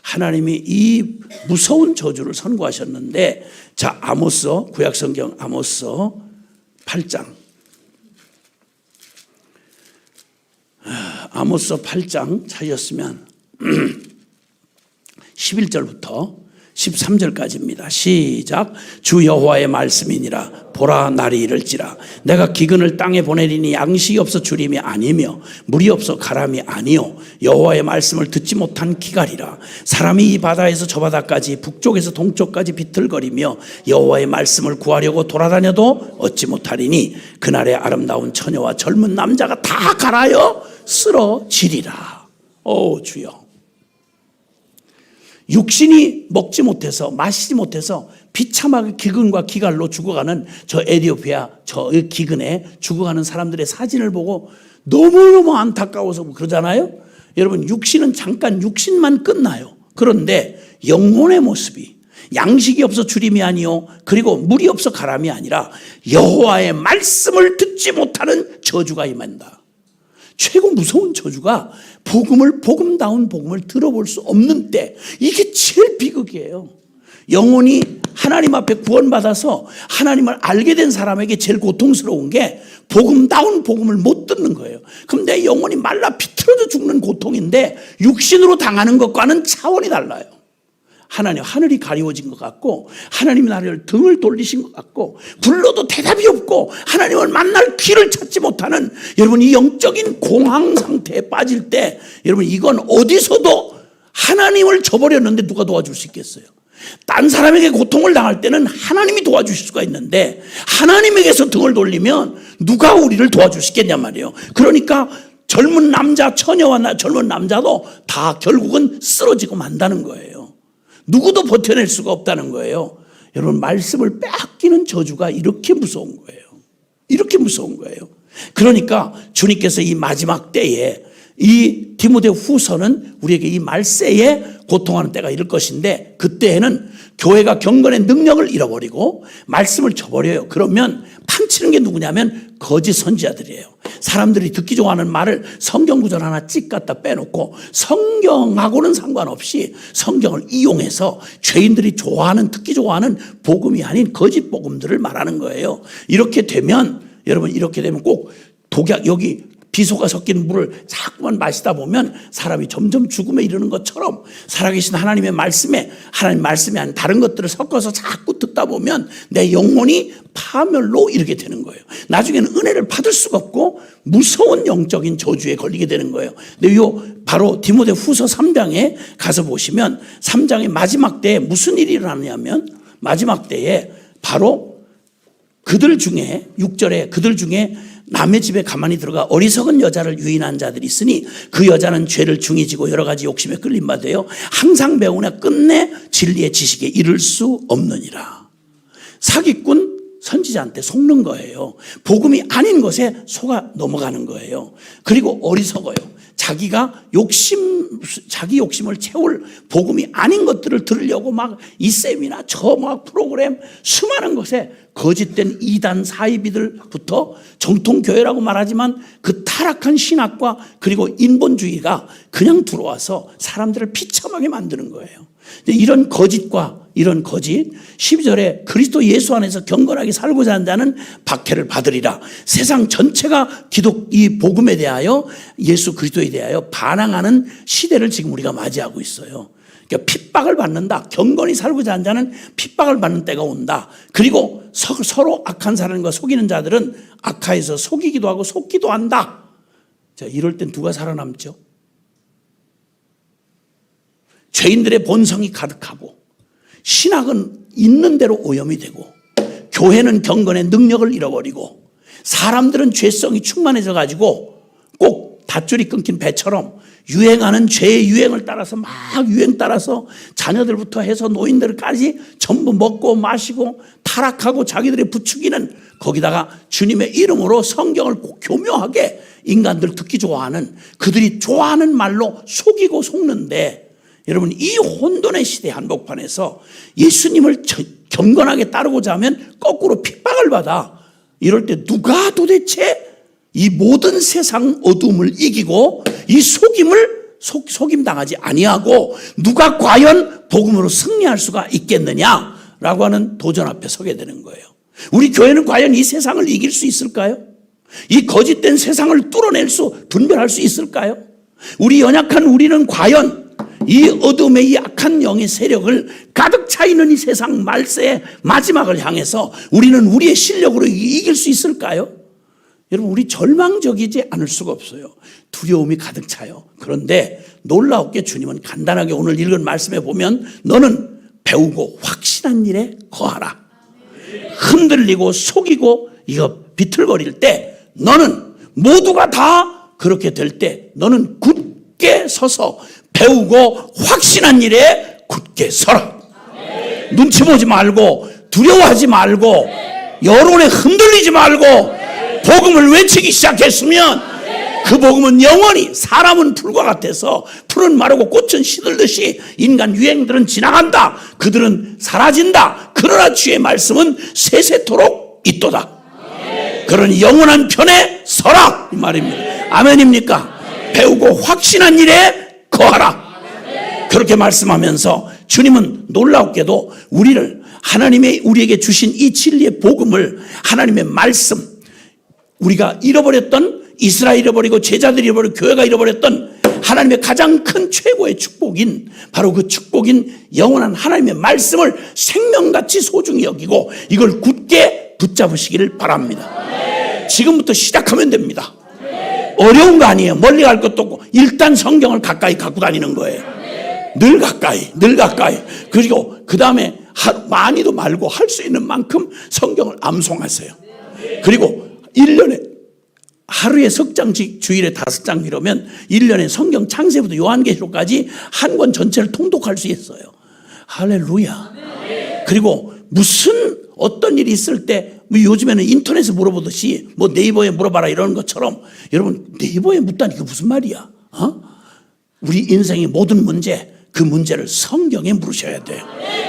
하나님이 이 무서운 저주를 선고하셨는데, 자, 아모스, 구약성경 아모스 8장. 아모스 8장 찾으셨으면 11절부터 13절까지입니다. 시작. 주 여호와의 말씀이니라. 보라, 날이 이를지라. 내가 기근을 땅에 보내리니 양식이 없어 주림이 아니며 물이 없어 가람이 아니요 여호와의 말씀을 듣지 못한 기갈이라. 사람이 이 바다에서 저 바다까지 북쪽에서 동쪽까지 비틀거리며 여호와의 말씀을 구하려고 돌아다녀도 얻지 못하리니 그날의 아름다운 처녀와 젊은 남자가 다 갈아여 쓰러지리라. 주여. 육신이 먹지 못해서 마시지 못해서 비참하게 기근과 기갈로 죽어가는 저 에티오피아 저 기근에 죽어가는 사람들의 사진을 보고 너무너무 안타까워서 그러잖아요. 여러분, 육신은 잠깐 육신만 끝나요. 그런데 영혼의 모습이 양식이 없어 주림이 아니요 그리고 물이 없어 가람이 아니라 여호와의 말씀을 듣지 못하는 저주가 임한다. 최고 무서운 저주가 복음다운 복음을 들어볼 수 없는 때, 이게 제일 비극이에요. 영혼이 하나님 앞에 구원받아서 하나님을 알게 된 사람에게 제일 고통스러운 게 복음다운 복음을 못 듣는 거예요. 그럼 내 영혼이 말라 비틀어져 죽는 고통인데 육신으로 당하는 것과는 차원이 달라요. 하늘이 가리워진 것 같고 하나님이 나를 등을 돌리신 것 같고 불러도 대답이 없고 하나님을 만날 길을 찾지 못하는, 여러분, 이 영적인 공황 상태에 빠질 때 여러분, 이건 어디서도 하나님을 저버렸는데 누가 도와줄 수 있겠어요? 딴 사람에게 고통을 당할 때는 하나님이 도와주실 수가 있는데 하나님에게서 등을 돌리면 누가 우리를 도와줄 수 있겠냔 말이에요. 그러니까 젊은 남자, 처녀와 젊은 남자도 다 결국은 쓰러지고 만다는 거예요. 누구도 버텨낼 수가 없다는 거예요. 여러분, 말씀을 빼앗기는 저주가 이렇게 무서운 거예요. 이렇게 무서운 거예요. 그러니까 주님께서 이 마지막 때에 이 디모데 후서는 우리에게 이 말세에 고통하는 때가 이럴 것인데, 그때에는 교회가 경건의 능력을 잃어버리고 말씀을 저버려요. 그러면 판치는 게 누구냐면 거짓 선지자들이에요. 사람들이 듣기 좋아하는 말을 성경 구절 하나 찍 갖다 빼놓고 성경하고는 상관없이 성경을 이용해서 죄인들이 좋아하는, 듣기 좋아하는 복음이 아닌 거짓 복음들을 말하는 거예요. 이렇게 되면 여러분, 이렇게 되면 꼭 독약, 여기 비소가 섞인 물을 자꾸만 마시다 보면 사람이 점점 죽음에 이르는 것처럼 살아계신 하나님의 말씀에, 하나님 말씀이 아닌 다른 것들을 섞어서 자꾸 듣다 보면 내 영혼이 파멸로 이르게 되는 거예요. 나중에는 은혜를 받을 수가 없고 무서운 영적인 저주에 걸리게 되는 거예요. 근데 요 바로 디모데 후서 3장에 가서 보시면 3장의 마지막 때에 무슨 일이 일어나냐면, 마지막 때에 바로 그들 중에 6절에 그들 중에 남의 집에 가만히 들어가 어리석은 여자를 유인한 자들이 있으니 그 여자는 죄를 중히 지고 여러 가지 욕심에 끌림 받아요. 항상 배우나 끝내 진리의 지식에 이를 수 없느니라. 사기꾼 선지자한테 속는 거예요. 복음이 아닌 것에 속아 넘어가는 거예요. 그리고 어리석어요. 자기 욕심을 채울 복음이 아닌 것들을 들으려고 막 이 세미나 저 막 프로그램 수많은 것에 거짓된 이단 사이비들부터 정통교회라고 말하지만 그 타락한 신학과 그리고 인본주의가 그냥 들어와서 사람들을 비참하게 만드는 거예요. 이런 거짓과 이런 거짓, 12절에 그리스도 예수 안에서 경건하게 살고자 하는 자는 박해를 받으리라. 세상 전체가 이 복음에 대하여, 예수 그리스도에 대하여 반항하는 시대를 지금 우리가 맞이하고 있어요. 그러니까 핍박을 받는다. 경건히 살고자 하는 자는 핍박을 받는 때가 온다. 그리고 서로 악한 사람과 속이는 자들은 악하여서 속이기도 하고 속기도 한다. 자, 이럴 땐 누가 살아남죠? 죄인들의 본성이 가득하고 신학은 있는 대로 오염이 되고 교회는 경건의 능력을 잃어버리고 사람들은 죄성이 충만해져 가지고 꼭 밧줄이 끊긴 배처럼 유행하는 죄의 유행을 따라서 막 유행 따라서 자녀들부터 해서 노인들까지 전부 먹고 마시고 타락하고 자기들의 부추기는, 거기다가 주님의 이름으로 성경을 교묘하게 인간들 듣기 좋아하는, 그들이 좋아하는 말로 속이고 속는데, 여러분, 이 혼돈의 시대 한복판에서 예수님을 경건하게 따르고자 하면 거꾸로 핍박을 받아. 이럴 때 누가 도대체 이 모든 세상 어둠을 이기고 이 속임당하지 아니하고 누가 과연 복음으로 승리할 수가 있겠느냐라고 하는 도전 앞에 서게 되는 거예요. 우리 교회는 과연 이 세상을 이길 수 있을까요? 이 거짓된 세상을 분별할 수 있을까요? 우리는 과연 이 어둠의 이 악한 영의 세력을 가득 차 있는 이 세상 말세의 마지막을 향해서 우리는 우리의 실력으로 이길 수 있을까요? 여러분, 우리 절망적이지 않을 수가 없어요. 두려움이 가득 차요. 그런데 놀라웠게 주님은 간단하게 오늘 읽은 말씀에 보면 너는 배우고 확신한 일에 거하라. 흔들리고 속이고 이거 비틀거릴 때, 너는 모두가 다 그렇게 될 때 너는 굳게 서서 배우고 확신한 일에 굳게 서라. 눈치 보지 말고 두려워하지 말고 여론에 흔들리지 말고 복음을 외치기 시작했으면 그 복음은 영원히, 사람은 풀과 같아서 풀은 마르고 꽃은 시들듯이 인간 유행들은 지나간다. 그들은 사라진다. 그러나 주의 말씀은 세세토록 있도다. 그러니 영원한 편에 서라, 이 말입니다. 아멘입니까? 배우고 확신한 일에 거하라. 그렇게 말씀하면서 주님은 놀랍게도 하나님의 우리에게 주신 이 진리의 복음을, 하나님의 말씀, 우리가 잃어버렸던, 이스라엘 잃어버리고 제자들이 잃어버리고 교회가 잃어버렸던 하나님의 가장 큰 최고의 축복인, 바로 그 축복인 영원한 하나님의 말씀을 생명같이 소중히 여기고 이걸 굳게 붙잡으시기를 바랍니다. 지금부터 시작하면 됩니다. 어려운 거 아니에요. 멀리 갈 것도 없고 일단 성경을 가까이 갖고 다니는 거예요. 늘 가까이. 그리고 그 다음에 많이도 말고 할 수 있는 만큼 성경을 암송하세요. 그리고 1년에 하루에 석장씩 주일에 5장 이러면 1년에 성경 창세부터 요한계시록까지 한 권 전체를 통독할 수 있어요. 할렐루야. 그리고 무슨 어떤 일이 있을 때 요즘에는 인터넷에 물어보듯이 뭐 네이버에 물어봐라 이러는 것처럼 여러분 네이버에 묻다니 그게 무슨 말이야? 우리 인생의 모든 문제, 그 문제를 성경에 물으셔야 돼요.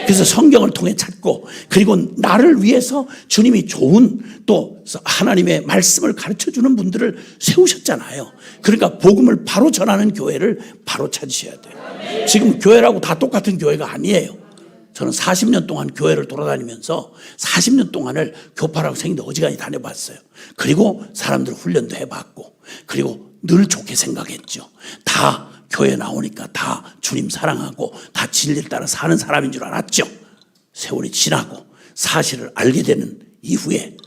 그래서 성경을 통해 찾고, 그리고 나를 위해서 주님이 좋은 또 하나님의 말씀을 가르쳐주는 분들을 세우셨잖아요. 그러니까 복음을 바로 전하는 교회를 바로 찾으셔야 돼요. 지금 교회라고 다 똑같은 교회가 아니에요. 저는 40년 동안 교회를 돌아다니면서 40년 동안을 교파라고 생긴데 어지간히 다녀봤어요. 그리고 사람들 훈련도 해봤고, 그리고 늘 좋게 생각했죠. 다 교회 나오니까 다 주님 사랑하고 다 진리를 따라 사는 사람인 줄 알았죠. 세월이 지나고 사실을 알게 되는 이후에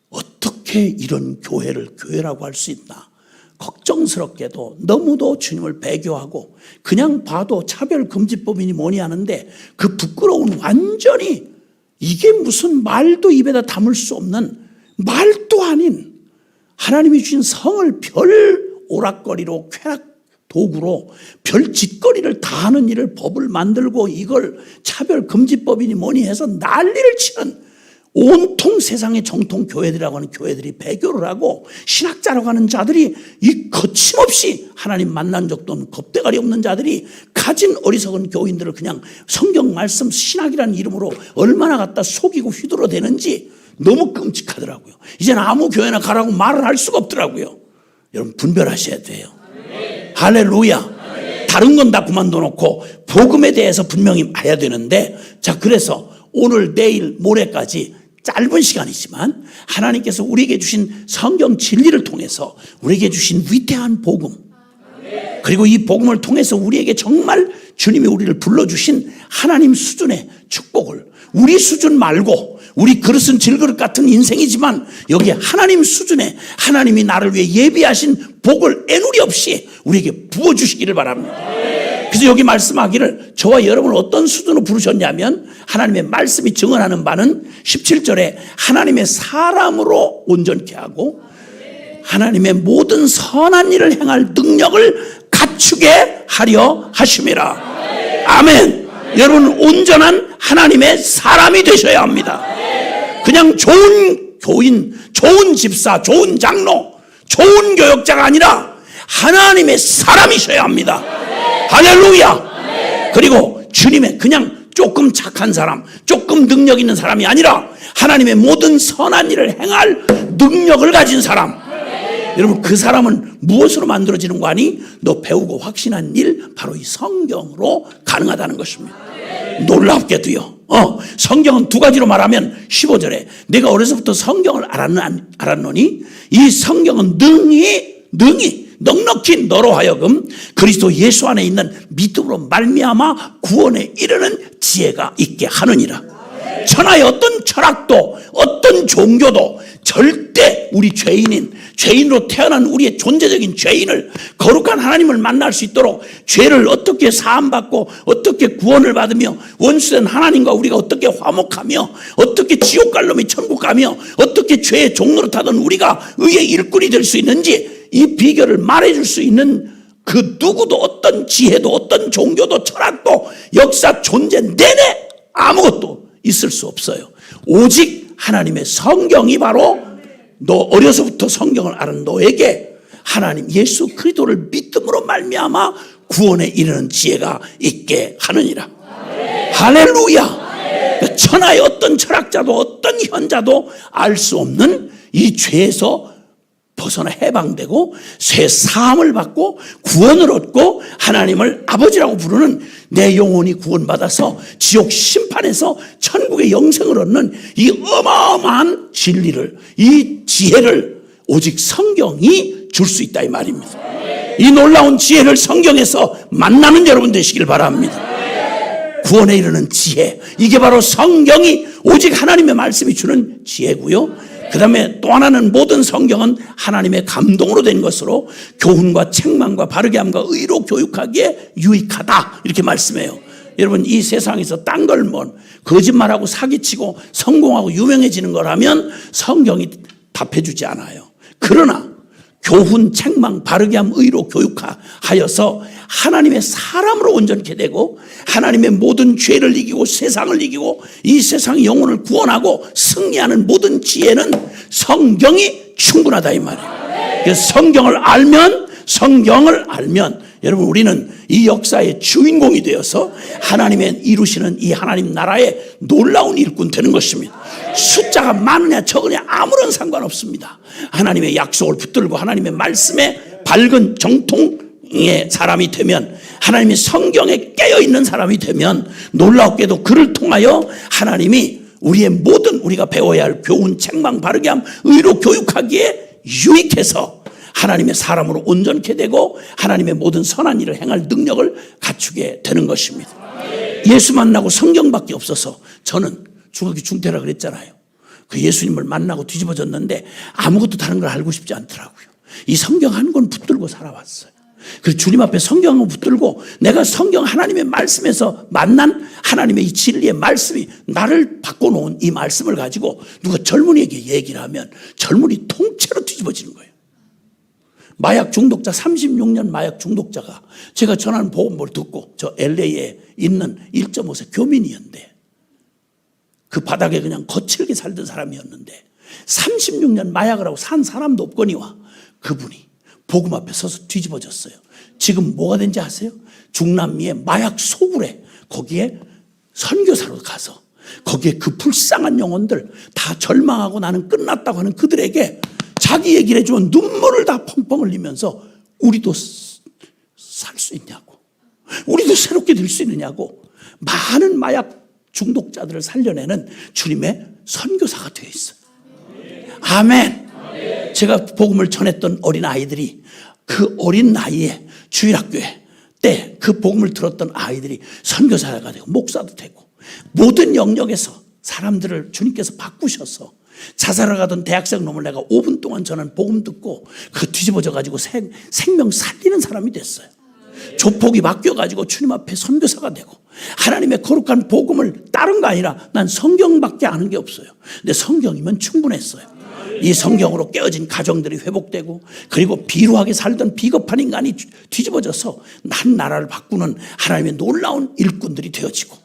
어떻게 이런 교회를 교회라고 할 수 있나 걱정스럽게도 너무도 주님을 배교하고 그냥 봐도 차별금지법이니 뭐니 하는데 그 부끄러운 완전히 이게 무슨 말도 입에다 담을 수 없는 말도 아닌 하나님이 주신 성을 별 오락거리로 쾌락 도구로 별 짓거리를 다 하는 일을 법을 만들고 이걸 차별금지법이니 뭐니 해서 난리를 치는 온통 세상의 정통 교회들이라고 하는 교회들이 배교를 하고 신학자라고 하는 자들이 이 거침없이 하나님 만난 적도 없는 겁대가리 없는 자들이 가진 어리석은 교인들을 그냥 성경 말씀 신학이라는 이름으로 얼마나 갖다 속이고 휘둘러대는지 너무 끔찍하더라고요. 이제는 아무 교회나 가라고 말을 할 수가 없더라고요. 여러분 분별하셔야 돼요. 할렐루야. 다른 건 다 그만둬 놓고 복음에 대해서 분명히 해야 되는데, 자, 그래서 오늘 내일 모레까지 짧은 시간이지만 하나님께서 우리에게 주신 성경 진리를 통해서 우리에게 주신 위대한 복음, 그리고 이 복음을 통해서 우리에게 정말 주님이 우리를 불러주신 하나님 수준의 축복을, 우리 수준 말고 우리 그릇은 질그릇 같은 인생이지만 여기에 하나님 수준의 하나님이 나를 위해 예비하신 복을 애누리 없이 우리에게 부어주시기를 바랍니다. 그래서 여기 말씀하기를 저와 여러분을 어떤 수준으로 부르셨냐면 하나님의 말씀이 증언하는 바는 17절에 하나님의 사람으로 온전케 하고 하나님의 모든 선한 일을 행할 능력을 갖추게 하려 하심이라. 아멘. 여러분 온전한 하나님의 사람이 되셔야 합니다. 그냥 좋은 교인, 좋은 집사, 좋은 장로, 좋은 교역자가 아니라 하나님의 사람이셔야 합니다. 할렐루야. 그리고 주님의 그냥 조금 착한 사람, 조금 능력 있는 사람이 아니라 하나님의 모든 선한 일을 행할 능력을 가진 사람. 여러분 그 사람은 무엇으로 만들어지는 거 아니? 너 배우고 확신한 일 바로 이 성경으로 가능하다는 것입니다. 놀랍게도요. 성경은 두 가지로 말하면 15절에 내가 어려서부터 성경을 알았노니 이 성경은 능히 넉넉히 너로 하여금 그리스도 예수 안에 있는 믿음으로 말미암아 구원에 이르는 지혜가 있게 하느니라. 천하의 어떤 철학도 어떤 종교도 절대 우리 죄인으로 태어난 우리의 존재적인 죄인을 거룩한 하나님을 만날 수 있도록 죄를 어떻게 사함받고 어떻게 구원을 받으며 원수된 하나님과 우리가 어떻게 화목하며 어떻게 지옥 갈 놈이 천국 가며 어떻게 죄의 종로를 타던 우리가 의의 일꾼이 될 수 있는지 이 비결을 말해줄 수 있는 그 누구도 어떤 지혜도 어떤 종교도 철학도 역사 존재 내내 아무것도 있을 수 없어요. 오직 하나님의 성경이 바로 너 어려서부터 성경을 아는 너에게 하나님 예수 그리스도를 믿음으로 말미암아 구원에 이르는 지혜가 있게 하느니라. 할렐루야. 천하의 어떤 철학자도 어떤 현자도 알 수 없는 이 죄에서 벗어나 해방되고 새 사함을 받고 구원을 얻고 하나님을 아버지라고 부르는 내 영혼이 구원받아서 지옥 심판에서 천국의 영생을 얻는 이 어마어마한 진리를, 이 지혜를 오직 성경이 줄 수 있다 이 말입니다. 이 놀라운 지혜를 성경에서 만나는 여러분 되시길 바랍니다. 구원에 이르는 지혜, 이게 바로 성경이 오직 하나님의 말씀이 주는 지혜고요. 그 다음에 또 하나는 모든 성경은 하나님의 감동으로 된 것으로 교훈과 책망과 바르게 함과 의로 교육하기에 유익하다 이렇게 말씀해요. 여러분 이 세상에서 딴 걸 뭐 거짓말하고 사기치고 성공하고 유명해지는 거라면 성경이 답해주지 않아요. 그러나 교훈, 책망, 바르게 함, 의로 교육하여서 하나님의 사람으로 온전케 되고 하나님의 모든 죄를 이기고 세상을 이기고 이 세상의 영혼을 구원하고 승리하는 모든 지혜는 성경이 충분하다 이 말이에요. 그래서 성경을 알면 여러분 우리는 이 역사의 주인공이 되어서 하나님의 이루시는 이 하나님 나라의 놀라운 일꾼 되는 것입니다. 숫자가 많으냐 적으냐 아무런 상관없습니다. 하나님의 약속을 붙들고 하나님의 말씀에 밝은 정통의 사람이 되면 하나님의 성경에 깨어있는 사람이 되면 놀랍게도 그를 통하여 하나님이 우리의 모든 우리가 배워야 할 교훈, 책망, 바르게 함, 의로 교육하기에 유익해서 하나님의 사람으로 온전케 되고 하나님의 모든 선한 일을 행할 능력을 갖추게 되는 것입니다. 예수 만나고 성경밖에 없어서 저는 중학교 중퇴라 그랬잖아요. 그 예수님을 만나고 뒤집어졌는데 아무것도 다른 걸 알고 싶지 않더라고요. 이 성경 한 권 붙들고 살아왔어요. 그래서 주님 앞에 성경 한 권 붙들고 내가 성경 하나님의 말씀에서 만난 하나님의 이 진리의 말씀이 나를 바꿔놓은 이 말씀을 가지고 누가 젊은이에게 얘기를 하면 젊은이 통째로 뒤집어지는 거예요. 마약 중독자 36년 마약 중독자가 제가 전하는 복음을 듣고 저 LA에 있는 1.5세 교민이었는데 그 바닥에 그냥 거칠게 살던 사람이었는데 36년 마약을 하고 산 사람도 없거니와 그분이 복음 앞에 서서 뒤집어졌어요. 지금 뭐가 된지 아세요? 중남미의 마약 소굴에 거기에 선교사로 가서 거기에 그 불쌍한 영혼들 다 절망하고 나는 끝났다고 하는 그들에게 자기 얘기를 해주면 눈물을 다 펑펑 흘리면서 우리도 살 수 있냐고 우리도 새롭게 될 수 있느냐고 많은 마약 중독자들을 살려내는 주님의 선교사가 되어 있어요. 아멘. 제가 복음을 전했던 어린 아이들이 그 어린 나이에 주일학교에 때 그 복음을 들었던 아이들이 선교사가 되고 목사도 되고 모든 영역에서 사람들을 주님께서 바꾸셔서 자살을 가던 대학생 놈을 내가 5분 동안 저는 복음 듣고 그 뒤집어져 가지고 생명 살리는 사람이 됐어요. 조폭이 바뀌어가지고 주님 앞에 선교사가 되고 하나님의 거룩한 복음을 다른 거 아니라 난 성경밖에 아는 게 없어요. 근데 성경이면 충분했어요. 이 성경으로 깨어진 가정들이 회복되고 그리고 비루하게 살던 비겁한 인간이 뒤집어져서 한 나라를 바꾸는 하나님의 놀라운 일꾼들이 되어지고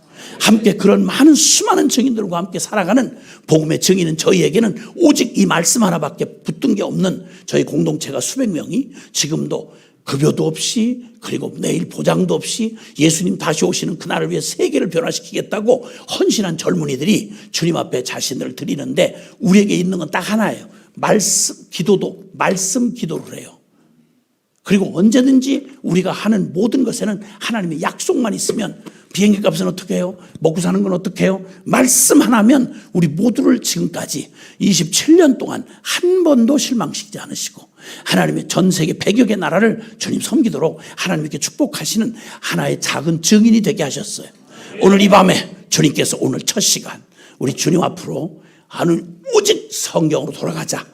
함께 그런 많은 수많은 증인들과 함께 살아가는 복음의 증인은 저희에게는 오직 이 말씀 하나밖에 붙든 게 없는 저희 공동체가 수백 명이 지금도 급여도 없이 그리고 내일 보장도 없이 예수님 다시 오시는 그날을 위해 세계를 변화시키겠다고 헌신한 젊은이들이 주님 앞에 자신을 드리는데 우리에게 있는 건 딱 하나예요. 말씀 기도를 해요. 그리고 언제든지 우리가 하는 모든 것에는 하나님의 약속만 있으면 비행기 값은 어떻게 해요? 먹고 사는 건 어떻게 해요? 말씀 하나면 우리 모두를 지금까지 27년 동안 한 번도 실망시키지 않으시고 하나님의 전 세계 100여 개 나라를 주님 섬기도록 하나님께 축복하시는 하나의 작은 증인이 되게 하셨어요. 오늘 이 밤에 주님께서 오늘 첫 시간 우리 주님 앞으로 오직 성경으로 돌아가자.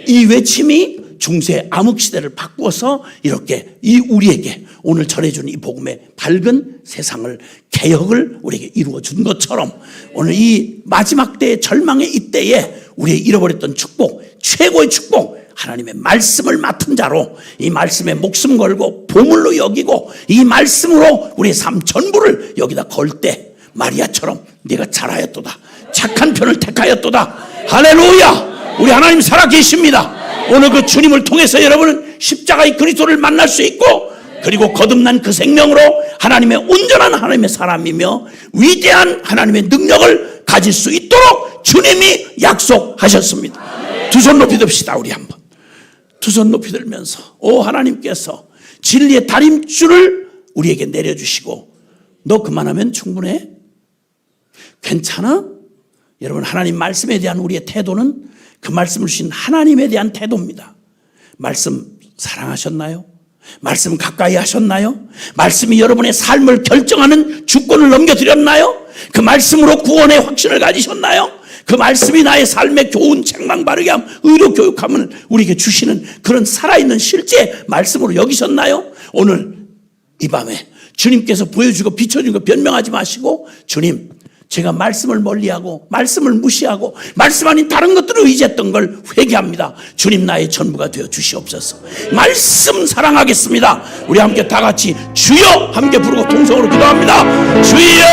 이 외침이 중세 암흑시대를 바꾸어서 이렇게 우리에게 오늘 전해준 이 복음의 밝은 세상을 개혁을 우리에게 이루어 준 것처럼 오늘 이 마지막 때의 절망의 이때에 우리의 잃어버렸던 축복, 최고의 축복 하나님의 말씀을 맡은 자로 이 말씀에 목숨 걸고 보물로 여기고 이 말씀으로 우리의 삶 전부를 여기다 걸 때 마리아처럼 네가 잘하였도다. 착한 편을 택하였도다. 할렐루야. 우리 하나님 살아계십니다. 오늘 그 주님을 통해서 여러분은 십자가의 그리스도를 만날 수 있고 그리고 거듭난 그 생명으로 하나님의 온전한 하나님의 사람이며 위대한 하나님의 능력을 가질 수 있도록 주님이 약속하셨습니다. 두 손 높이 듭시다. 우리 한번 두 손 높이 들면서 오 하나님께서 진리의 다림줄을 우리에게 내려주시고 너 그만하면 충분해? 괜찮아? 여러분 하나님 말씀에 대한 우리의 태도는 그 말씀을 주신 하나님에 대한 태도입니다. 말씀 사랑하셨나요? 말씀 가까이 하셨나요? 말씀이 여러분의 삶을 결정하는 주권을 넘겨드렸나요? 그 말씀으로 구원의 확신을 가지셨나요? 그 말씀이 나의 삶에 교훈, 책망 바르게 함, 의로 교육함을 우리에게 주시는 그런 살아있는 실제 말씀으로 여기셨나요? 오늘 이 밤에 주님께서 보여주고 비춰준 거 변명하지 마시고, 주님, 제가 말씀을 멀리하고 말씀을 무시하고 말씀 아닌 다른 것들을 의지했던 걸 회개합니다. 주님, 나의 전부가 되어 주시옵소서. 말씀 사랑하겠습니다. 우리 함께 다 같이 주여 함께 부르고 동성으로 기도합니다. 주여!